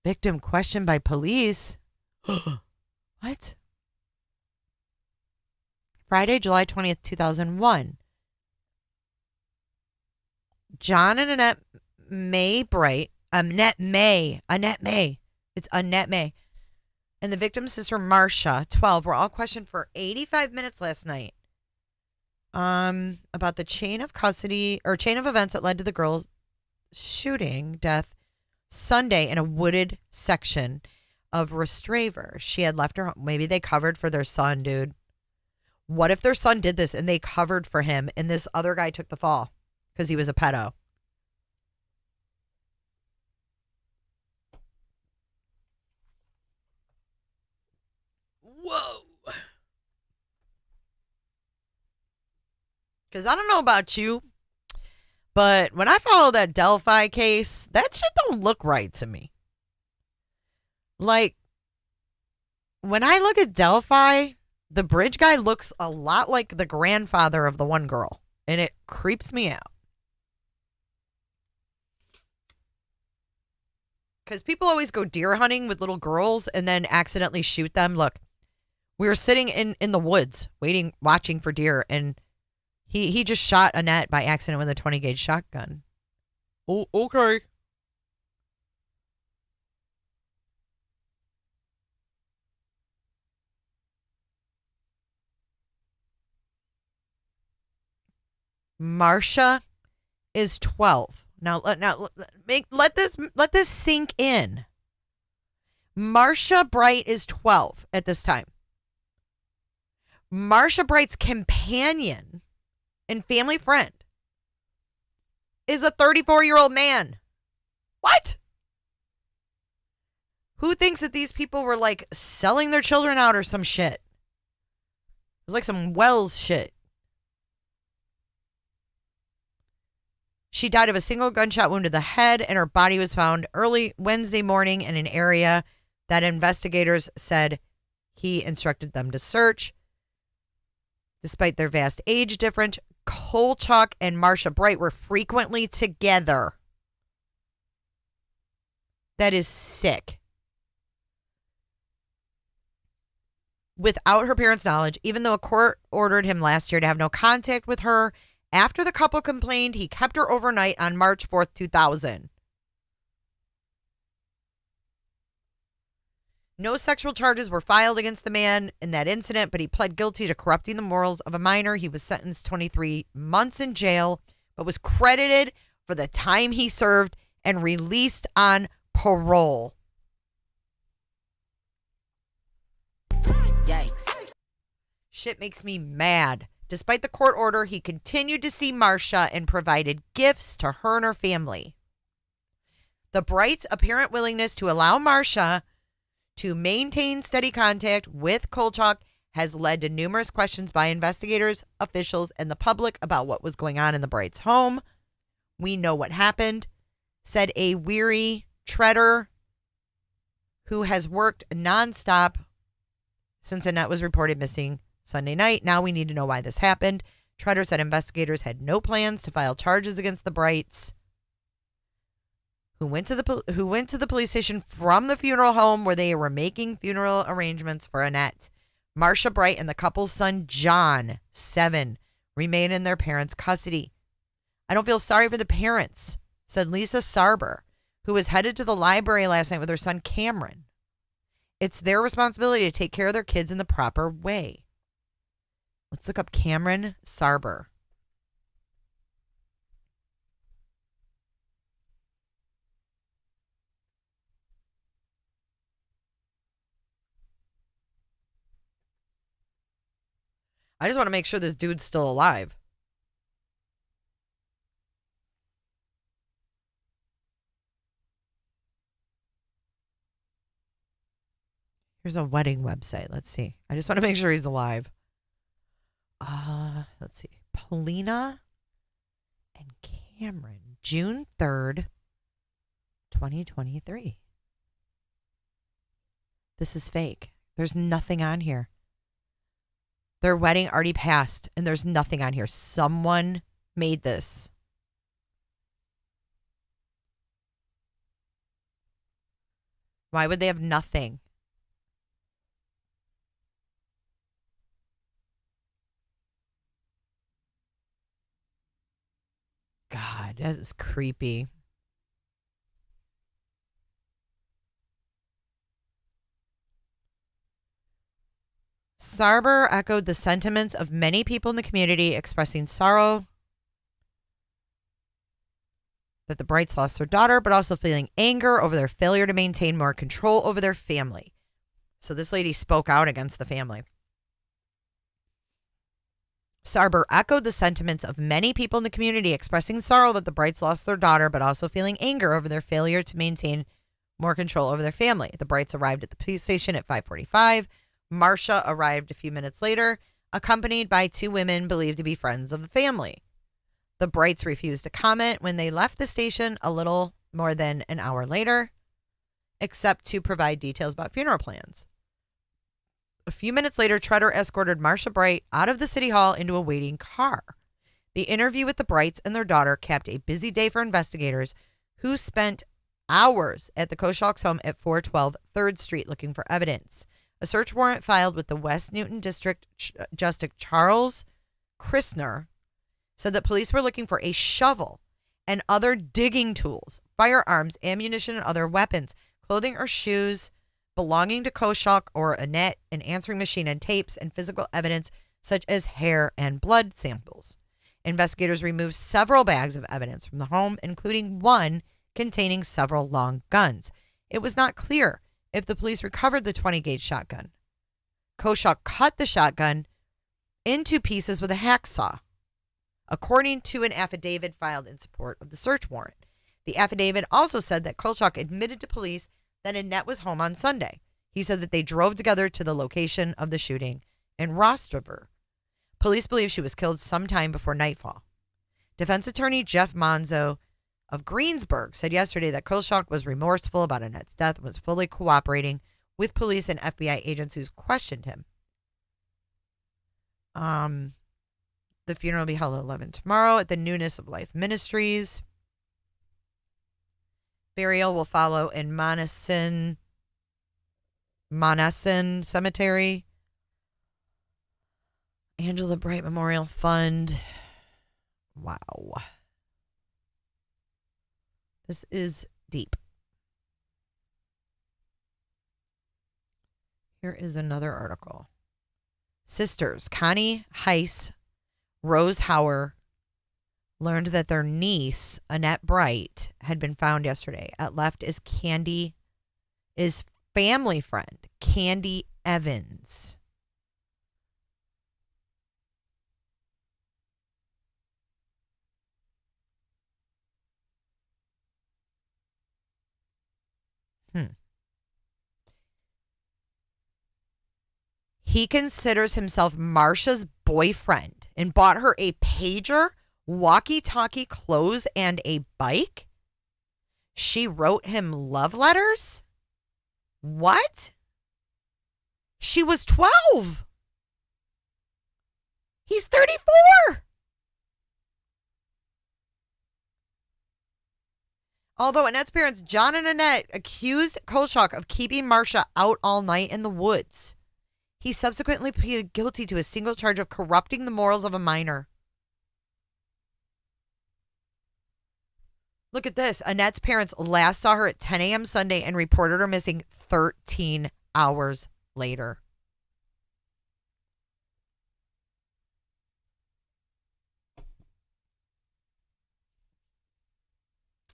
victim questioned by police. What? Friday, July 20th, 2001. John and Annette May Bright. Annette May. It's Annette May. And the victim's sister, Marcia, 12, were all questioned for 85 minutes last night. About the chain of custody or chain of events that led to the girl's shooting death Sunday in a wooded section of Restraver. She had left her home. Maybe they covered for their son, dude. What if their son did this and they covered for him and this other guy took the fall because he was a pedo? Whoa. Because I don't know about you, but when I follow that Delphi case, that shit don't look right to me. Like, when I look at Delphi, the bridge guy looks a lot like the grandfather of the one girl, and it creeps me out. Because people always go deer hunting with little girls and then accidentally shoot them. Look, we were sitting in the woods watching for deer, and He just shot Annette by accident with a 20 gauge shotgun. Oh, okay. Marcia is 12. Now let this sink in. Marcia Bright is 12 at this time. Marcia Bright's companion and family friend is a 34-year-old man. What? Who thinks that these people were like selling their children out or some shit? It was like some Wells shit. She died of a single gunshot wound to the head, and her body was found early Wednesday morning in an area that investigators said he instructed them to search. Despite their vast age difference, Kolchak and Marcia Bright were frequently together. That is sick. Without her parents' knowledge, even though a court ordered him last year to have no contact with her, after the couple complained, he kept her overnight on March 4th, 2000. No sexual charges were filed against the man in that incident, but he pled guilty to corrupting the morals of a minor. He was sentenced 23 months in jail, but was credited for the time he served and released on parole. Yikes. Shit makes me mad. Despite the court order, he continued to see Marcia and provided gifts to her and her family. The Brights' apparent willingness to allow Marcia to maintain steady contact with Kolchak has led to numerous questions by investigators, officials, and the public about what was going on in the Brights' home. We know what happened, said a weary Treader who has worked nonstop since Annette was reported missing Sunday night. Now we need to know why this happened. Treader said investigators had no plans to file charges against the Brights, who went to the police station from the funeral home where they were making funeral arrangements for Annette. Marcia Bright and the couple's son, John, 7, remain in their parents' custody. I don't feel sorry for the parents, said Lisa Sarber, who was headed to the library last night with her son, Cameron. It's their responsibility to take care of their kids in the proper way. Let's look up Cameron Sarber. I just want to make sure this dude's still alive. Here's a wedding website. Let's see. I just want to make sure he's alive. Let's see. Paulina and Cameron, June 3rd, 2023. This is fake. There's nothing on here. Their wedding already passed, and there's nothing on here. Someone made this. Why would they have nothing? God, that is creepy. Sarber echoed the sentiments of many people in the community expressing sorrow that the Brights lost their daughter, but also feeling anger over their failure to maintain more control over their family. So this lady spoke out against the family. Sarber echoed the sentiments of many people in the community expressing sorrow that the Brights lost their daughter, but also feeling anger over their failure to maintain more control over their family. The Brights arrived at the police station at 5:45. Marcia arrived a few minutes later, accompanied by 2 women believed to be friends of the family. The Brights refused to comment when they left the station a little more than an hour later, except to provide details about funeral plans. A few minutes later, Treader escorted Marcia Bright out of the city hall into a waiting car. The interview with the Brights and their daughter capped a busy day for investigators who spent hours at the Kolchak's home at 412 3rd Street looking for evidence. A search warrant filed with the West Newton District Justice Charles Christner said that police were looking for a shovel and other digging tools, firearms, ammunition, and other weapons, clothing or shoes belonging to Koshok or Annette, an answering machine, and tapes and physical evidence such as hair and blood samples. Investigators removed several bags of evidence from the home, including one containing several long guns. It was not clear if the police recovered the 20-gauge shotgun. Koshok cut the shotgun into pieces with a hacksaw, according to an affidavit filed in support of the search warrant. The affidavit also said that Koshok admitted to police that Annette was home on Sunday. He said that they drove together to the location of the shooting in Rostover. Police believe she was killed sometime before nightfall. Defense attorney Jeff Monzo of Greensburg said yesterday that Koshok was remorseful about Annette's death and was fully cooperating with police and FBI agents who questioned him. The funeral will be held at 11 tomorrow at the Newness of Life Ministries. Burial will follow in Monessen Cemetery. Angela Bright Memorial Fund. Wow. This is deep. Here is another article. Sisters Connie Heiss, Rose Hauer, learned that their niece, Annette Bright, had been found yesterday. At left is family friend, Candy Evans. He considers himself Marsha's boyfriend and bought her a pager, walkie-talkie, clothes, and a bike. She wrote him love letters? What? She was 12. He's 34. Although Annette's parents, John and Annette, accused Koshok of keeping Marsha out all night in the woods. He subsequently pleaded guilty to a single charge of corrupting the morals of a minor. Look at this. Annette's parents last saw her at 10 a.m. Sunday and reported her missing 13 hours later.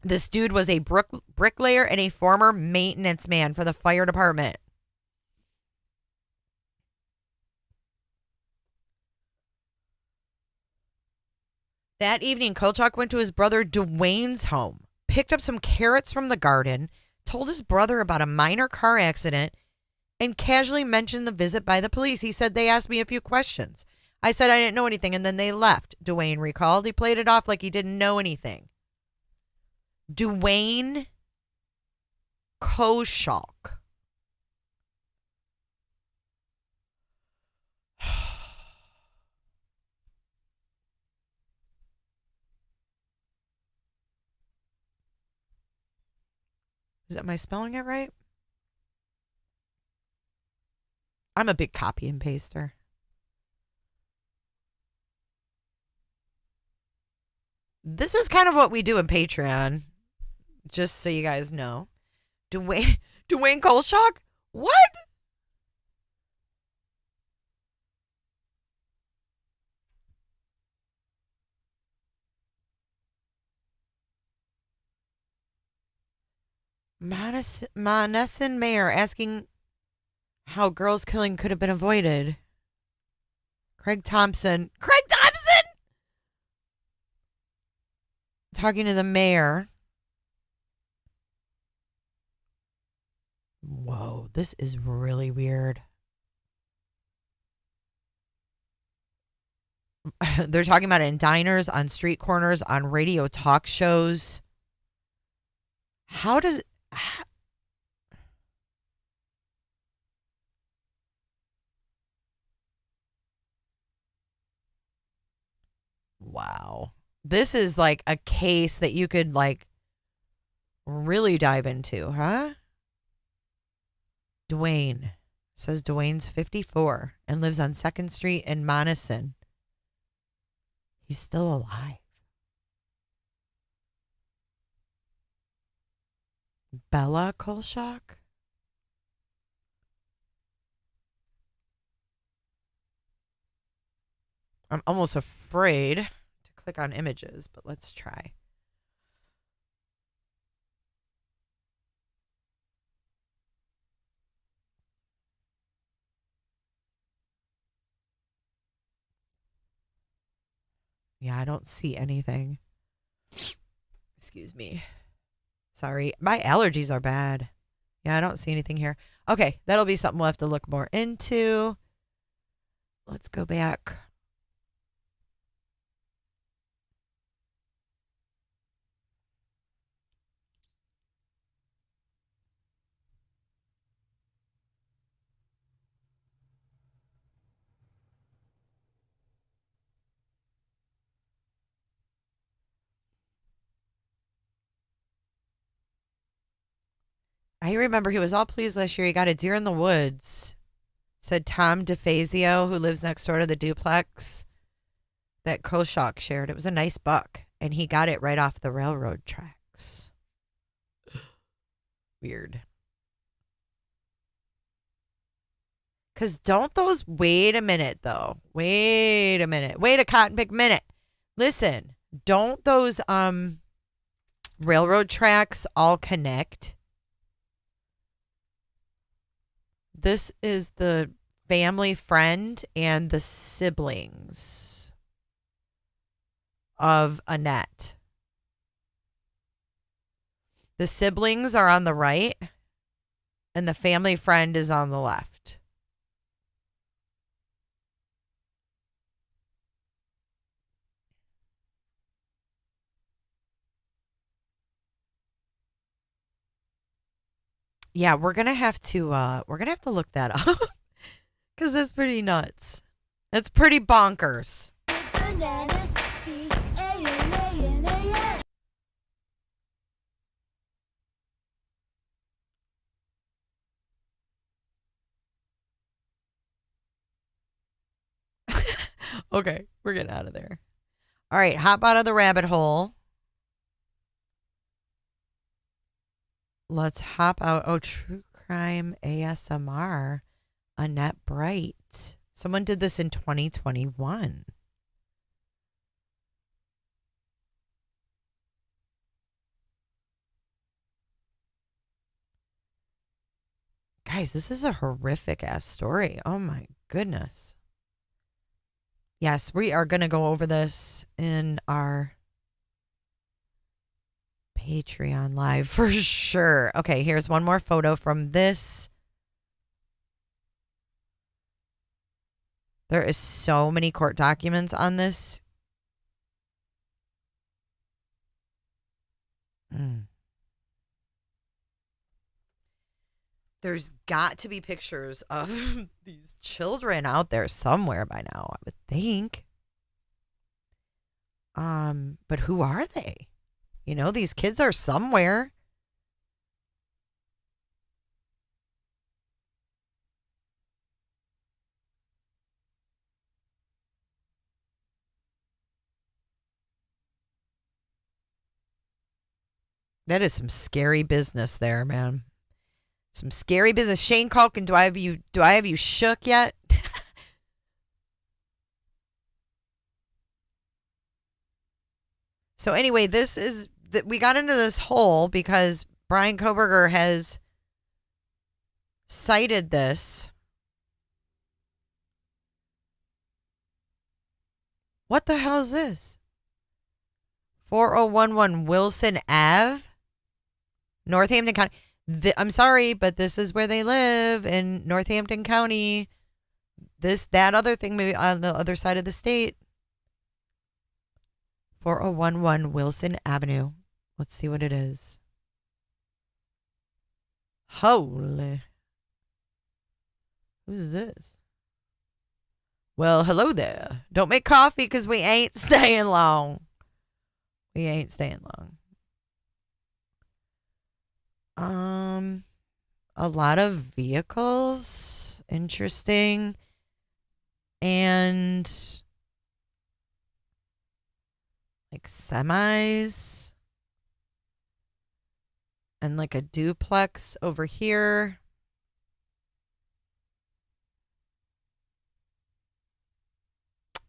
This dude was a bricklayer and a former maintenance man for the fire department. That evening, Kochak went to his brother Dwayne's home, picked up some carrots from the garden, told his brother about a minor car accident, and casually mentioned the visit by the police. He said they asked me a few questions. I said I didn't know anything, and then they left, Dwayne recalled. He played it off like he didn't know anything. Dwayne Koshok. Am I spelling it right? I'm a big copy and paster. This is kind of what we do in Patreon, just so you guys know. Dwayne Koshok? What? Monessen Mayor asking how girls killing could have been avoided. Craig Thompson talking to the mayor. Whoa, this is really weird. They're talking about it in diners, on street corners, on radio talk shows. How does... Wow. This is like a case that you could like really dive into, huh? Dwayne. Says Dwayne's 54 and lives on 2nd Street in Monessen. He's still alive. Bella Kolchak? I'm almost afraid to click on images, but let's try. Yeah, I don't see anything. Excuse me. Sorry. My allergies are bad. Yeah, I don't see anything here. Okay, that'll be something we'll have to look more into. Let's go back. I remember he was all pleased last year. He got a deer in the woods, said Tom DeFazio, who lives next door to the duplex that Kolchak shared. It was a nice buck, and he got it right off the railroad tracks. Weird. Because don't those... Wait a minute, though. Wait a minute. Wait a cotton pick minute. Listen, don't those railroad tracks all connect? This is the family friend and the siblings of Annette. The siblings are on the right, and the family friend is on the left. Yeah, we're gonna have to look that up because that's pretty nuts. That's pretty bonkers. Okay, we're getting out of there. All right, hop out of the rabbit hole. Let's hop out. Oh, true crime ASMR. Annette Bright. Someone did this in 2021. Guys, this is a horrific ass story. Oh my goodness. Yes, we are going to go over this in our Patreon live for sure. Okay, here's one more photo from this. There is so many court documents on this. There's got to be pictures of these children out there somewhere by now, I would think. But who are they? You know, these kids are somewhere. That is some scary business there, man. Some scary business. Shane Culkin, do I have you shook yet? So anyway, this is that we got into this hole because Bryan Kohberger has cited this. What the hell is this? 4011 Wilson Ave, Northampton County. I'm sorry, but this is where they live in Northampton County. That other thing maybe on the other side of the state. 4011 Wilson Avenue. Let's see what it is. Holy. Who's this? Well, hello there. Don't make coffee because we ain't staying long. We ain't staying long. A lot of vehicles. Interesting. And like semis. And like a duplex over here.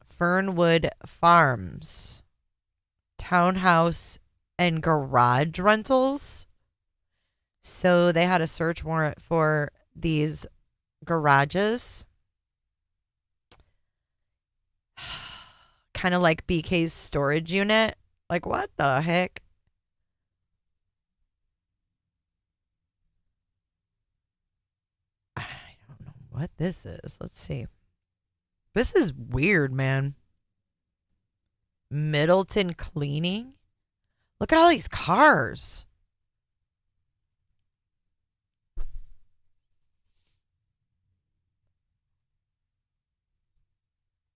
Fernwood Farms. Townhouse and garage rentals. So they had a search warrant for these garages. Kind of like BK's storage unit. Like, what the heck? I don't know what this is. Let's see. This is weird, man. Middleton Cleaning. Look at all these cars.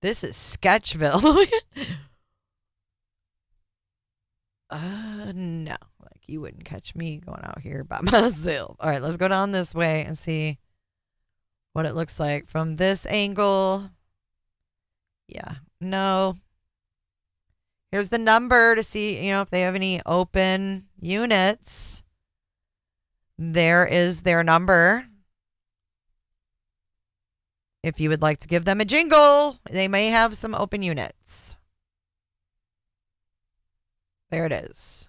This is Sketchville. No. Like, you wouldn't catch me going out here by myself. All right, let's go down this way and see what it looks like from this angle. Yeah. No. Here's the number to see, if they have any open units. There is their number. If you would like to give them a jingle, they may have some open units. There it is.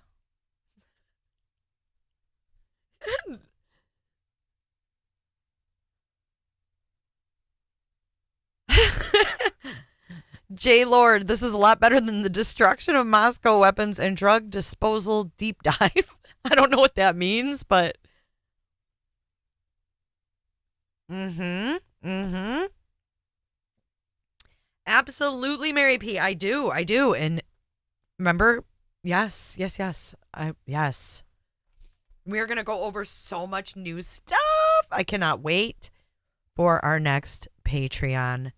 J. Lord, this is a lot better than the destruction of Moscow weapons and drug disposal deep dive. I don't know what that means, but. Absolutely, Mary P. I do. And remember, yes. Yes. We're going to go over so much new stuff. I cannot wait for our next Patreon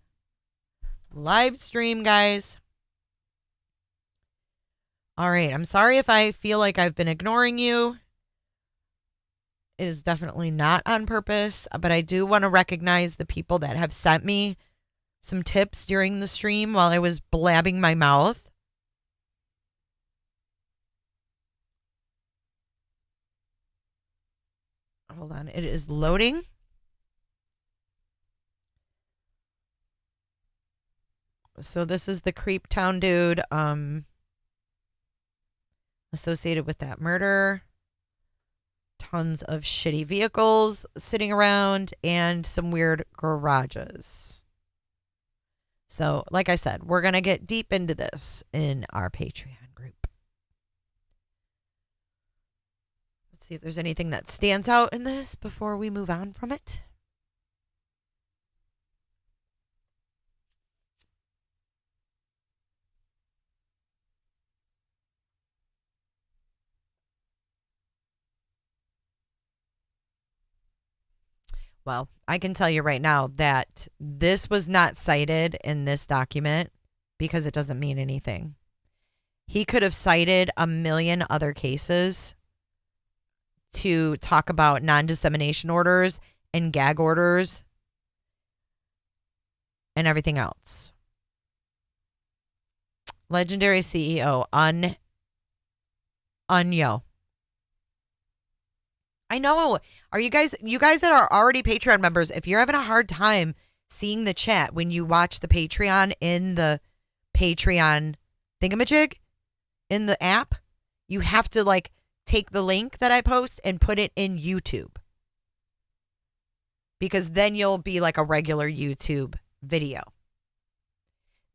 live stream, guys. All right. I'm sorry if I feel like I've been ignoring you. It is definitely not on purpose, but I do want to recognize the people that have sent me some tips during the stream while I was blabbing my mouth. Hold on. It is loading. So this is the Creep Town dude associated with that murder. Tons of shitty vehicles sitting around and some weird garages. So, like I said, we're going to get deep into this in our Patreon group. Let's see if there's anything that stands out in this before we move on from it. Well, I can tell you right now that this was not cited in this document because it doesn't mean anything. He could have cited a million other cases to talk about non-dissemination orders and gag orders and everything else. Legendary CEO, Unyo. I know. Are you guys that are already Patreon members, if you're having a hard time seeing the chat when you watch the Patreon in the Patreon thingamajig in the app, you have to take the link that I post and put it in YouTube. Because then you'll be like a regular YouTube video.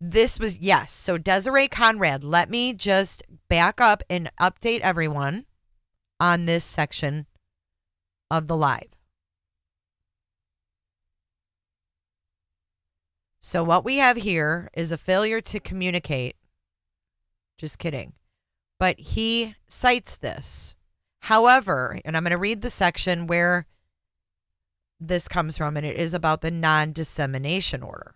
This was, yes. So Desiree Conrad, let me just back up and update everyone on this section of the live. So what we have here is a failure to communicate. Just kidding. But he cites this. However, and I'm going to read the section where this comes from, and it is about the non-dissemination order.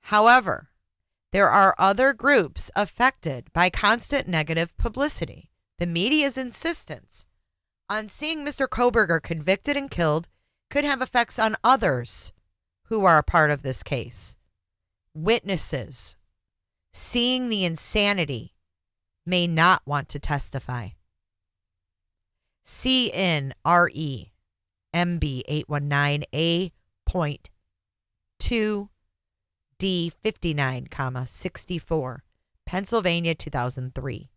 However, there are other groups affected by constant negative publicity. The media's insistence on seeing Mr. Kohberger convicted and killed could have effects on others who are a part of this case. witnesses seeing the insanity may not want to testify. CNRE MB 819A.2 D59, 64, Pennsylvania, 2003.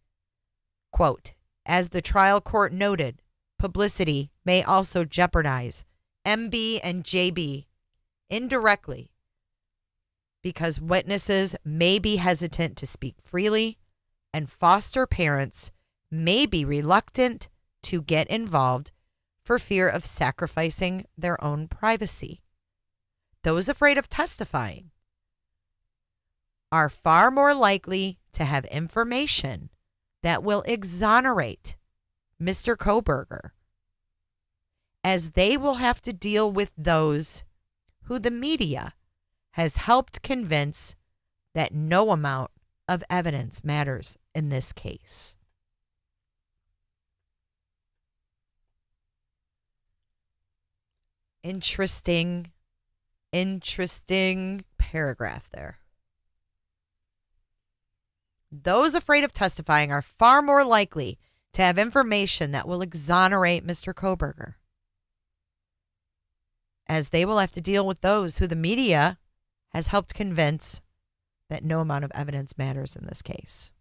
Quote, as the trial court noted, publicity may also jeopardize MB and JB indirectly because witnesses may be hesitant to speak freely and foster parents may be reluctant to get involved for fear of sacrificing their own privacy. Those afraid of testifying are far more likely to have information that will exonerate Mr. Kohberger, as they will have to deal with those who the media has helped convince that no amount of evidence matters in this case. Interesting paragraph there. Those afraid of testifying are far more likely to have information that will exonerate Mr. Kohberger, as they will have to deal with those who the media has helped convince that no amount of evidence matters in this case.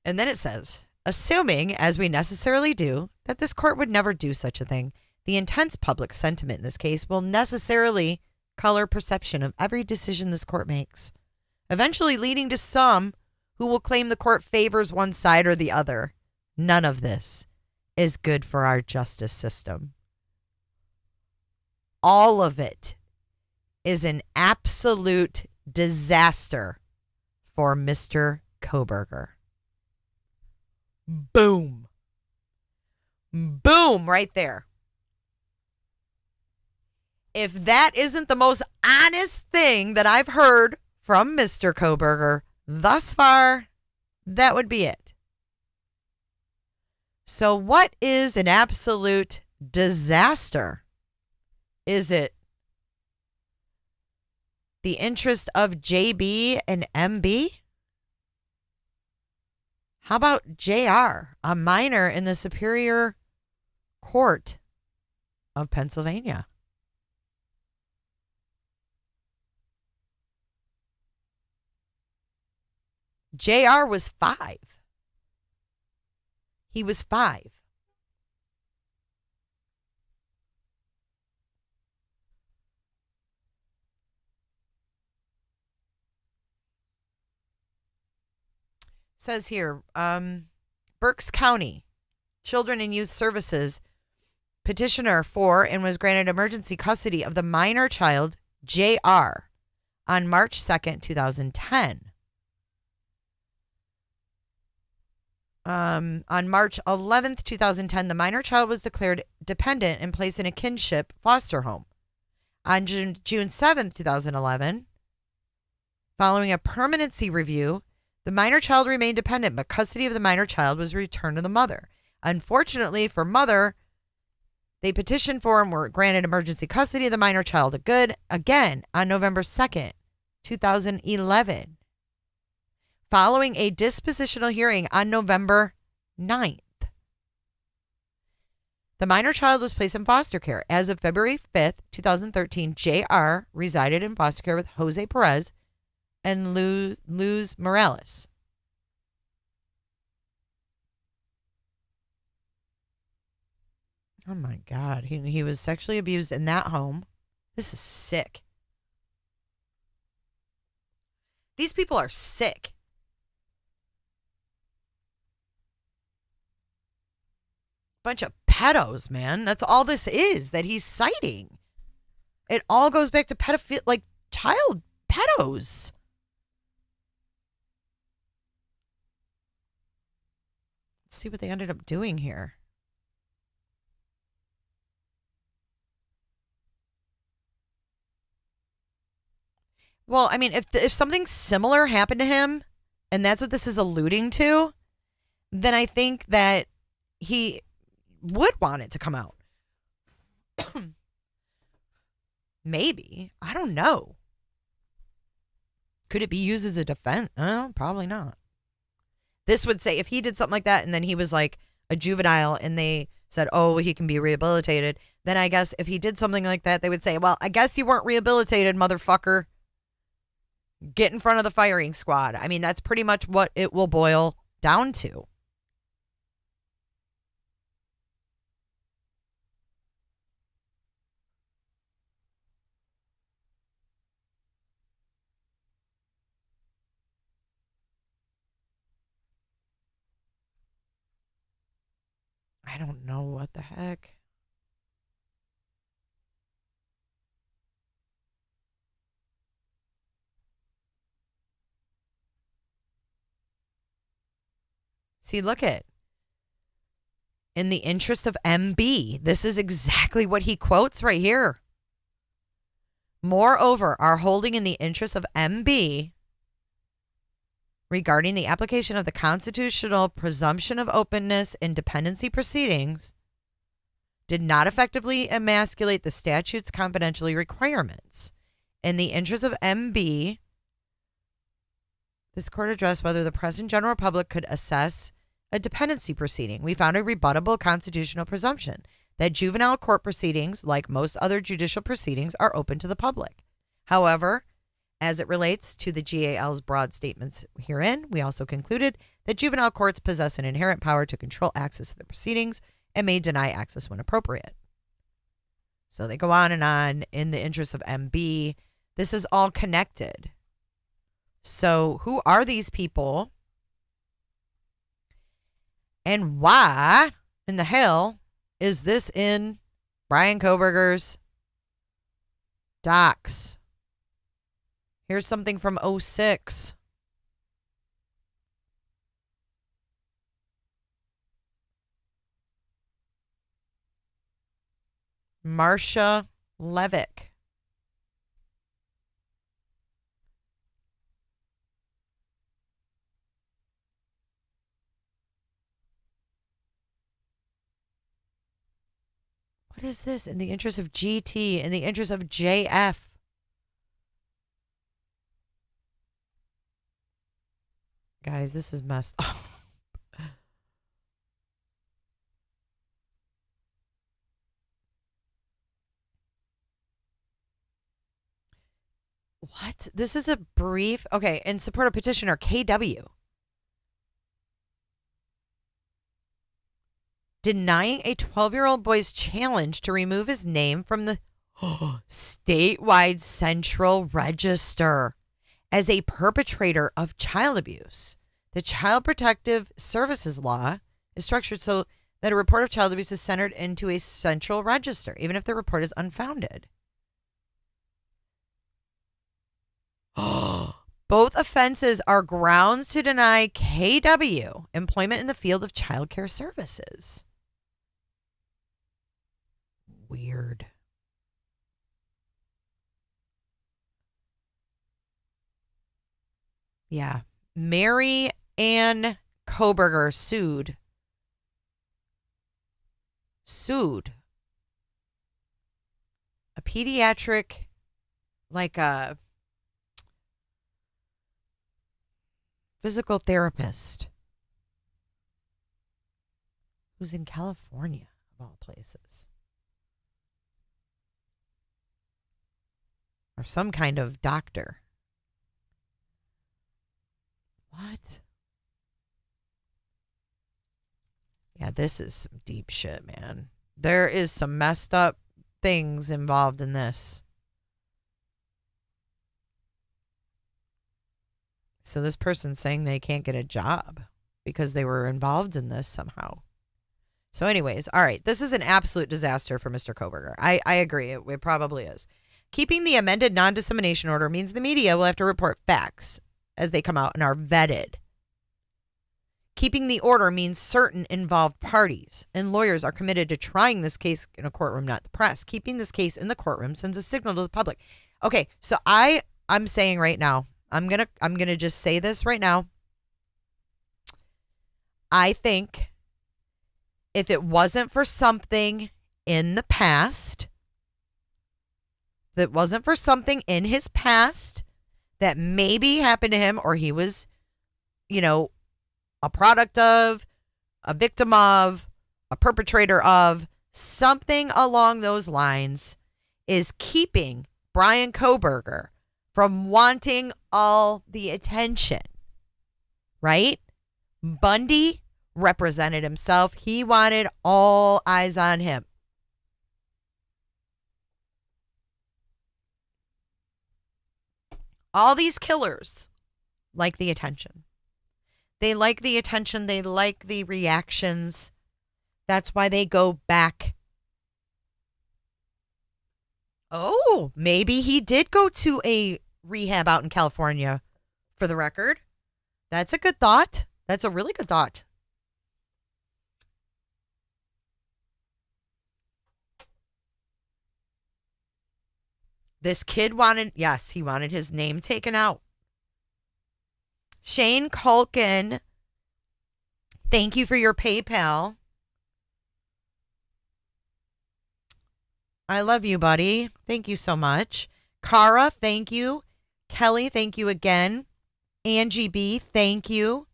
And then it says, assuming, as we necessarily do, that this court would never do such a thing, the intense public sentiment in this case will necessarily color perception of every decision this court makes, eventually leading to some who will claim the court favors one side or the other. None of this is good for our justice system. All of it is an absolute disaster for Mr. Kohberger. Boom. Boom, right there. If that isn't the most honest thing that I've heard from Mr. Kohberger thus far, that would be it. So what is an absolute disaster? Is it the interest of JB and MB? How about JR, a minor in the Superior Court of Pennsylvania? JR was 5. He was 5. Says here, Berks County Children and Youth Services petitioner for and was granted emergency custody of the minor child, JR, on March 2nd, 2010. On March 11th, 2010, the minor child was declared dependent and placed in a kinship foster home. On June 7th, 2011, following a permanency review, the minor child remained dependent, but custody of the minor child was returned to the mother. Unfortunately for mother, they petitioned for and were granted emergency custody of the minor child again on November 2nd, 2011. Following a dispositional hearing on November 9th. The minor child was placed in foster care. As of February 5th, 2013, JR resided in foster care with Jose Perez and Luz Morales. Oh my God. He was sexually abused in that home. This is sick. These people are sick. Bunch of pedos, man. That's all this is that he's citing. It all goes back to child pedos. Let's see what they ended up doing here. Well, I mean, if something similar happened to him and that's what this is alluding to, then I think that he would want it to come out. Maybe. I don't know. Could it be used as a defense? Probably not. This would say if he did something like that and then he was like a juvenile and they said, oh, he can be rehabilitated, then I guess if he did something like that, they would say, well, I guess you weren't rehabilitated, motherfucker. Get in front of the firing squad. I mean, that's pretty much what it will boil down to. I don't know what the heck. See, look at. In the interest of MB. This is exactly what he quotes right here. Moreover, our holding in the interest of MB regarding the application of the constitutional presumption of openness in dependency proceedings did not effectively emasculate the statute's confidentiality requirements. In the interest of MB, this court addressed whether the press and general public could assess a dependency proceeding. We found a rebuttable constitutional presumption that juvenile court proceedings, like most other judicial proceedings, are open to the public. However, as it relates to the GAL's broad statements herein, we also concluded that juvenile courts possess an inherent power to control access to the proceedings and may deny access when appropriate. So they go on in the interest of MB. This is all connected. So who are these people? And why in the hell is this in Bryan Kohberger's docs? Here's something from 06. Marcia Levick. What is this? In the interest of GT, in the interest of JF. Guys, this is messed up. What? This is a brief. Okay, in support of petitioner KW. Denying a 12-year-old boy's challenge to remove his name from the statewide central register as a perpetrator of child abuse. The Child Protective Services Law is structured so that a report of child abuse is centered into a central register, even if the report is unfounded. Both offenses are grounds to deny KW employment in the field of child care services. Weird. Yeah. Mary Ann Kohberger sued a pediatric, like a physical therapist who's in California, of all places. Or some kind of doctor. What? Yeah, this is some deep shit, man. There is some messed up things involved in this. So this person's saying they can't get a job because they were involved in this somehow. So anyways, all right. This is an absolute disaster for Mr. Kohberger. I agree. It probably is. Keeping the amended non-dissemination order means the media will have to report facts as they come out and are vetted. Keeping the order means certain involved parties and lawyers are committed to trying this case in a courtroom, not the press. Keeping this case in the courtroom sends a signal to the public. Okay, so I'm saying right now, I'm gonna just say this right now. I think if it wasn't for something in the past, that wasn't for something in his past that maybe happened to him or he was, a product of, a victim of, a perpetrator of, something along those lines is keeping Bryan Kohberger from wanting all the attention, right? Bundy represented himself. He wanted all eyes on him. All these killers like the attention. They like the attention. They like the reactions. That's why they go back. Oh, maybe he did go to a rehab out in California, for the record. That's a good thought. That's a really good thought. This kid wanted his name taken out. Shane Culkin, thank you for your PayPal. I love you, buddy. Thank you so much. Cara, thank you. Kelly, thank you again. Angie B, thank you.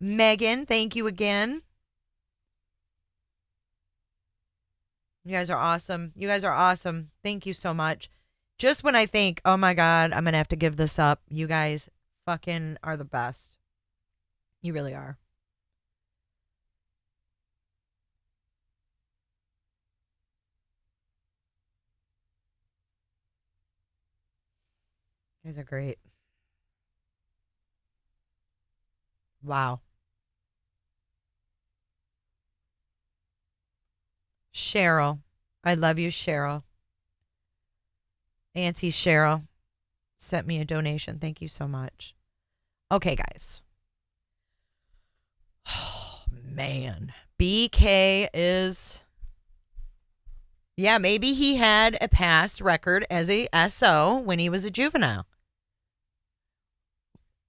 Megan, thank you again. You guys are awesome. You guys are awesome. Thank you so much. Just when I think, oh my God, I'm going to have to give this up, you guys fucking are the best. You really are. You guys are great. Wow. Cheryl. I love you, Cheryl. Auntie Cheryl sent me a donation. Thank you so much. Okay, guys. Oh, man. BK is... Yeah, maybe he had a past record as a SO when he was a juvenile.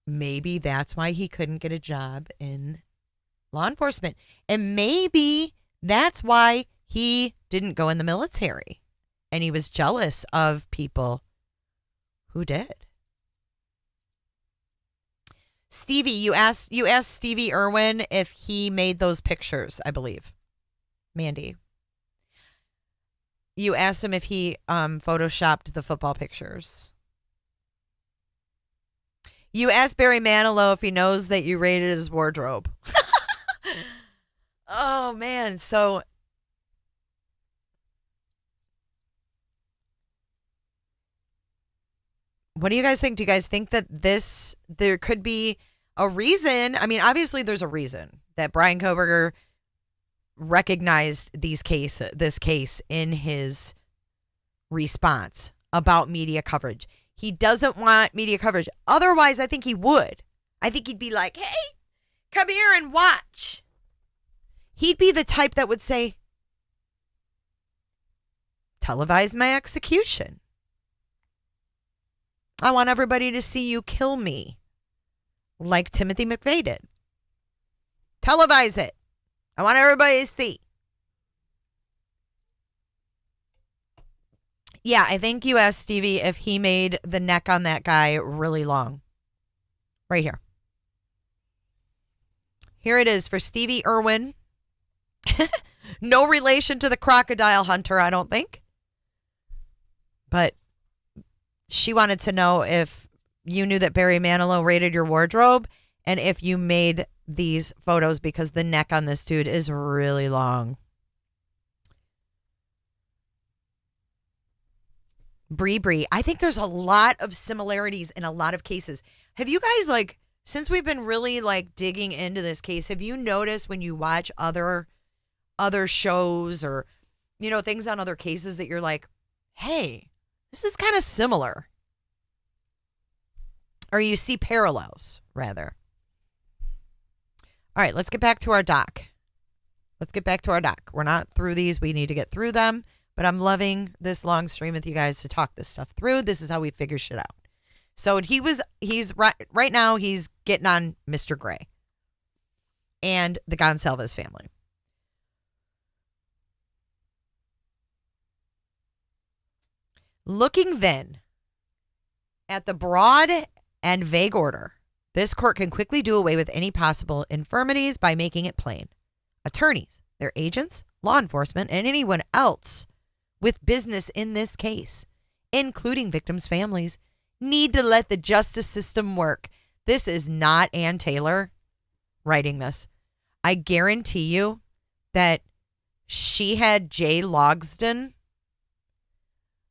Maybe that's why he couldn't get a job in law enforcement. And maybe that's why he didn't go in the military. And he was jealous of people who did. Stevie, you asked Stevie Irwin if he made those pictures, I believe. Mandy. You asked him if he photoshopped the football pictures. You asked Barry Manilow if he knows that you raided his wardrobe. Oh, man. So... what do you guys think? Do you guys think that there could be a reason? I mean, obviously there's a reason that Bryan Kohberger recognized this case in his response about media coverage. He doesn't want media coverage. Otherwise, I think he would. I think he'd be like, hey, come here and watch. He'd be the type that would say, televise my execution. I want everybody to see you kill me, like Timothy McVeigh did. Televise it. I want everybody to see. Yeah, I think you asked Stevie if he made the neck on that guy really long. Right here. Here it is for Stevie Irwin. No relation to the crocodile hunter, I don't think. But she wanted to know if you knew that Barry Manilow raided your wardrobe and if you made these photos because the neck on this dude is really long. Bree, I think there's a lot of similarities in a lot of cases. Have you guys, since we've been really, digging into this case, have you noticed when you watch other shows or, things on other cases that you're like, hey, this is kind of similar? Or you see parallels, rather. All right, let's get back to our doc. We're not through these. We need to get through them. But I'm loving this long stream with you guys to talk this stuff through. This is how we figure shit out. So he's right now, he's getting on Mr. Gray. and the Gonsalves family. Looking then at the broad and vague order, this court can quickly do away with any possible infirmities by making it plain. Attorneys, their agents, law enforcement, and anyone else with business in this case, including victims' families, need to let the justice system work. This is not Ann Taylor writing this. I guarantee you that she had Jay Logsdon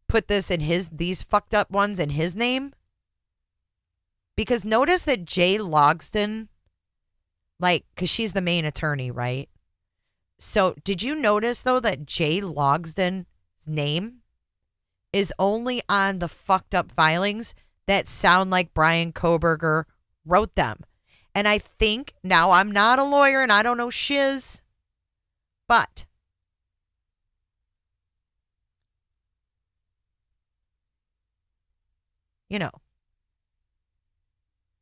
put this in these fucked up ones in his name. Because notice that Jay Logsdon, because she's the main attorney, right? So did you notice, though, that Jay Logsdon's name is only on the fucked up filings that sound like Bryan Kohberger wrote them? And I think, now I'm not a lawyer and I don't know shiz, but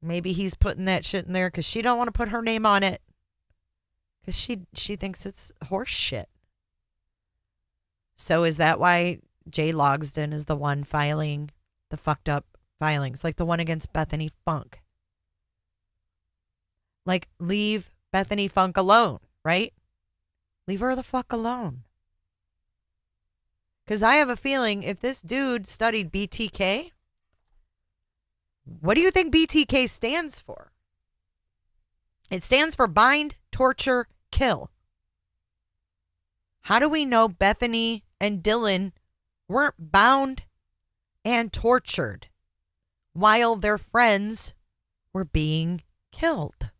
maybe he's putting that shit in there because she don't want to put her name on it because she thinks it's horse shit. So is that why Jay Logsdon is the one filing the fucked up filings, like the one against Bethany Funk? Leave Bethany Funk alone, right? Leave her the fuck alone. Because I have a feeling if this dude studied BTK, what do you think BTK stands for? It stands for bind, torture, kill. How do we know Bethany and Dylan weren't bound and tortured while their friends were being killed?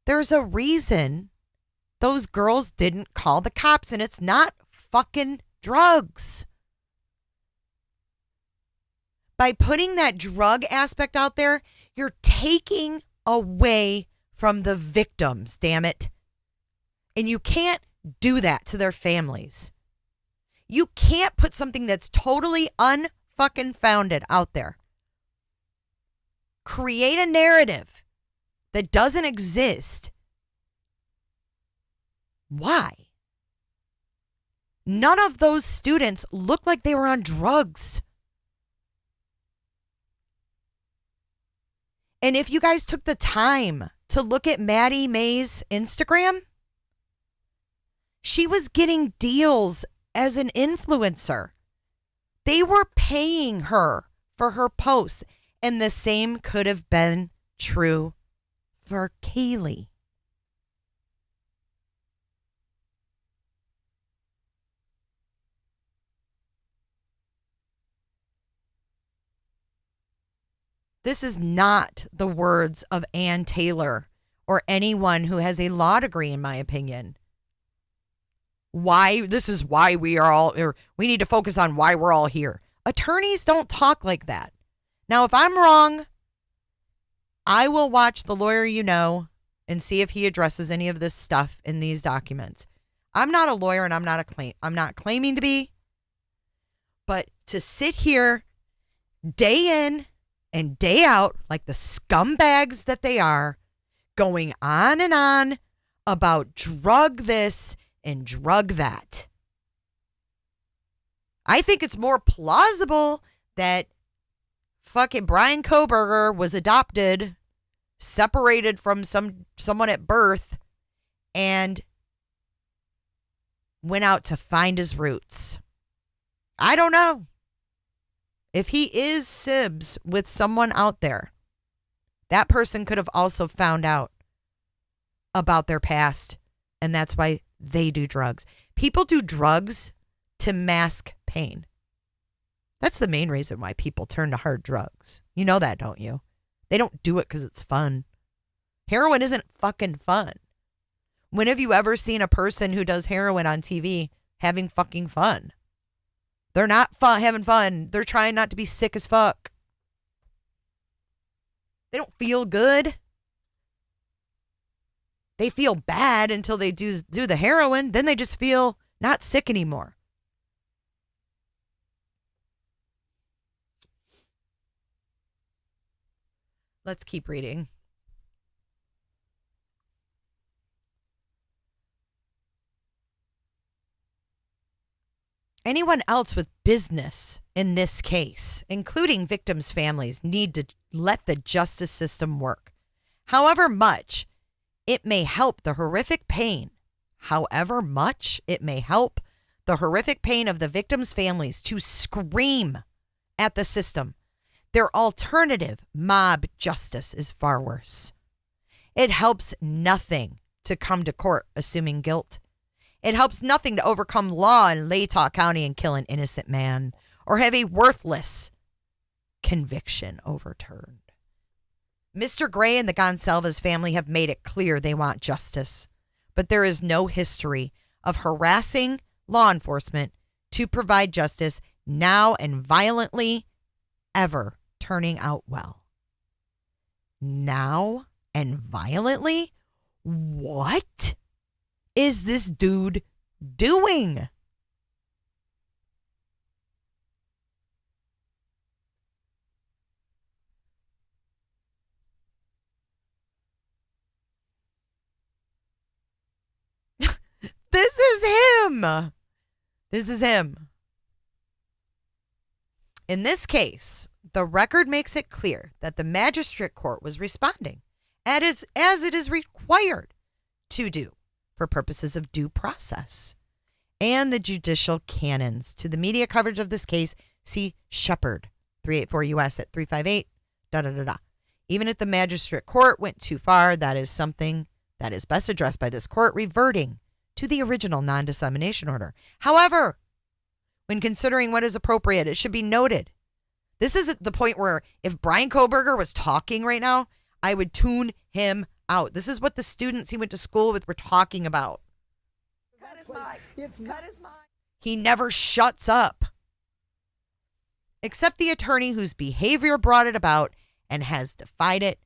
There's a reason those girls didn't call the cops, and it's not fucking drugs. By putting that drug aspect out there, you're taking away from the victims, damn it. And you can't do that to their families. You can't put something that's totally unfucking founded out there. Create a narrative that doesn't exist. Why? None of those students looked like they were on drugs. And if you guys took the time to look at Maddie Mae's Instagram, she was getting deals as an influencer. They were paying her for her posts. And the same could have been true for Kaylee. This is not the words of Ann Taylor or anyone who has a law degree, in my opinion. This is why we need to focus on why we're all here. Attorneys don't talk like that. Now, if I'm wrong, I will watch The Lawyer You Know and see if he addresses any of this stuff in these documents. I'm not a lawyer and I'm not claiming to be. But to sit here day in and day out, like the scumbags that they are, going on and on about drug this and drug that. I think it's more plausible that fucking Bryan Kohberger was adopted, separated from someone at birth, and went out to find his roots. I don't know. If he is sibs with someone out there, that person could have also found out about their past, and that's why they do drugs. People do drugs to mask pain. That's the main reason why people turn to hard drugs. You know that, don't you? They don't do it because it's fun. Heroin isn't fucking fun. When have you ever seen a person who does heroin on TV having fucking fun? They're not having fun. They're trying not to be sick as fuck. They don't feel good. They feel bad until they do the heroin. Then they just feel not sick anymore. Let's keep reading. Anyone else with business in this case, including victims' families, need to let the justice system work. However much it may help the horrific pain, of the victims' families to scream at the system, their alternative, mob justice, is far worse. It helps nothing to come to court assuming guilt. It helps nothing to overcome law in Latah County and kill an innocent man or have a worthless conviction overturned. Mr. Gray and the Gonsalves family have made it clear they want justice, but there is no history of harassing law enforcement to provide justice now and violently ever turning out well. Now and violently? What is this dude doing? This is him. This is him. In this case, the record makes it clear that the magistrate court was responding as it is required to do for purposes of due process and the judicial canons. To the media coverage of this case, see Shepard, 384 U.S. at 358, Even if the magistrate court went too far, that is something that is best addressed by this court reverting to the original non-dissemination order. However, when considering what is appropriate, it should be noted, this is at the point where if Bryan Kohberger was talking right now, I would tune him out. This is what the students he went to school with were talking about. Cut his mic. Cut his mic. He never shuts up. Except the attorney whose behavior brought it about and has defied it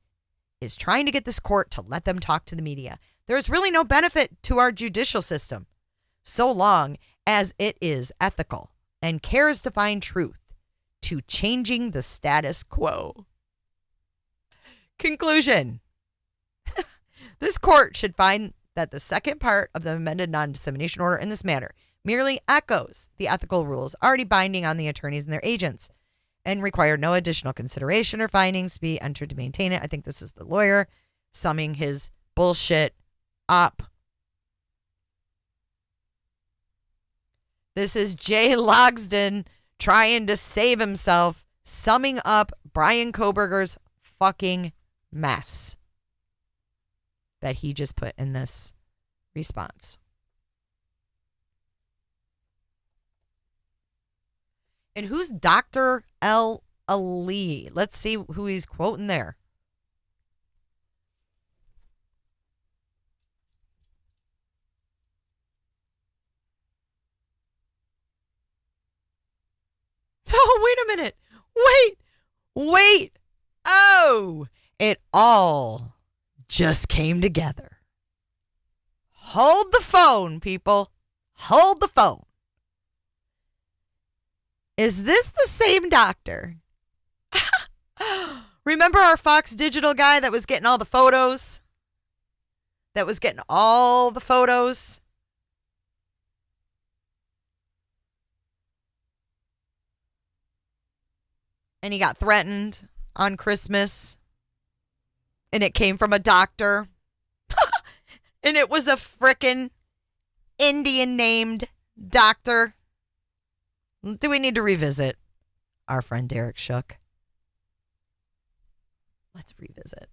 is trying to get this court to let them talk to the media. There's really no benefit to our judicial system so long as it is ethical and cares to find truth to changing the status quo. Conclusion. This court should find that the second part of the amended non-dissemination order in this matter merely echoes the ethical rules already binding on the attorneys and their agents and require no additional consideration or findings to be entered to maintain it. I think this is the lawyer summing his bullshit up. This is Jay Logsdon trying to save himself, summing up Bryan Kohberger's fucking mess that he just put in this response. And who's Dr. L. Ali? Let's see who he's quoting there. Oh, wait a minute. Wait. Oh, it all just came together. Hold the phone, people. Hold the phone. Is this the same doctor? Remember our Fox Digital guy that was getting all the photos? And he got threatened on Christmas. And it came from a doctor. And it was a frickin' Indian named doctor. Do we need to revisit our friend Derek Shook? Let's revisit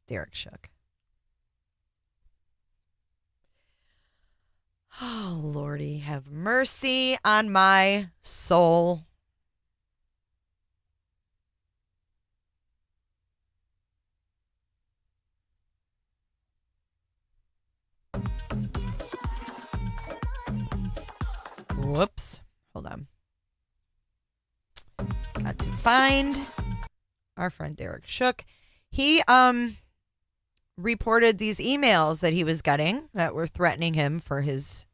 Derek Shook. Oh, Lordy, have mercy on my soul. Whoops. Hold on. Got to find our friend Derek Shook. He reported these emails that he was getting that were threatening him for his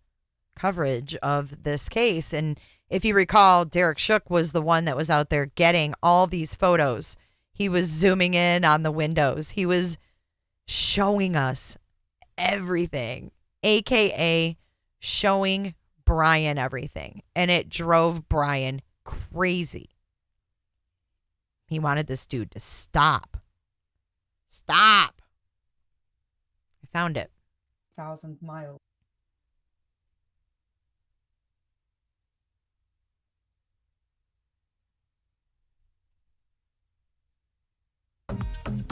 coverage of this case. And if you recall, Derek Shook was the one that was out there getting all these photos. He was zooming in on the windows. He was showing us everything, aka showing Bryan everything, and it drove Bryan crazy. He wanted this dude to stop. Stop. I found it. 1,000 miles.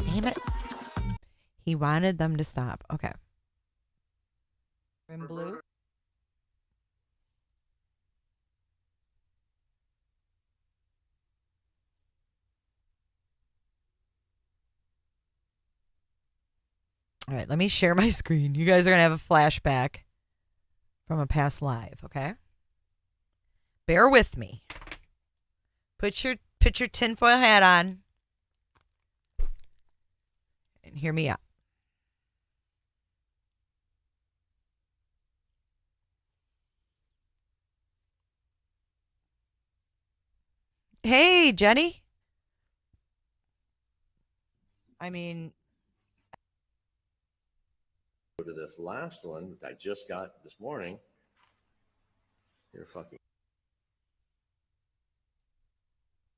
Damn it. He wanted them to stop. Okay. In blue. All right, let me share my screen. You guys are going to have a flashback from a past live, okay? Bear with me. Put your tinfoil hat on and hear me out. Hey, Jenny. I mean, go to this last one that I just got this morning. You're fucking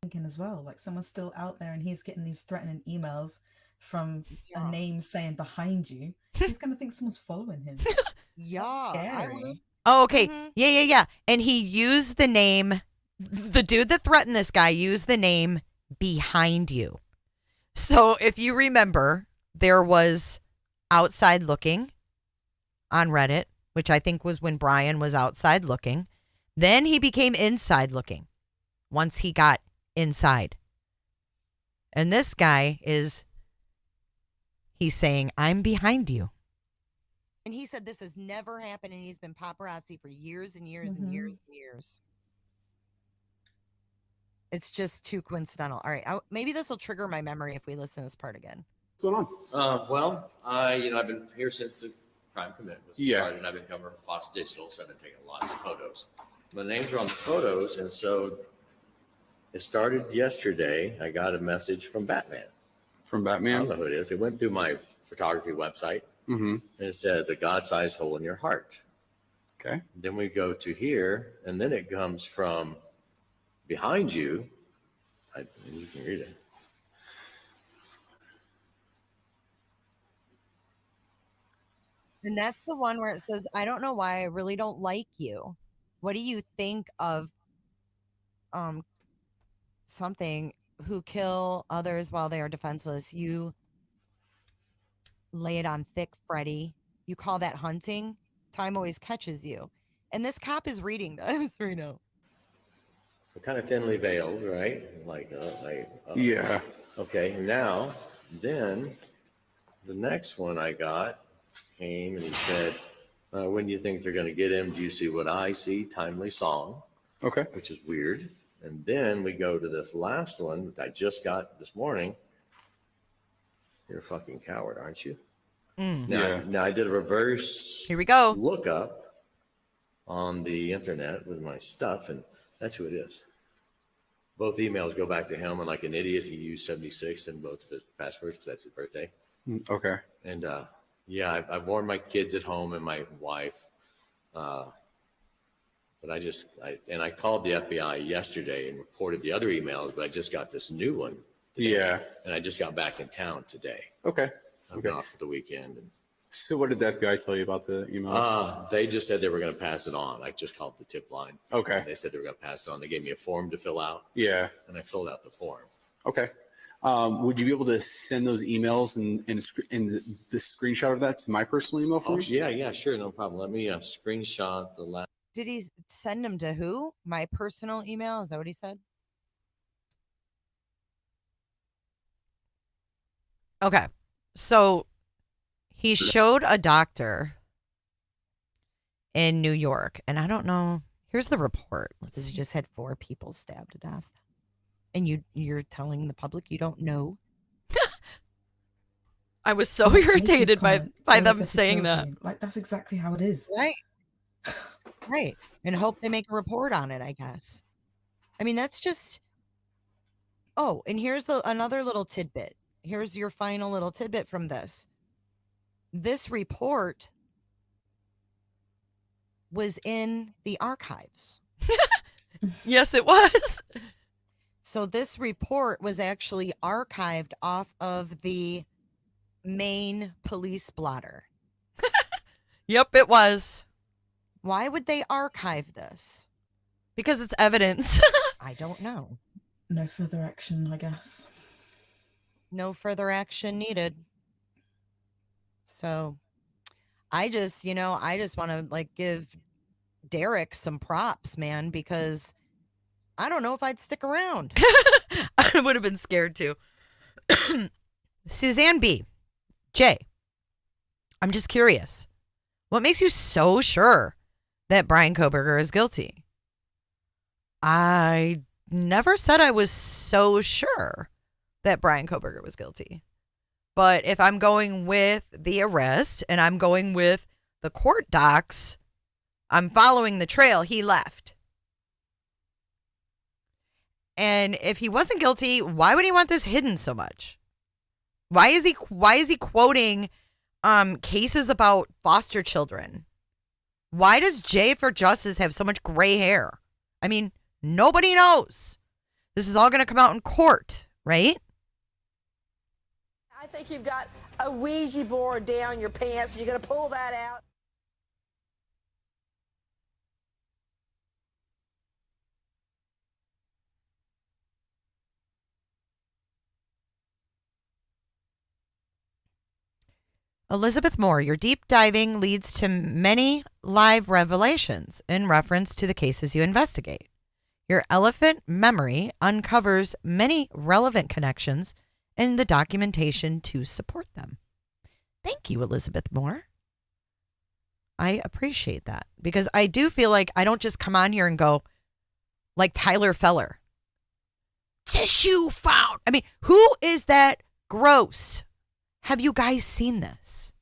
Thinking as well, like someone's still out there and he's getting these threatening emails from a name saying behind you. He's gonna think someone's following him. yeah. Scary. Oh, okay. Yeah. And he used the name, the dude that threatened this guy used the name behind you. So if you remember, there was outside looking on Reddit, which I think was when Bryan was outside looking. Then he became inside looking once he got inside. And this guy he's saying, I'm behind you. And he said this has never happened, and he's been paparazzi for years and years and years and years. It's just too coincidental. All right, maybe this will trigger my memory if we listen to this part again. What's going on? Well, I've been here since the crime commitment was started, and I've been covering Fox Digital, so I've been taking lots of photos. My names are on the photos, and so it started yesterday. I got a message from Batman. From Batman? I don't know who it is. It went through my photography website, and it says a God-sized hole in your heart. Okay. Then we go to here, and then it comes from behind you. You can read it. And that's the one where it says, I don't know why I really don't like you. What do you think of something who kill others while they are defenseless? You lay it on thick, Freddie. You call that hunting? Time always catches you. And this cop is reading this right now. So kind of thinly veiled, right? Yeah. Okay, now, then the next one I got came and he said, when do you think they're going to get him? Do you see what I see? Timely song. Okay. Which is weird. And then we go to this last one that I just got this morning. You're a fucking coward, aren't you? Now I did a reverse Here we go. lookup on the internet with my stuff, and that's who it is. Both emails go back to him, and like an idiot, he used 76 in both the passwords because that's his birthday. Okay. And I've warned my kids at home and my wife. But I called the FBI yesterday and reported the other emails, but I just got this new one today. Yeah. And I just got back in town today. Okay. I'm off for the weekend. And so what did that guy tell you about the emails? they just said they were going to pass it on. I just called the tip line. Okay. And they said they were going to pass it on. They gave me a form to fill out. Yeah. And I filled out the form. Okay. Would you be able to send those emails and the screenshot of that to my personal email for me? Yeah, sure. No problem. Let me screenshot the last. Did he send them to who? My personal email? Is that what he said? Okay. So he showed a doctor in New York, and I don't know. Here's the report. Let's see. Just had 4 people stabbed to death. And you're telling the public you don't know? I was so irritated by them saying that. Like, that's exactly how it is. Right. Right. And hope they make a report on it, I guess. I mean, that's just. Oh, and here's another little tidbit. Here's your final little tidbit from this. This report was in the archives. Yes, it was. So this report was actually archived off of the main police blotter. Yep, it was. Why would they archive this? Because it's evidence. I don't know. No further action, I guess. No further action needed. So I just want to like give Derek some props, man, because I don't know if I'd stick around. I would have been scared too. Suzanne B. Jay, I'm just curious. What makes you so sure that Bryan Kohberger is guilty? I never said I was so sure that Bryan Kohberger was guilty. But if I'm going with the arrest and I'm going with the court docs, I'm following the trail he left. And if he wasn't guilty, why would he want this hidden so much? Why is he quoting cases about foster children? Why does Jay for Justice have so much gray hair? I mean, nobody knows. This is all going to come out in court, right? I think you've got a Ouija board down your pants. You're going to pull that out. Elizabeth Moore, your deep diving leads to many live revelations in reference to the cases you investigate. Your elephant memory uncovers many relevant connections in the documentation to support them. Thank you, Elizabeth Moore. I appreciate that because I do feel like I don't just come on here and go like Tyler Feller. Tissue found. I mean, who is that gross? Have you guys seen this?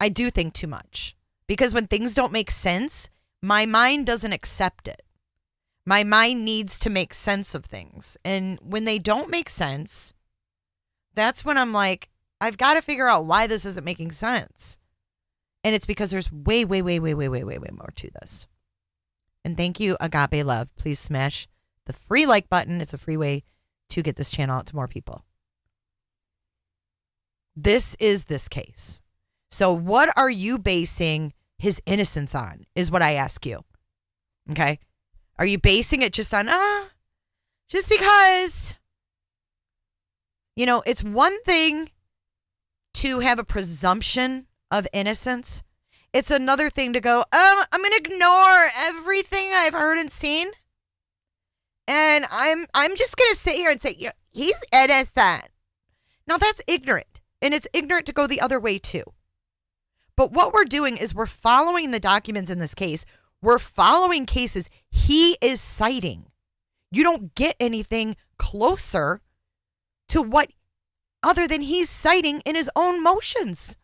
I do think too much because when things don't make sense, my mind doesn't accept it. My mind needs to make sense of things. And when they don't make sense, that's when I'm like, I've got to figure out why this isn't making sense. And it's because there's way more to this. And thank you, Agape Love. Please smash the free like button. It's a free way to get this channel out to more people. This is this case. So what are you basing his innocence on is what I ask you. Okay? Are you basing it just on, just because, it's one thing to have a presumption of innocence. It's another thing to go, I'm going to ignore everything I've heard and seen. And I'm just going to sit here and say, yeah, he's innocent. Now that's ignorant. And it's ignorant to go the other way too. But what we're doing is we're following the documents in this case. We're following cases he is citing. You don't get anything closer to what other than he's citing in his own motions.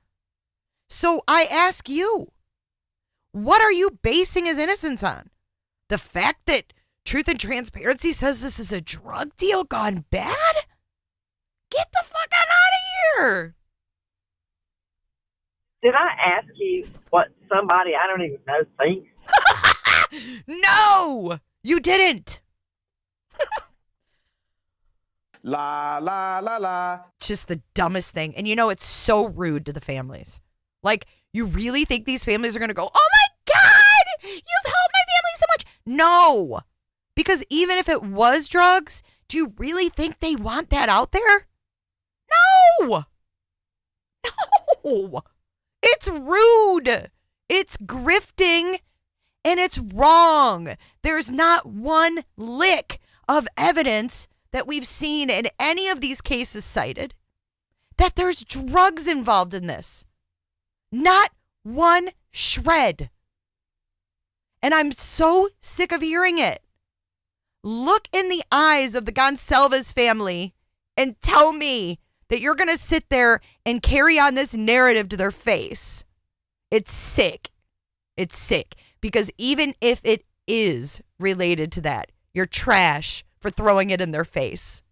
So I ask you, what are you basing his innocence on? The fact that Truth and Transparency says this is a drug deal gone bad? Get the fuck on out of here. Did I ask you what somebody I don't even know thinks? No, you didn't. La, la, la, la. Just the dumbest thing. And it's so rude to the families. Like, you really think these families are going to go, oh my God, you've helped my family so much? No. Because even if it was drugs, do you really think they want that out there? No. No. It's rude. It's grifting. And it's wrong. There's not one lick of evidence that we've seen in any of these cases cited that there's drugs involved in this. Not one shred. And I'm so sick of hearing it. Look in the eyes of the Gonsalves family and tell me that you're going to sit there and carry on this narrative to their face. It's sick. It's sick. Because even if it is related to that, you're trash for throwing it in their face.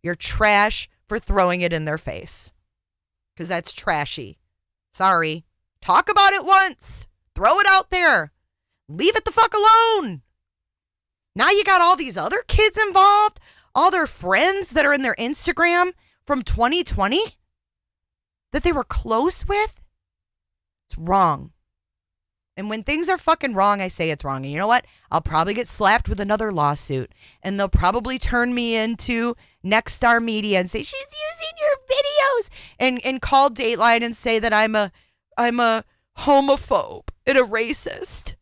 You're trash for throwing it in their face. Because that's trashy. Sorry. Talk about it once. Throw it out there. Leave it the fuck alone. Now you got all these other kids involved, all their friends that are in their Instagram from 2020 that they were close with. It's wrong. And when things are fucking wrong, I say it's wrong. And you know what? I'll probably get slapped with another lawsuit. And they'll probably turn me into Next Star Media and say, she's using your videos. And call Dateline and say that I'm a homophobe and a racist.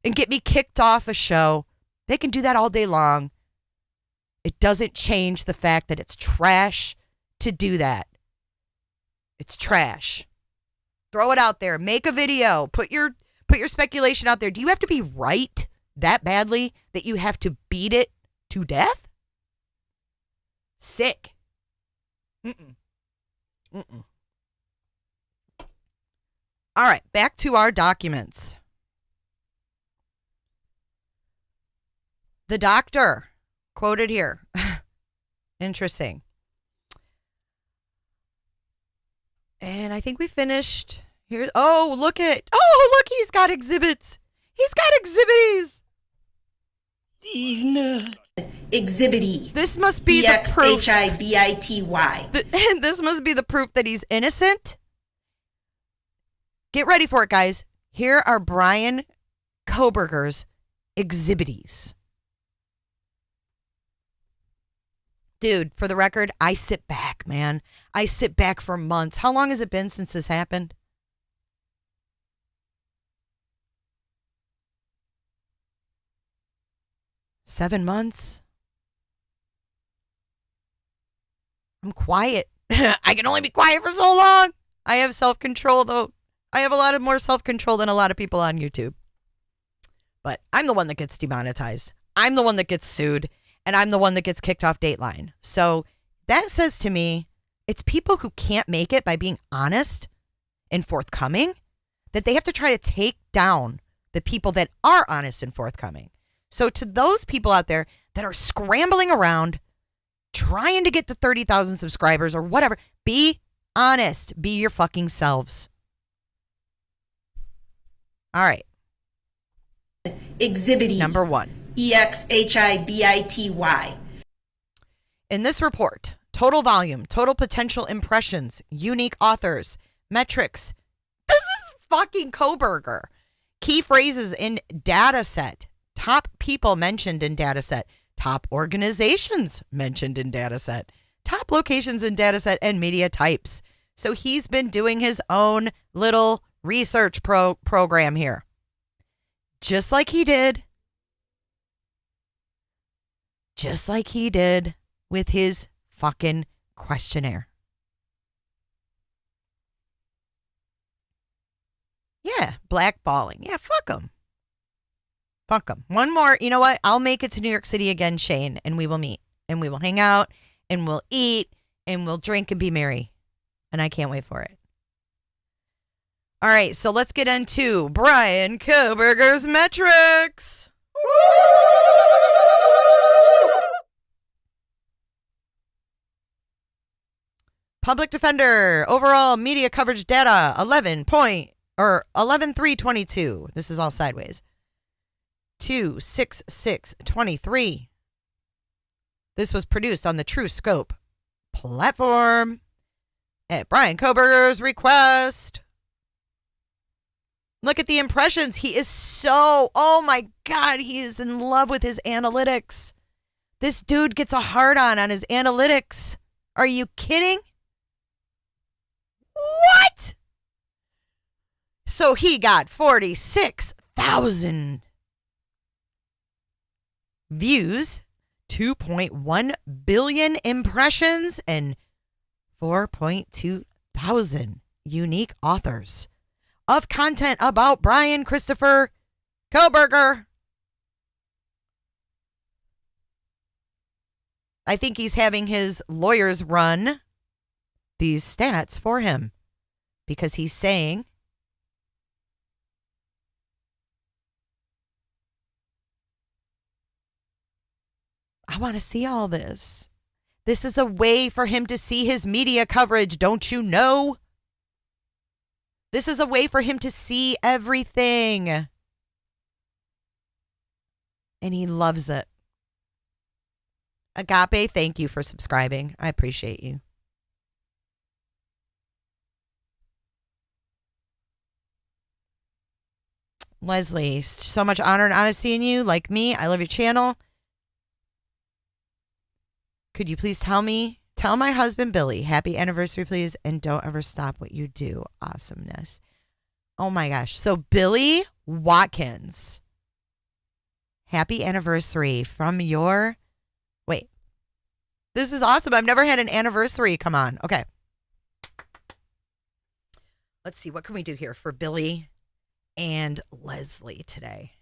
And get me kicked off a show. They can do that all day long. It doesn't change the fact that it's trash to do that. It's trash. Throw it out there. Make a video. Put your speculation out there. Do you have to be right that badly that you have to beat it to death? Sick. Mm-mm. All right, back to our documents. The doctor, quoted here. Interesting. And I think we finished. Here. Oh, look, he's got exhibits. He's got exhibits. These nuts. Exhibity. This must be the proof. E-X-H-I-B-I-T-Y. This must be the proof that he's innocent. Get ready for it, guys. Here are Bryan Kohberger's exhibities. Dude, for the record, I sit back, man. I sit back for months. How long has it been since this happened? $7 months. I'm quiet. I can only be quiet for so long. I have self-control, though. I have a lot of more self-control than a lot of people on YouTube. But I'm the one that gets demonetized. I'm the one that gets sued. And I'm the one that gets kicked off Dateline. So that says to me, it's people who can't make it by being honest and forthcoming, that they have to try to take down the people that are honest and forthcoming. So to those people out there that are scrambling around, trying to get to 30,000 subscribers or whatever, be honest. Be your fucking selves. All right. Exhibity. Number 1. E-X-H-I-B-I-T-Y. In this report, total volume, total potential impressions, unique authors, metrics. This is fucking Kohberger. Key phrases in data set. Top people mentioned in data set. Top organizations mentioned in data set. Top locations in data set and media types. So he's been doing his own little research program here. Just like he did with his fucking questionnaire. Yeah, blackballing. Yeah, fuck him. Fuck him. One more. You know what? I'll make it to New York City again, Shane, and we will meet. And we will hang out, and we'll eat, and we'll drink and be merry. And I can't wait for it. All right, so let's get into Bryan Kohberger's metrics. Public defender, overall media coverage data, 11.322. This is all sideways. 26623. This was produced on the True Scope platform at Bryan Kohberger's request. Look at the impressions. He is oh my God, he is in love with his analytics. This dude gets a hard-on his analytics. Are you kidding? What? So he got 46,000 views, 2.1 billion impressions, and 4.2 thousand unique authors of content about Bryan Christopher Kohberger. I think he's having his lawyers run these stats for him because he's saying I want to see all this. This is a way for him to see his media coverage, don't you know? This is a way for him to see everything. And he loves it. Agape, thank you for subscribing. I appreciate you. Leslie, so much honor and honesty in you. Like me, I love your channel. Could you please tell my husband, Billy, happy anniversary, please, and don't ever stop what you do. Awesomeness. Oh, my gosh. So, Billy Watkins, happy anniversary from your... Wait. This is awesome. I've never had an anniversary. Come on. Okay. Let's see. What can we do here for Billy and Leslie today?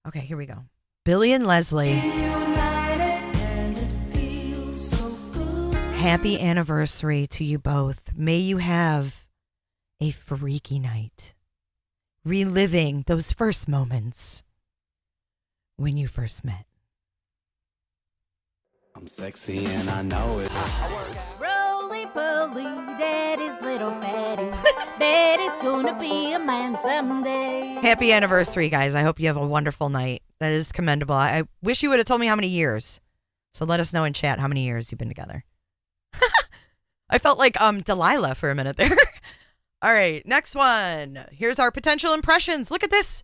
Okay, here we go. Billy and Leslie. Happy anniversary to you both. May you have a freaky night. Reliving those first moments when you first met. I'm sexy and I know it. Roly-poly, daddy's little Betty. Betty's gonna be a man someday. Happy anniversary, guys. I hope you have a wonderful night. That is commendable. I wish you would have told me how many years. So let us know in chat how many years you've been together. I felt like Delilah for a minute there. All right, next one. Here's our potential impressions. Look at this.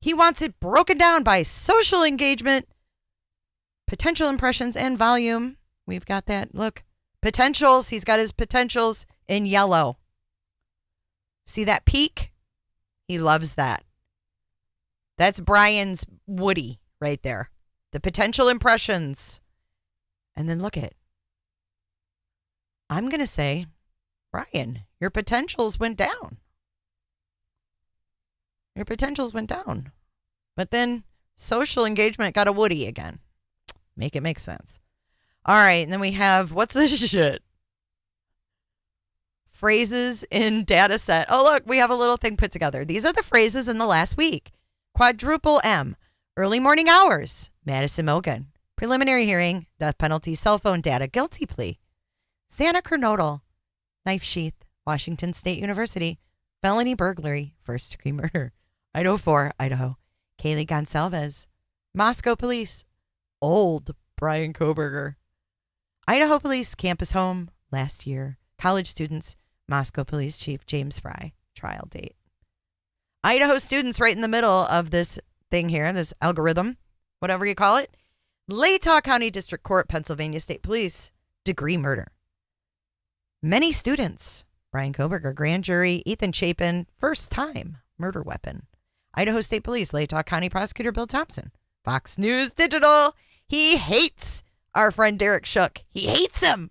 He wants it broken down by social engagement, potential impressions, and volume. We've got that. Look, potentials. He's got his potentials in yellow. See that peak? He loves that. That's Brian's Woody right there. The potential impressions. And then look at. I'm going to say, Brian, your potentials went down. Your potentials went down. But then social engagement got a Woody again. Make it make sense. All right. And then we have, what's this shit? Phrases in data set. Oh, look, we have a little thing put together. These are the phrases in the last week. Quadruple M. Early morning hours. Madison Mogan. Preliminary hearing. Death penalty. Cell phone data. Guilty plea. Santa Kernodle. Knife sheath. Washington State University. Felony burglary. First degree murder. Idaho 4, Idaho. Kaylee Gonsalves. Moscow police. Old Bryan Kohberger. Idaho police campus home last year. College students. Moscow police chief James Fry. Trial date. Idaho students right in the middle of this thing here, this algorithm, whatever you call it. Latah County District Court, Pennsylvania State Police. Degree murder. Many students. Bryan Kohberger, grand jury. Ethan Chapin, first time murder weapon. Idaho State Police, Latah County Prosecutor Bill Thompson. Fox News Digital. He hates our friend Derek Shook. He hates him.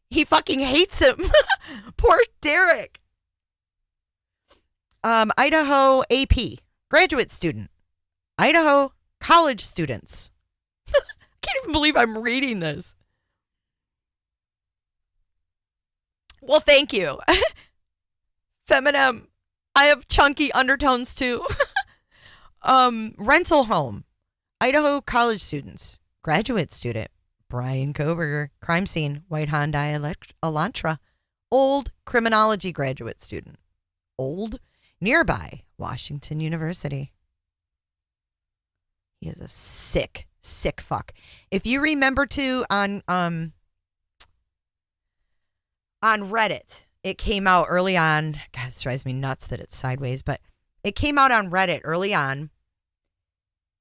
He fucking hates him. Poor Derek. Idaho AP, graduate student. Idaho college students. I can't even believe I'm reading this. Well, thank you. Feminem. I have chunky undertones too. Rental home. Idaho college students. Graduate student. Bryan Kohberger. Crime scene. White Hyundai Elantra. Old criminology graduate student. Old. Nearby. Washington University. He is a sick, sick fuck. If you remember to on Reddit, it came out early on. God, it drives me nuts that it's sideways, but it came out on Reddit early on,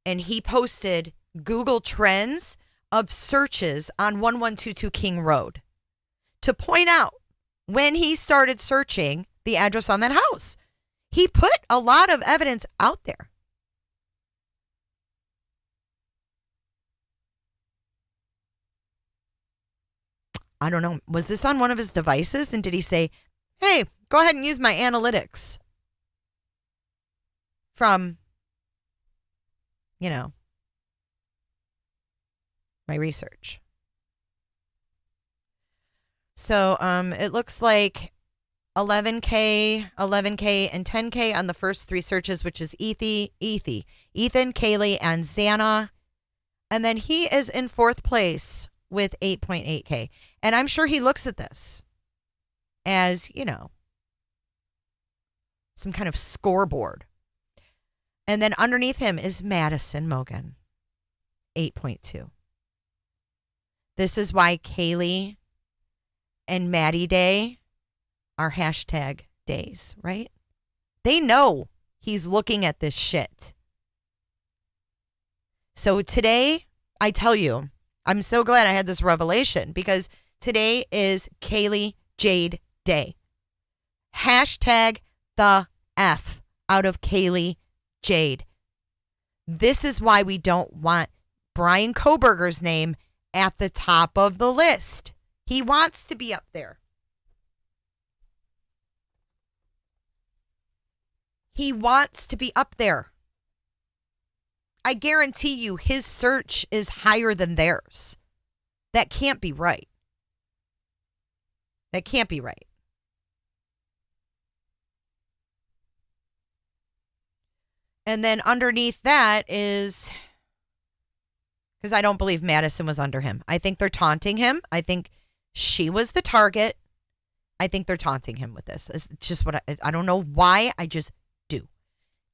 and he posted Google Trends of searches on 1122 King Road to point out when he started searching the address on that house. He put a lot of evidence out there. I don't know. Was this on one of his devices? And did he say, hey, go ahead and use my analytics from, my research? So it looks like 11K, and 10K on the first three searches, which is Ethan, Kaylee, and Xana. And then he is in fourth place with 8.8K. And I'm sure he looks at this as, some kind of scoreboard. And then underneath him is Madison Mogen, 8.2. This is why Kaylee and Maddie Day are hashtag days, right? They know he's looking at this shit. So today, I tell you, I'm so glad I had this revelation because today is Kaylee Jade Day. Hashtag the F out of Kaylee Jade. This is why we don't want Bryan Kohberger's name at the top of the list. He wants to be up there. He wants to be up there. I guarantee you his search is higher than theirs. That can't be right. That can't be right. And then underneath that is, because I don't believe Madison was under him. I think they're taunting him. I think she was the target. I think they're taunting him with this. It's just what I don't know why. I just do.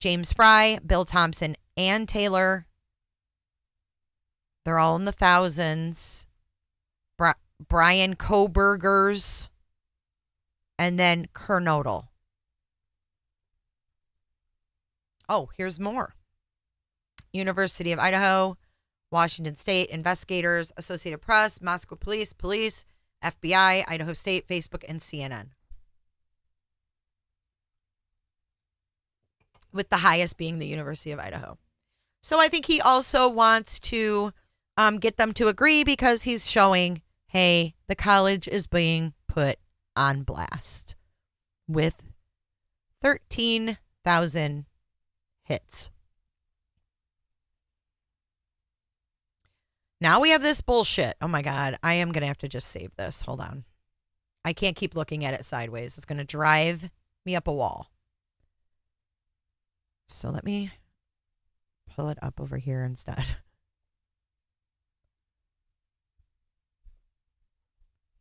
James Fry, Bill Thompson, and Taylor. They're all in the thousands. Bryan Kohberger's. And then Kernodle. Oh, here's more. University of Idaho, Washington State, investigators, Associated Press, Moscow Police, FBI, Idaho State, Facebook, and CNN. With the highest being the University of Idaho. So I think he also wants to get them to agree because he's showing, hey, the college is being put on blast with 13,000 hits. Now we have this bullshit. Oh my God. I am going to have to just save this. Hold on. I can't keep looking at it sideways. It's going to drive me up a wall. So let me pull it up over here instead.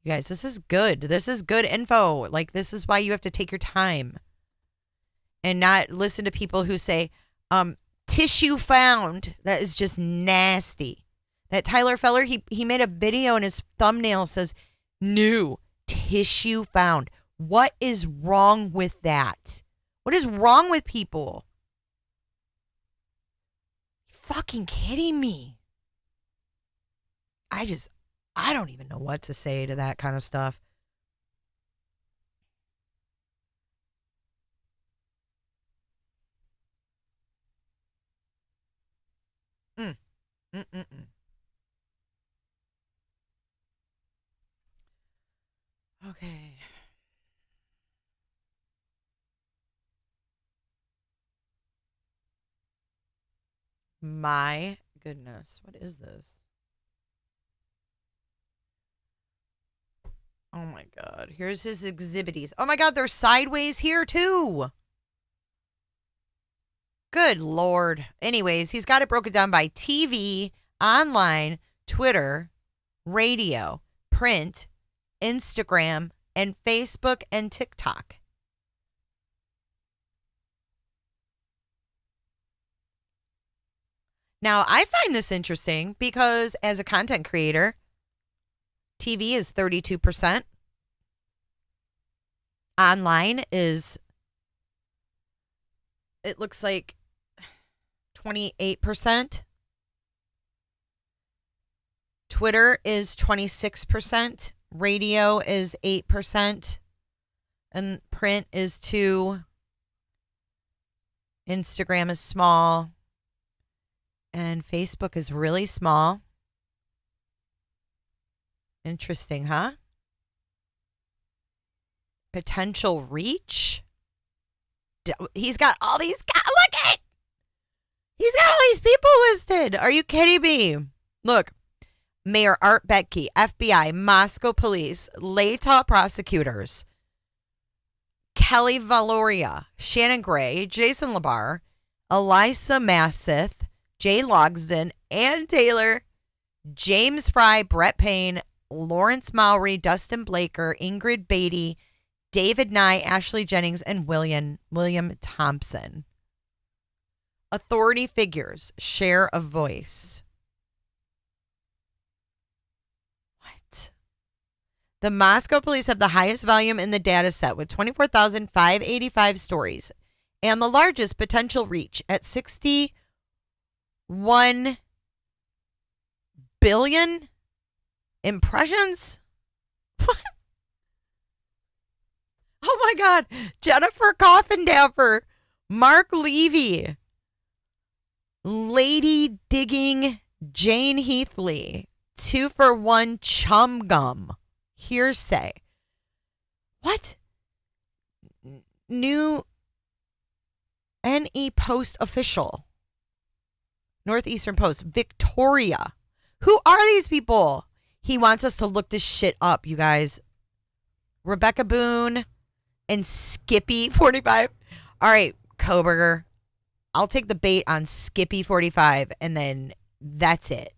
You guys, this is good. This is good info. Like, this is why you have to take your time and not listen to people who say, tissue found. That is just nasty. That Tyler Feller, he made a video and his thumbnail says, new tissue found. What is wrong with that? What is wrong with people? Fucking kidding me. I don't even know what to say to that kind of stuff. Okay. My goodness. What is this? Oh my God. Here's his exhibits. Oh my God. They're sideways here too. Good Lord. Anyways, he's got it broken down by TV, online, Twitter, radio, print, Instagram, and Facebook and TikTok. Now, I find this interesting because as a content creator, TV is 32%. Online is, it looks like 28%. Twitter is 26%. Radio is 8%. And print is 2%. Instagram is small. And Facebook is really small. Interesting, huh? Potential reach. He's got all these. Look at. He's got all these people listed. Are you kidding me? Look, Mayor Art Betke, FBI, Moscow Police, Latah prosecutors, Kelly Valoria, Shannon Gray, Jason LaBar, Elisa Masseth, Jay Logsden, Ann Taylor, James Fry, Brett Payne, Lawrence Mowry, Dustin Blaker, Ingrid Beatty, David Nye, Ashley Jennings, and William Thompson. Authority figures share a voice. What? The Moscow police have the highest volume in the data set with 24,585 stories and the largest potential reach at 61 billion impressions. What? Oh my God. Jennifer Coffindaffer, Mark Levy, Lady Digging, Jane Heathley, 2-for-1 Chum Gum, Hearsay. What? New NE Post official, Northeastern Post, Victoria. Who are these people? He wants us to look this shit up, you guys. Rebecca Boone and Skippy 45. All right, Kohberger. I'll take the bait on Skippy 45, and then that's it.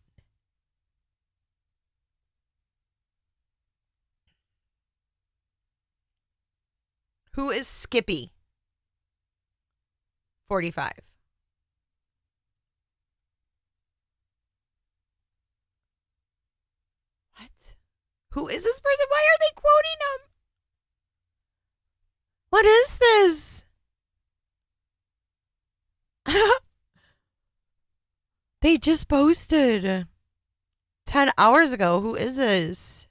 Who is Skippy 45? What? Who is this person? Why are they quoting him? What is this? They just posted 10 hours ago. Who is this?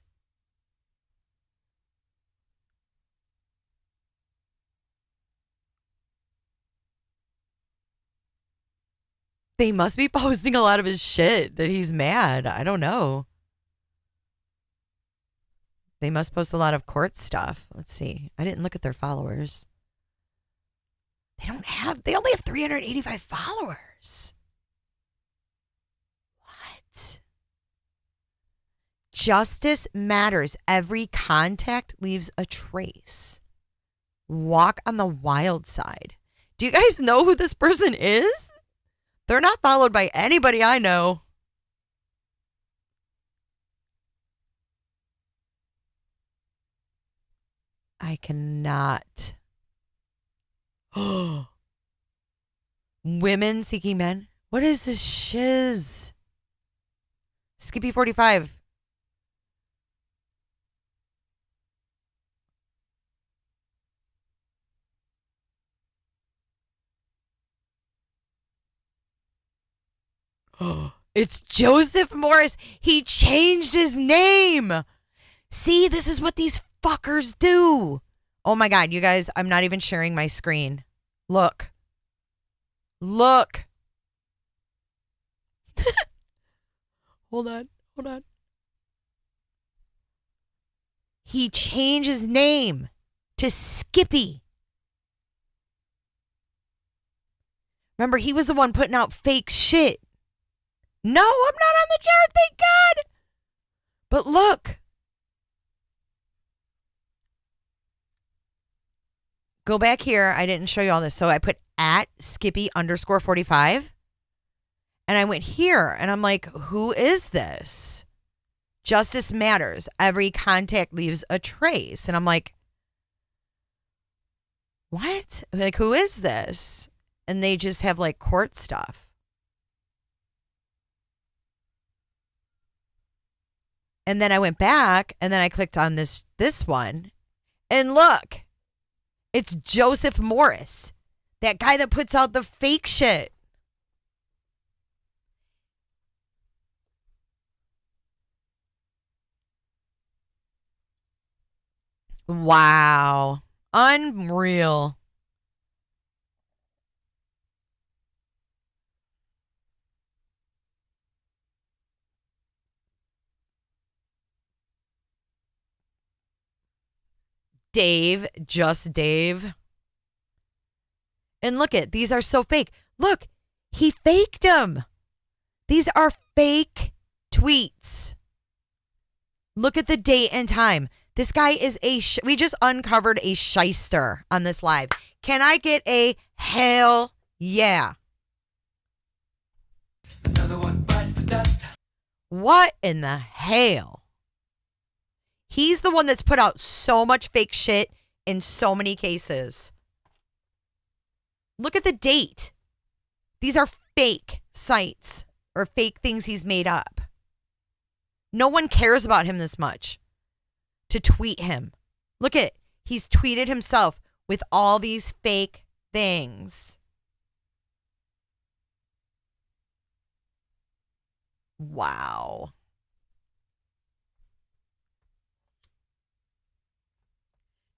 They must be posting a lot of his shit that he's mad. I don't know. They must post a lot of court stuff. Let's see. I didn't look at their followers. They only have 385 followers. What? Justice matters. Every contact leaves a trace. Walk on the wild side. Do you guys know who this person is? They're not followed by anybody I know. I cannot. Women seeking men? What is this shiz? Skippy 45. It's Joseph Morris. He changed his name. See, this is what these fuckers do. Oh my God, you guys, I'm not even sharing my screen. Look. Look. Hold on. He changed his name to Skippy. Remember, he was the one putting out fake shit. No, I'm not on the chart, thank God. But look. Go back here. I didn't show you all this. So I put at Skippy_45. And I went here and I'm like, who is this? Justice matters. Every contact leaves a trace. And I'm like, what? Like, who is this? And they just have like court stuff. And then I went back and then I clicked on this one. And look, it's Joseph Morris, that guy that puts out the fake shit. Wow. Unreal. Dave, just Dave. And look at, these are so fake. Look, he faked them. These are fake tweets. Look at the date and time. This guy is we just uncovered a shyster on this live. Can I get a hell yeah? Another one bites the dust. What in the hell? He's the one that's put out so much fake shit in so many cases. Look at the date. These are fake sites or fake things he's made up. No one cares about him this much to tweet him. Look at, he's tweeted himself with all these fake things. Wow.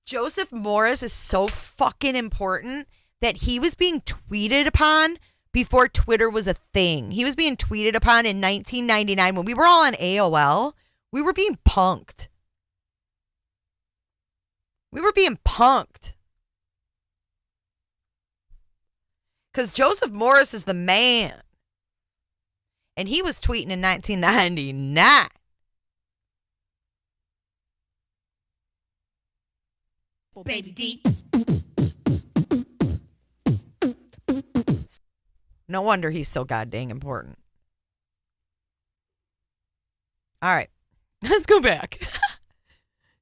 Joseph Morris is so fucking important that he was being tweeted upon before Twitter was a thing. He was being tweeted upon in 1999 when we were all on AOL. We were being punked. We were being punked. Because Joseph Morris is the man. And he was tweeting in 1999. Baby D. No wonder he's so goddamn important. All right. Let's go back.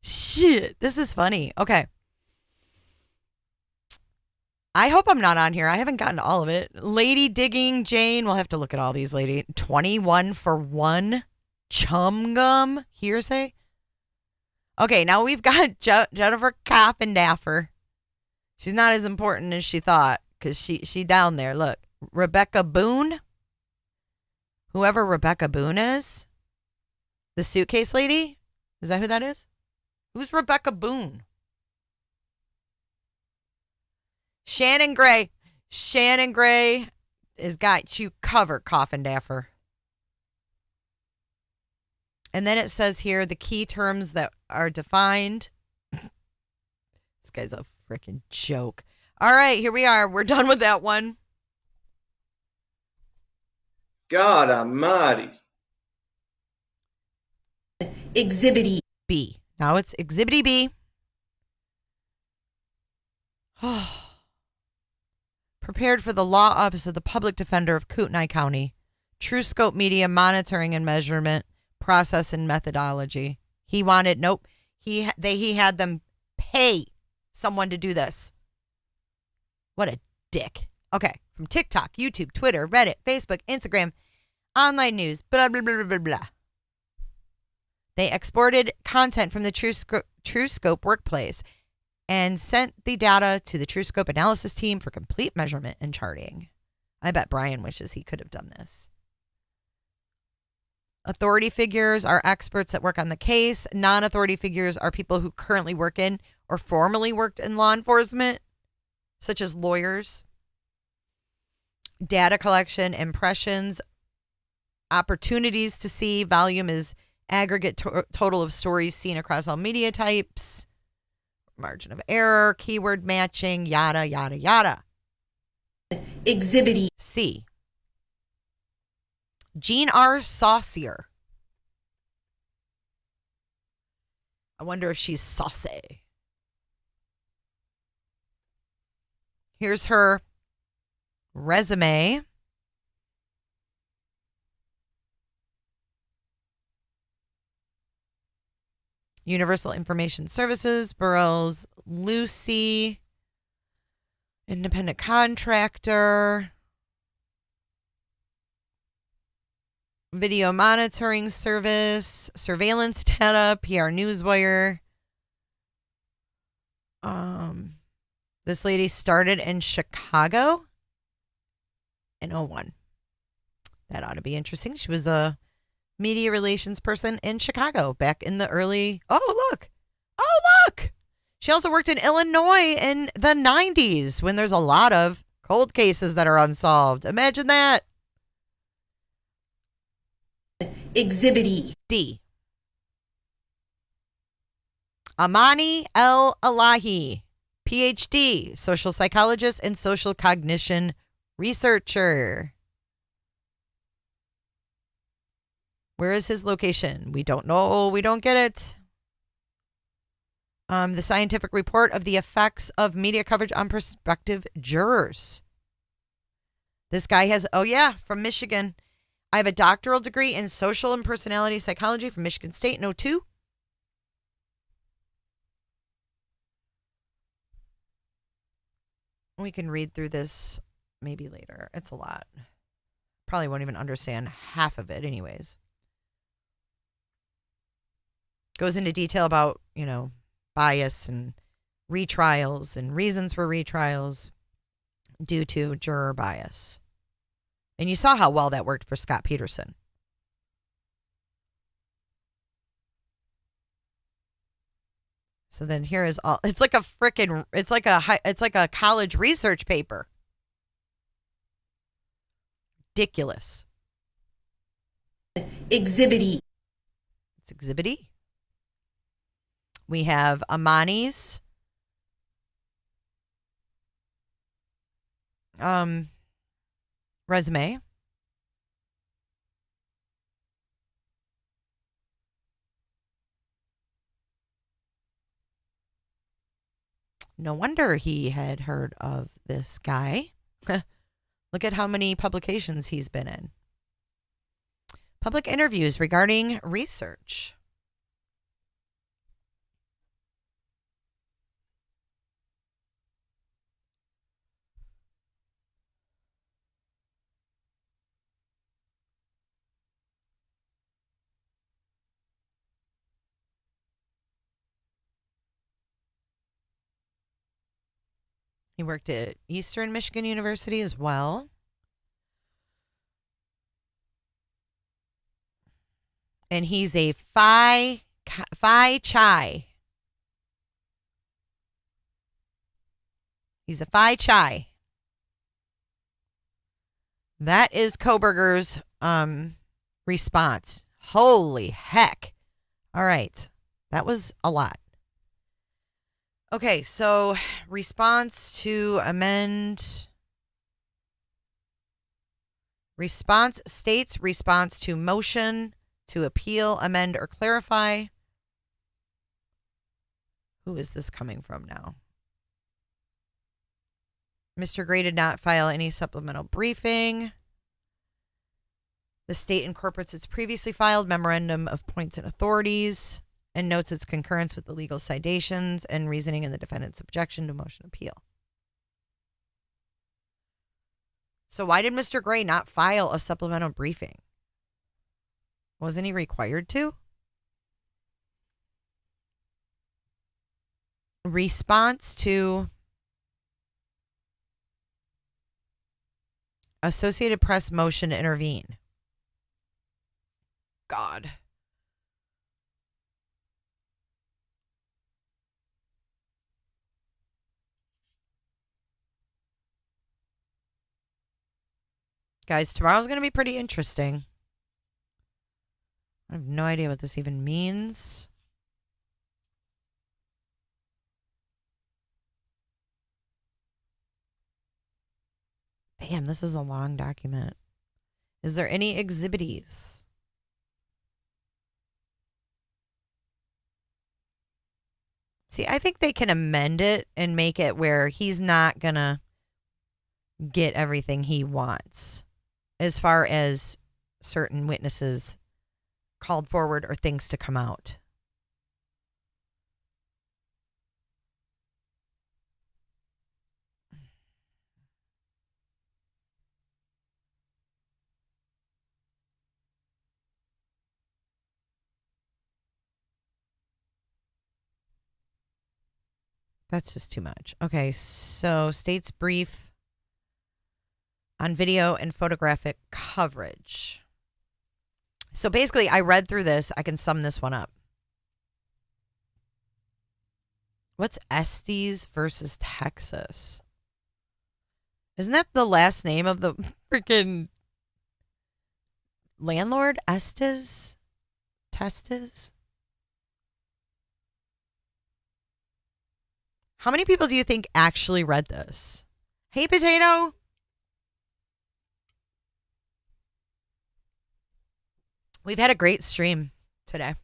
Shit. This is funny. Okay. I hope I'm not on here. I haven't gotten to all of it. Lady Digging Jane. We'll have to look at all these, lady. 21 for 1. Chum gum. Hearsay. Okay, now we've got Jennifer Coppendaffer. She's not as important as she thought because she down there. Look. Rebecca Boone. Whoever Rebecca Boone is. The suitcase lady. Is that who that is? Who's Rebecca Boone? Shannon Gray. Shannon Gray has got you covered, Coffindaffer. And then it says here the key terms that are defined. This guy's a freaking joke. All right, here we are. We're done with that one. God almighty. Exhibit B. Now it's Exhibit B. Prepared for the Law Office of the Public Defender of Kootenai County. True Scope Media Monitoring and Measurement Process and Methodology. He wanted, nope. He had them pay someone to do this. What a dick. Okay. From TikTok, YouTube, Twitter, Reddit, Facebook, Instagram, online news, blah, blah, blah, blah, blah. They exported content from the TrueScope workplace and sent the data to the TrueScope analysis team for complete measurement and charting. I bet Bryan wishes he could have done this. Authority figures are experts that work on the case. Non-authority figures are people who currently work in or formerly worked in law enforcement, such as lawyers. Data collection, impressions, opportunities to see. Volume is aggregate total of stories seen across all media types. Margin of error, keyword matching, yada, yada, yada. Exhibit C. Jean R. Saucier. I wonder if she's saucy. Here's her resume. Universal Information Services, Burrell's Lucy, independent contractor, video monitoring service, surveillance data, PR Newswire. This lady started in Chicago in 2001. That ought to be interesting. She was a media relations person in Chicago back in the early... Oh, look! She also worked in Illinois in the 90s when there's a lot of cold cases that are unsolved. Imagine that. Exhibit D. Amani El Alahi, PhD, social psychologist and social cognition researcher. Where is his location? We don't know. We don't get it. The scientific report of the effects of media coverage on prospective jurors. This guy has, from Michigan. I have a doctoral degree in social and personality psychology from Michigan State in '02. We can read through this maybe later. It's a lot. Probably won't even understand half of it anyways. Goes into detail about, bias and retrials and reasons for retrials due to juror bias. And you saw how well that worked for Scott Peterson. So then here is all. It's like a college research paper. Ridiculous. Exhibit E. It's Exhibit E. We have Amani's resume. No wonder he had heard of this guy. Look at how many publications he's been in. Public interviews regarding research. He worked at Eastern Michigan University as well. And he's a Phi Chi. He's a Phi Chi. That is Kohberger's response. Holy heck. All right. That was a lot. Okay, so response to amend. Response states response to motion to appeal, amend, or clarify. Who is this coming from now? Mr. Gray did not file any supplemental briefing. The state incorporates its previously filed memorandum of points and authorities and notes its concurrence with the legal citations and reasoning in the defendant's objection to motion appeal. So why did Mr. Gray not file a supplemental briefing? Wasn't he required to? Response to Associated Press motion to intervene. God. Guys, tomorrow's going to be pretty interesting. I have no idea what this even means. Damn, this is a long document. Is there any exhibitees? See, I think they can amend it and make it where he's not going to get everything he wants as far as certain witnesses called forward or things to come out. That's just too much. Okay, so state's brief on video and photographic coverage. So basically, I read through this. I can sum this one up. What's Estes versus Texas? Isn't that the last name of the freaking landlord? Estes? Testes? How many people do you think actually read this? Hey, Potato. We've had a great stream today.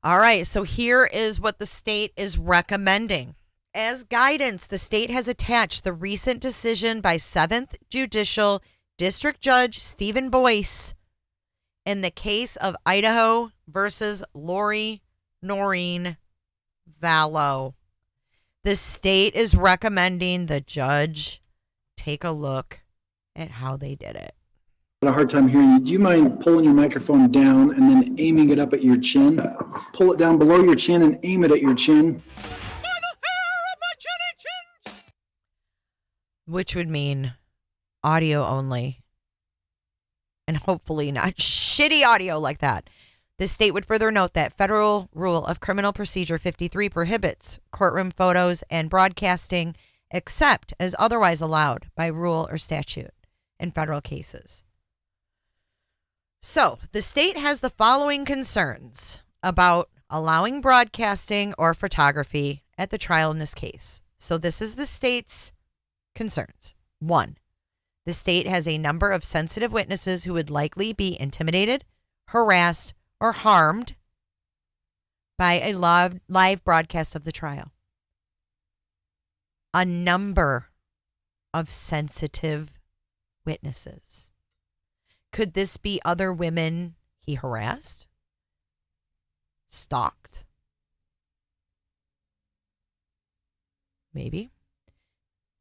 All right, so here is what the state is recommending. As guidance, the state has attached the recent decision by 7th Judicial District Judge Stephen Boyce in the case of Idaho versus Lori Noreen Vallow. The state is recommending the judge take a look at how they did it. A hard time hearing you. Do you mind pulling your microphone down and then aiming it up at your chin? Pull it down below your chin and aim it at your chin. Which would mean audio only. And hopefully not shitty audio like that. The state would further note that Federal Rule of Criminal Procedure 53 prohibits courtroom photos and broadcasting except as otherwise allowed by rule or statute in federal cases. So, the state has the following concerns about allowing broadcasting or photography at the trial in this case. So, this is the state's concerns. 1, the state has a number of sensitive witnesses who would likely be intimidated, harassed, or harmed by a live broadcast of the trial. A number of sensitive witnesses. Could this be other women he harassed? Stalked? Maybe.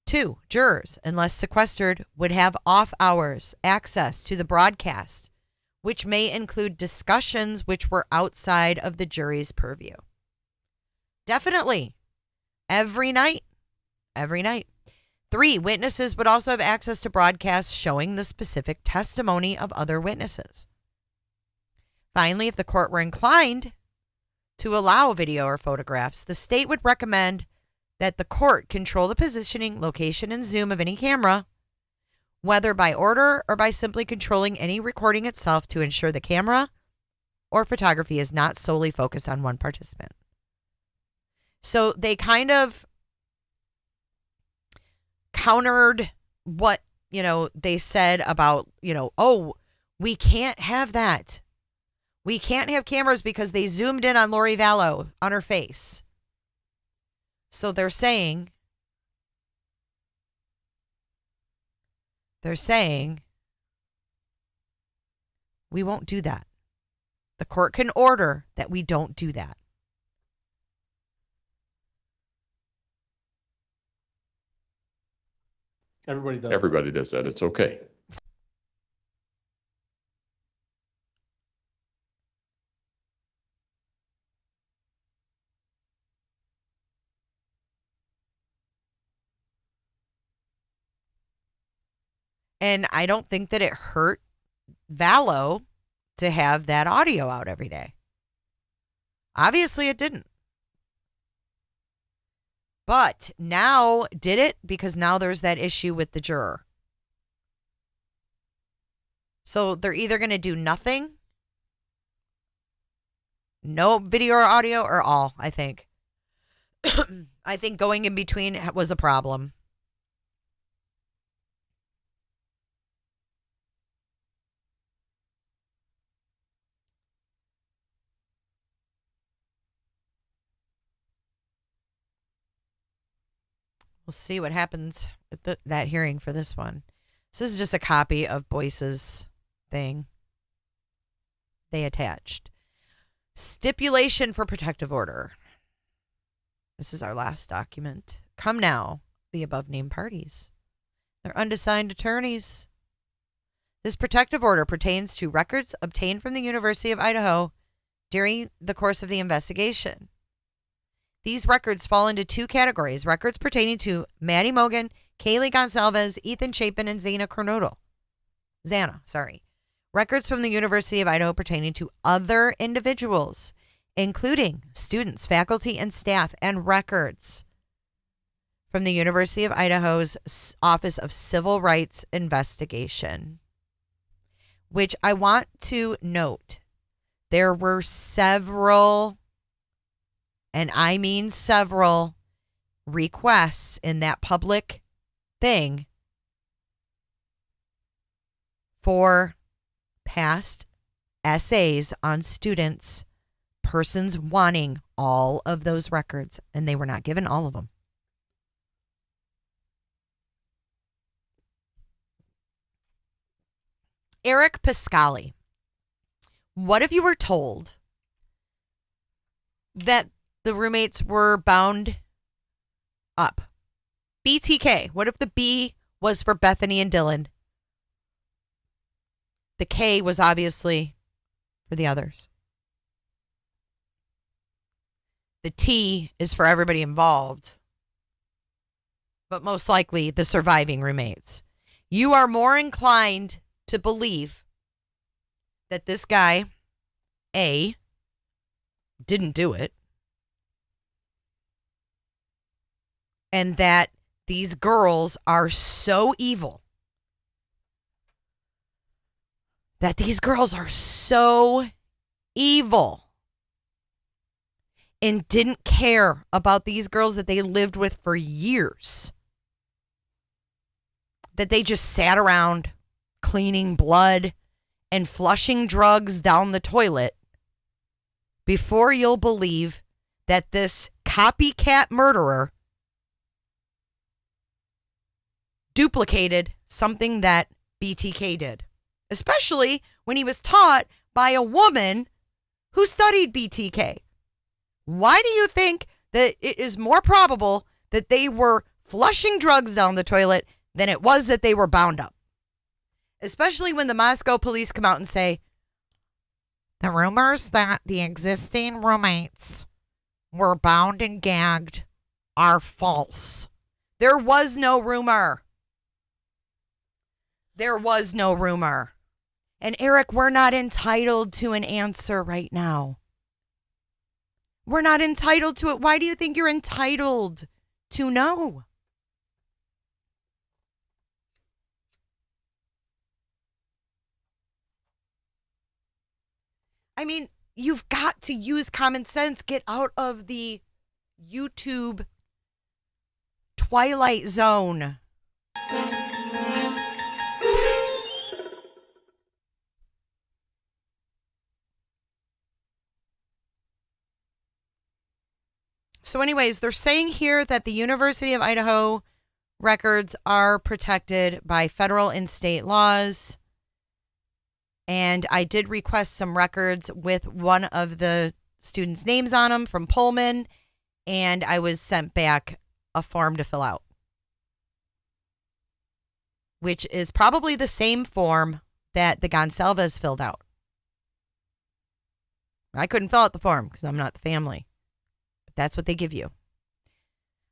2, jurors, unless sequestered, would have off hours access to the broadcast, which may include discussions which were outside of the jury's purview. Definitely. Every night. 3, witnesses would also have access to broadcasts showing the specific testimony of other witnesses. Finally, if the court were inclined to allow video or photographs, the state would recommend that the court control the positioning, location, and zoom of any camera, whether by order or by simply controlling any recording itself to ensure the camera or photography is not solely focused on one participant. So they kind of countered what, they said about, oh, we can't have that. We can't have cameras because they zoomed in on Lori Vallow on her face. So they're saying we won't do that. The court can order that we don't do that. Everybody does that. It's okay. And I don't think that it hurt Vallow to have that audio out every day. Obviously, it didn't. But now, did it? Because now there's that issue with the juror. So they're either going to do nothing, no video or audio, or all, I think. I think going in between was a problem. We'll see what happens at that hearing for this one. So this is just a copy of Boyce's thing they attached. Stipulation for protective order. This is our last document. Come now, the above named parties. They're undefined attorneys. This protective order pertains to records obtained from the University of Idaho during the course of the investigation. These records fall into 2 categories: records pertaining to Maddie Mogan, Kaylee Gonsalves, Ethan Chapin, and Zana. Records from the University of Idaho pertaining to other individuals, including students, faculty, and staff, and records from the University of Idaho's Office of Civil Rights Investigation, which I want to note, there were several, and I mean several, requests in that public thing for past essays on students' persons wanting all of those records, and they were not given all of them. Eric Piscali. What if you were told that the roommates were bound up? BTK. What if the B was for Bethany and Dylan? The K was obviously for the others. The T is for everybody involved, but most likely the surviving roommates. You are more inclined to believe that this guy, A, didn't do it, and that these girls are so evil. That these girls are so evil and didn't care about these girls that they lived with for years. That they just sat around cleaning blood and flushing drugs down the toilet before you'll believe that this copycat murderer duplicated something that BTK did, especially when he was taught by a woman who studied BTK. Why do you think that it is more probable that they were flushing drugs down the toilet than it was that they were bound up? Especially when the Moscow police come out and say, the rumors that the existing roommates were bound and gagged are false. There was no rumor. There was no rumor. And Eric, we're not entitled to an answer right now. We're not entitled to it. Why do you think you're entitled to know? I mean, you've got to use common sense. Get out of the YouTube twilight zone. So anyways, they're saying here that the University of Idaho records are protected by federal and state laws. And I did request some records with one of the students' names on them from Pullman, and I was sent back a form to fill out, which is probably the same form that the Gonsalves filled out. I couldn't fill out the form because I'm not the family. But that's what they give you.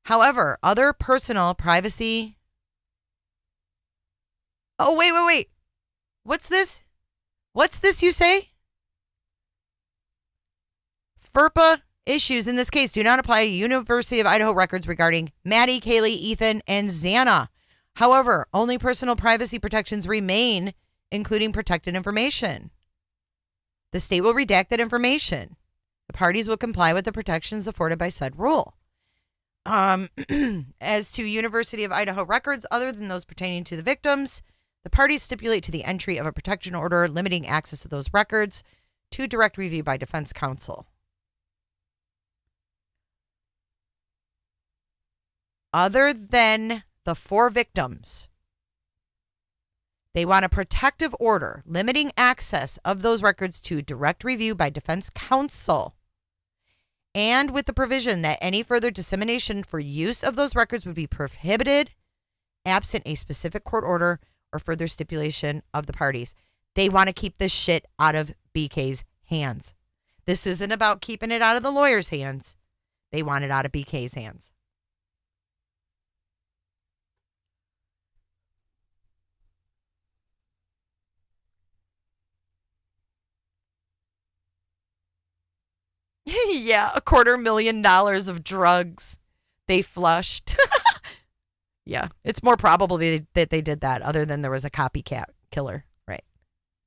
However, other personal privacy... Oh, wait. What's this? What's this you say? FERPA issues in this case do not apply to University of Idaho records regarding Maddie, Kaylee, Ethan, and Xana. However, only personal privacy protections remain, including protected information. The state will redact that information. The parties will comply with the protections afforded by said rule. As to University of Idaho records other than those pertaining to the victims, the parties stipulate to the entry of a protection order limiting access to those records to direct review by defense counsel. Other than the 4 victims, they want a protective order limiting access of those records to direct review by defense counsel, and with the provision that any further dissemination for use of those records would be prohibited absent a specific court order or further stipulation of the parties. They want to keep this shit out of BK's hands. This isn't about keeping it out of the lawyer's hands. They want it out of BK's hands. Yeah, $250,000 of drugs they flushed. Yeah, it's more probable that they did that other than there was a copycat killer, right?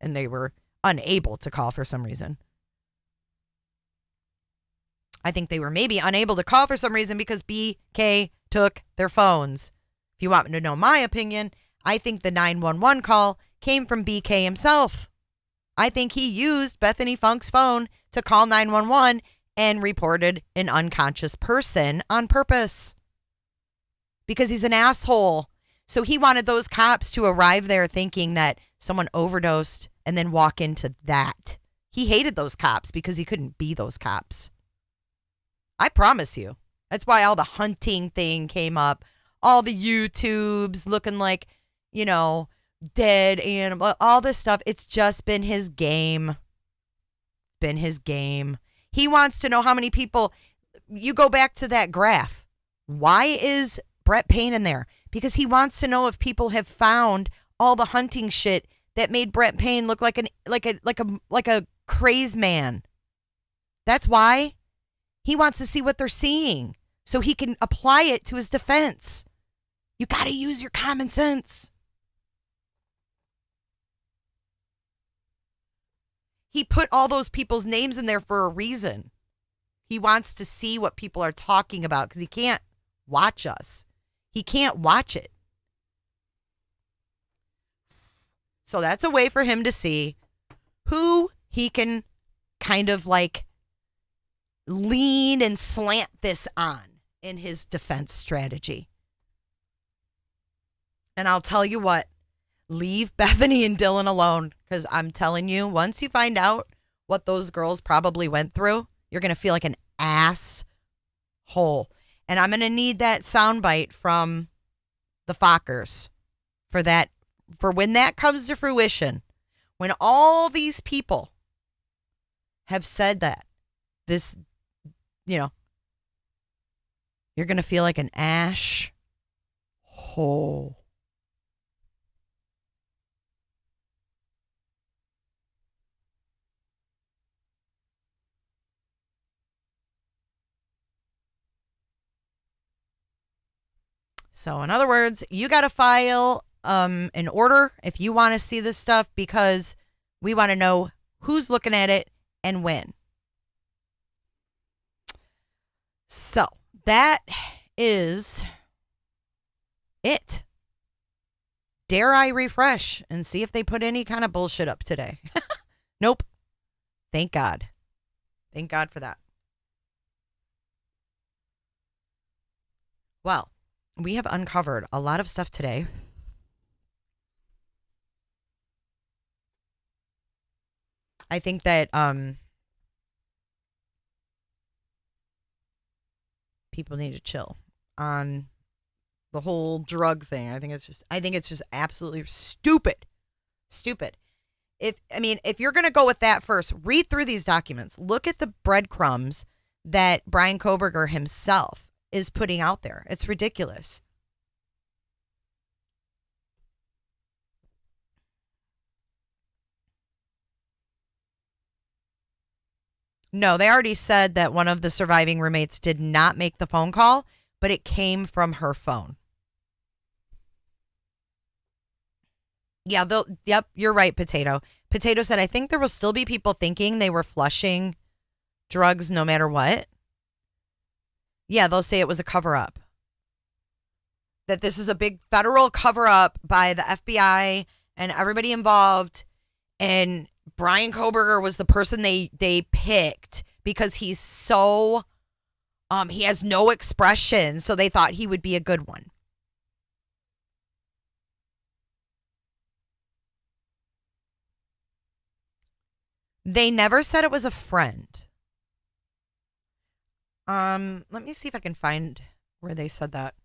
And they were unable to call for some reason. I think they were maybe unable to call for some reason because BK took their phones. If you want me to know my opinion, I think the 911 call came from BK himself. I think he used Bethany Funk's phone to call 911 and reported an unconscious person on purpose because he's an asshole. So he wanted those cops to arrive there thinking that someone overdosed and then walk into that. He hated those cops because he couldn't be those cops. I promise you. That's why all the hunting thing came up. All the YouTubes looking like, you know, dead animal, all this stuff. It's just been his game. Been his game. He wants to know how many people. You go back to that graph. Why is Brett Payne in there? Because he wants to know if people have found all the hunting shit that made Brett Payne look like a crazed man. That's why. He wants to see what they're seeing so he can apply it to his defense. You got to use your common sense. He put all those people's names in there for a reason. He wants to see what people are talking about because he can't watch us. He can't watch it. So that's a way for him to see who he can kind of like lean and slant this on in his defense strategy. And I'll tell you what, leave Bethany and Dylan alone, because I'm telling you, once you find out what those girls probably went through, you're going to feel like an asshole. And I'm going to need that soundbite from the Fockers for that, for when that comes to fruition, when all these people have said that, this, you know, you're going to feel like an ash hole. So in other words, you got to file an order if you want to see this stuff because we want to know who's looking at it and when. So that is it. Dare I refresh and see if they put any kind of bullshit up today? Nope. Thank God. Thank God for that. Well, we have uncovered a lot of stuff today. I think that people need to chill on the whole drug thing. I think it's just absolutely stupid. Stupid. If you're going to go with that first, read through these documents. Look at the breadcrumbs that Bryan Kohberger himself is putting out there. It's ridiculous. No, they already said that one of the surviving roommates did not make the phone call, but it came from her phone. Yeah, yep, you're right, Potato. Potato said, I think there will still be people thinking they were flushing drugs no matter what. Yeah, they'll say it was a cover-up. That this is a big federal cover-up by the FBI and everybody involved. And Bryan Kohberger was the person they picked because he's so, he has no expression. So they thought he would be a good one. They never said it was a friend. Let me see if I can find where they said that.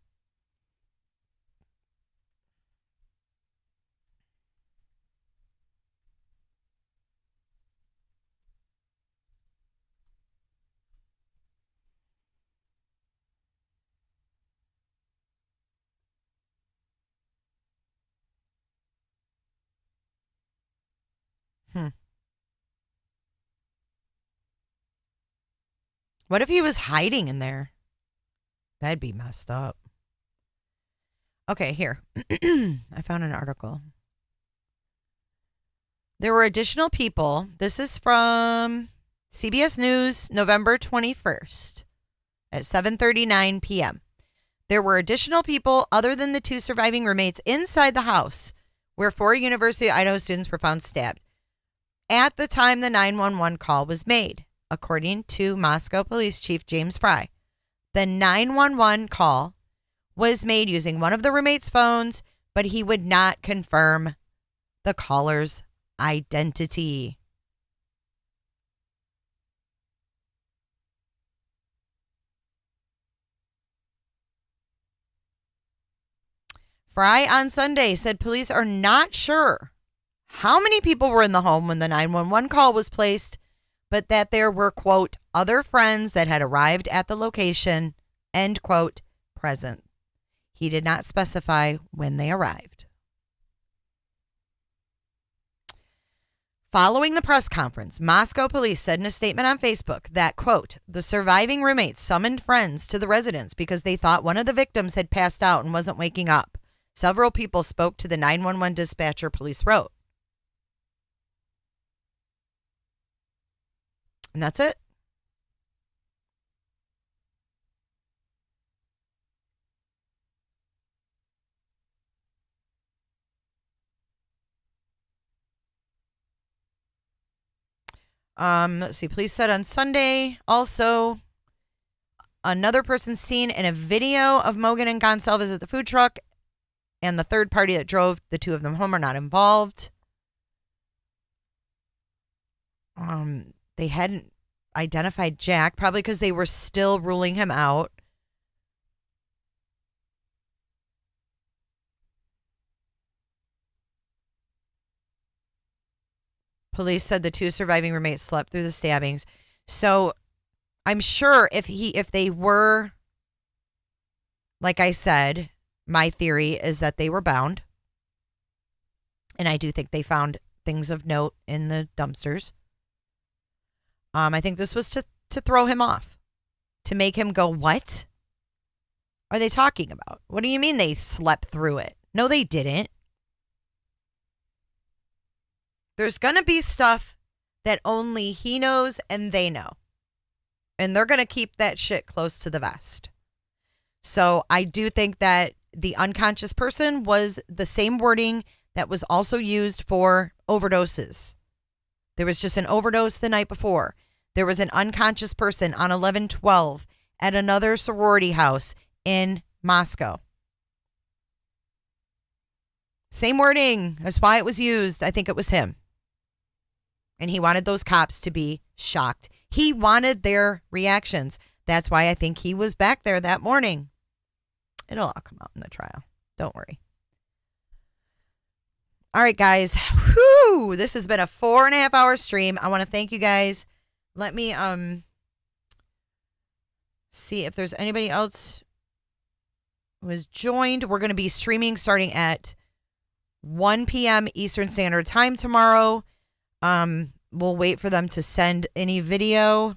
What if he was hiding in there? That'd be messed up. Okay, here. I found an article. There were additional people. This is from CBS News, November 21st at 7:39 p.m. There were additional people other than the two surviving roommates inside the house where 4 University of Idaho students were found stabbed at the time the 911 call was made. according to Moscow Police Chief James Fry, the 911 call was made using one of the roommates' phones, but he would not confirm the caller's identity. Fry on Sunday said police are not sure how many people were in the home when the 911 call was placed, but that there were, quote, other friends that had arrived at the location, end quote, present. He did not specify when they arrived. Following the press conference, Moscow police said in a statement on Facebook that, quote, the surviving roommates summoned friends to the residence because they thought one of the victims had passed out and wasn't waking up. Several people spoke to the 911 dispatcher, police wrote. And that's it. Let's see. Police said on Sunday also another person seen in a video of Mogan and Gonsalves at the food truck, and the third party that drove the two of them home are not involved. They hadn't identified Jack, probably because they were still ruling him out. Police said the two surviving roommates slept through the stabbings. So I'm sure if they were, like I said, my theory is that they were bound. And I do think they found things of note in the dumpsters. I think this was to throw him off, to make him go, what are they talking about? What do you mean they slept through it? No, they didn't. There's going to be stuff that only he knows and they know. And they're going to keep that shit close to the vest. So I do think that the unconscious person was the same wording that was also used for overdoses. There was just an overdose the night before. There was an unconscious person on 11/12 at another sorority house in Moscow. Same wording. That's why it was used. I think it was him. And he wanted those cops to be shocked. He wanted their reactions. That's why I think he was back there that morning. It'll all come out in the trial. Don't worry. All right, guys. Whew, this has been a 4.5 hour stream. I want to thank you guys. Let me see if there's anybody else who has joined. We're going to be streaming starting at 1 p.m. Eastern Standard Time tomorrow. We'll wait for them to send any video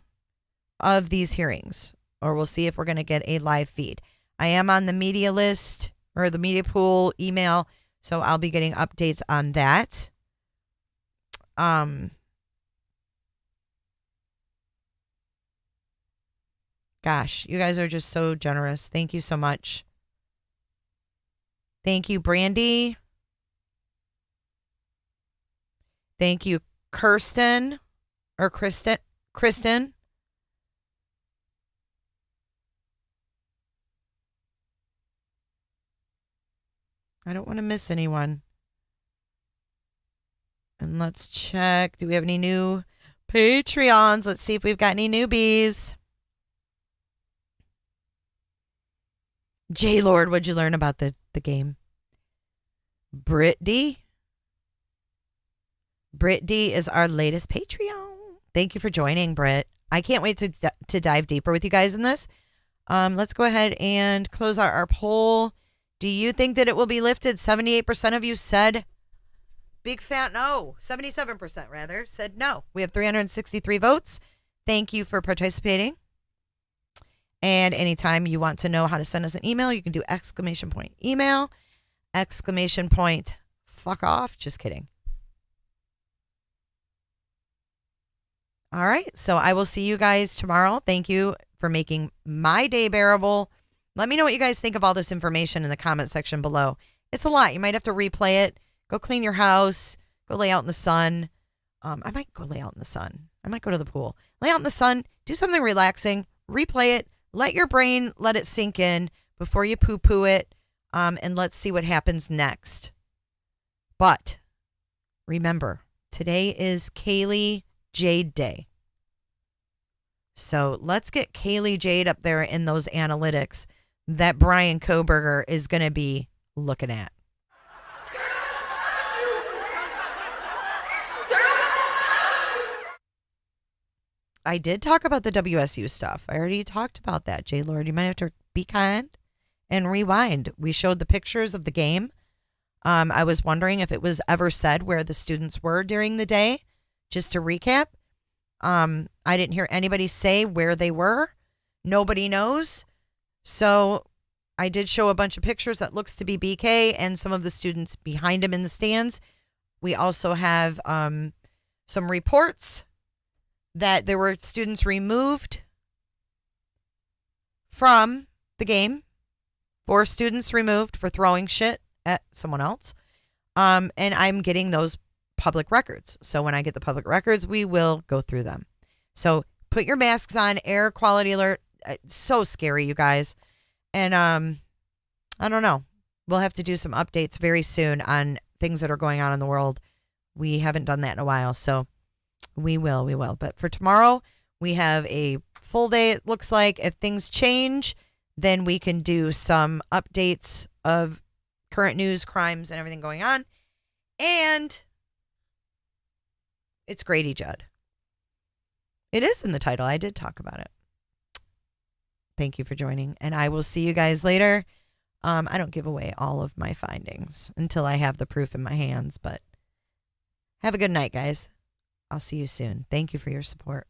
of these hearings, or we'll see if we're going to get a live feed. I am on the media list or the media pool email, so I'll be getting updates on that. Gosh, you guys are just so generous. Thank you so much. Thank you, Brandy. Thank you, Kristen. I don't want to miss anyone. And let's check. Do we have any new Patreons? Let's see if we've got any newbies. J-Lord, what'd you learn about the game? Britt D is our latest Patreon. Thank you for joining, Britt. I can't wait to dive deeper with you guys in this. Let's go ahead and close out our poll. Do you think that it will be lifted? 78% of you said big fat no. 77% rather said no. We have 363 votes. Thank you for participating. And anytime you want to know how to send us an email, you can do !email, fuck off. Just kidding. All right. So I will see you guys tomorrow. Thank you for making my day bearable. Let me know what you guys think of all this information in the comment section below. It's a lot. You might have to replay it. Go clean your house. Go lay out in the sun. I might go lay out in the sun. I might go to the pool. Lay out in the sun, do something relaxing, replay it, let your brain let it sink in before you poo-poo it, and let's see what happens next. But remember, today is Kaylee Jade Day. So let's get Kaylee Jade up there in those analytics that Bryan Kohberger is going to be looking at. I did talk about the WSU stuff. I already talked about that, J. Lord. You might have to be kind and rewind. We showed the pictures of the game. I was wondering if it was ever said where the students were during the day. Just to recap, I didn't hear anybody say where they were. Nobody knows. So I did show a bunch of pictures that looks to be BK and some of the students behind him in the stands. We also have some reports that there were students removed from the game. 4 students removed for throwing shit at someone else. And I'm getting those public records. So when I get the public records, we will go through them. So put your masks on, air quality alert. It's so scary, you guys. And I don't know. We'll have to do some updates very soon on things that are going on in the world. We haven't done that in a while. So we will. But for tomorrow, we have a full day, it looks like. If things change, then we can do some updates of current news, crimes, and everything going on. And it's Grady Judd. It is in the title. I did talk about it. Thank you for joining. And I will see you guys later. I don't give away all of my findings until I have the proof in my hands. But have a good night, guys. I'll see you soon. Thank you for your support.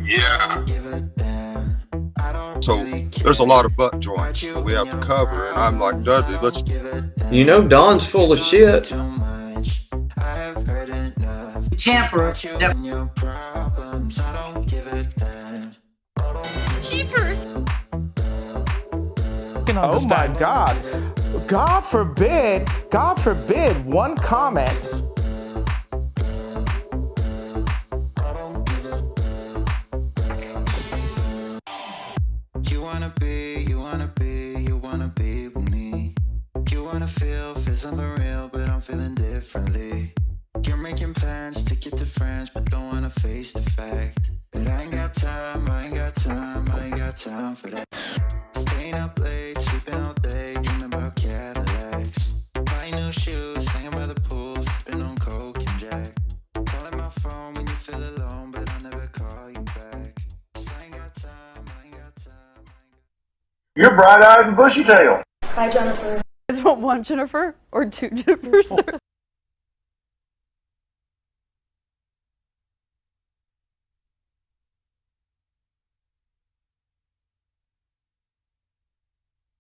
Yeah. So there's a lot of butt joints that we have to cover, and I'm like, Dudley, let's. You know, Don's full of shit. Tamper. Cheapers. Oh my God. God forbid, one comment. You wanna be with me. You wanna feel something real, but I'm feeling differently. You're making plans to get to France, but don't wanna face the fact that I ain't got time for that. Staying up late, sleeping all day, dreaming about Cadillacs. Buying new shoes, hanging by the pool, sipping on Coke and Jack. Calling my phone when you feel alone, but I'll never call you back. 'Cause I ain't got time. You're bright-eyed and bushy-tailed. Bye, Jennifer. I want 1 Jennifer or 2 Jennifers.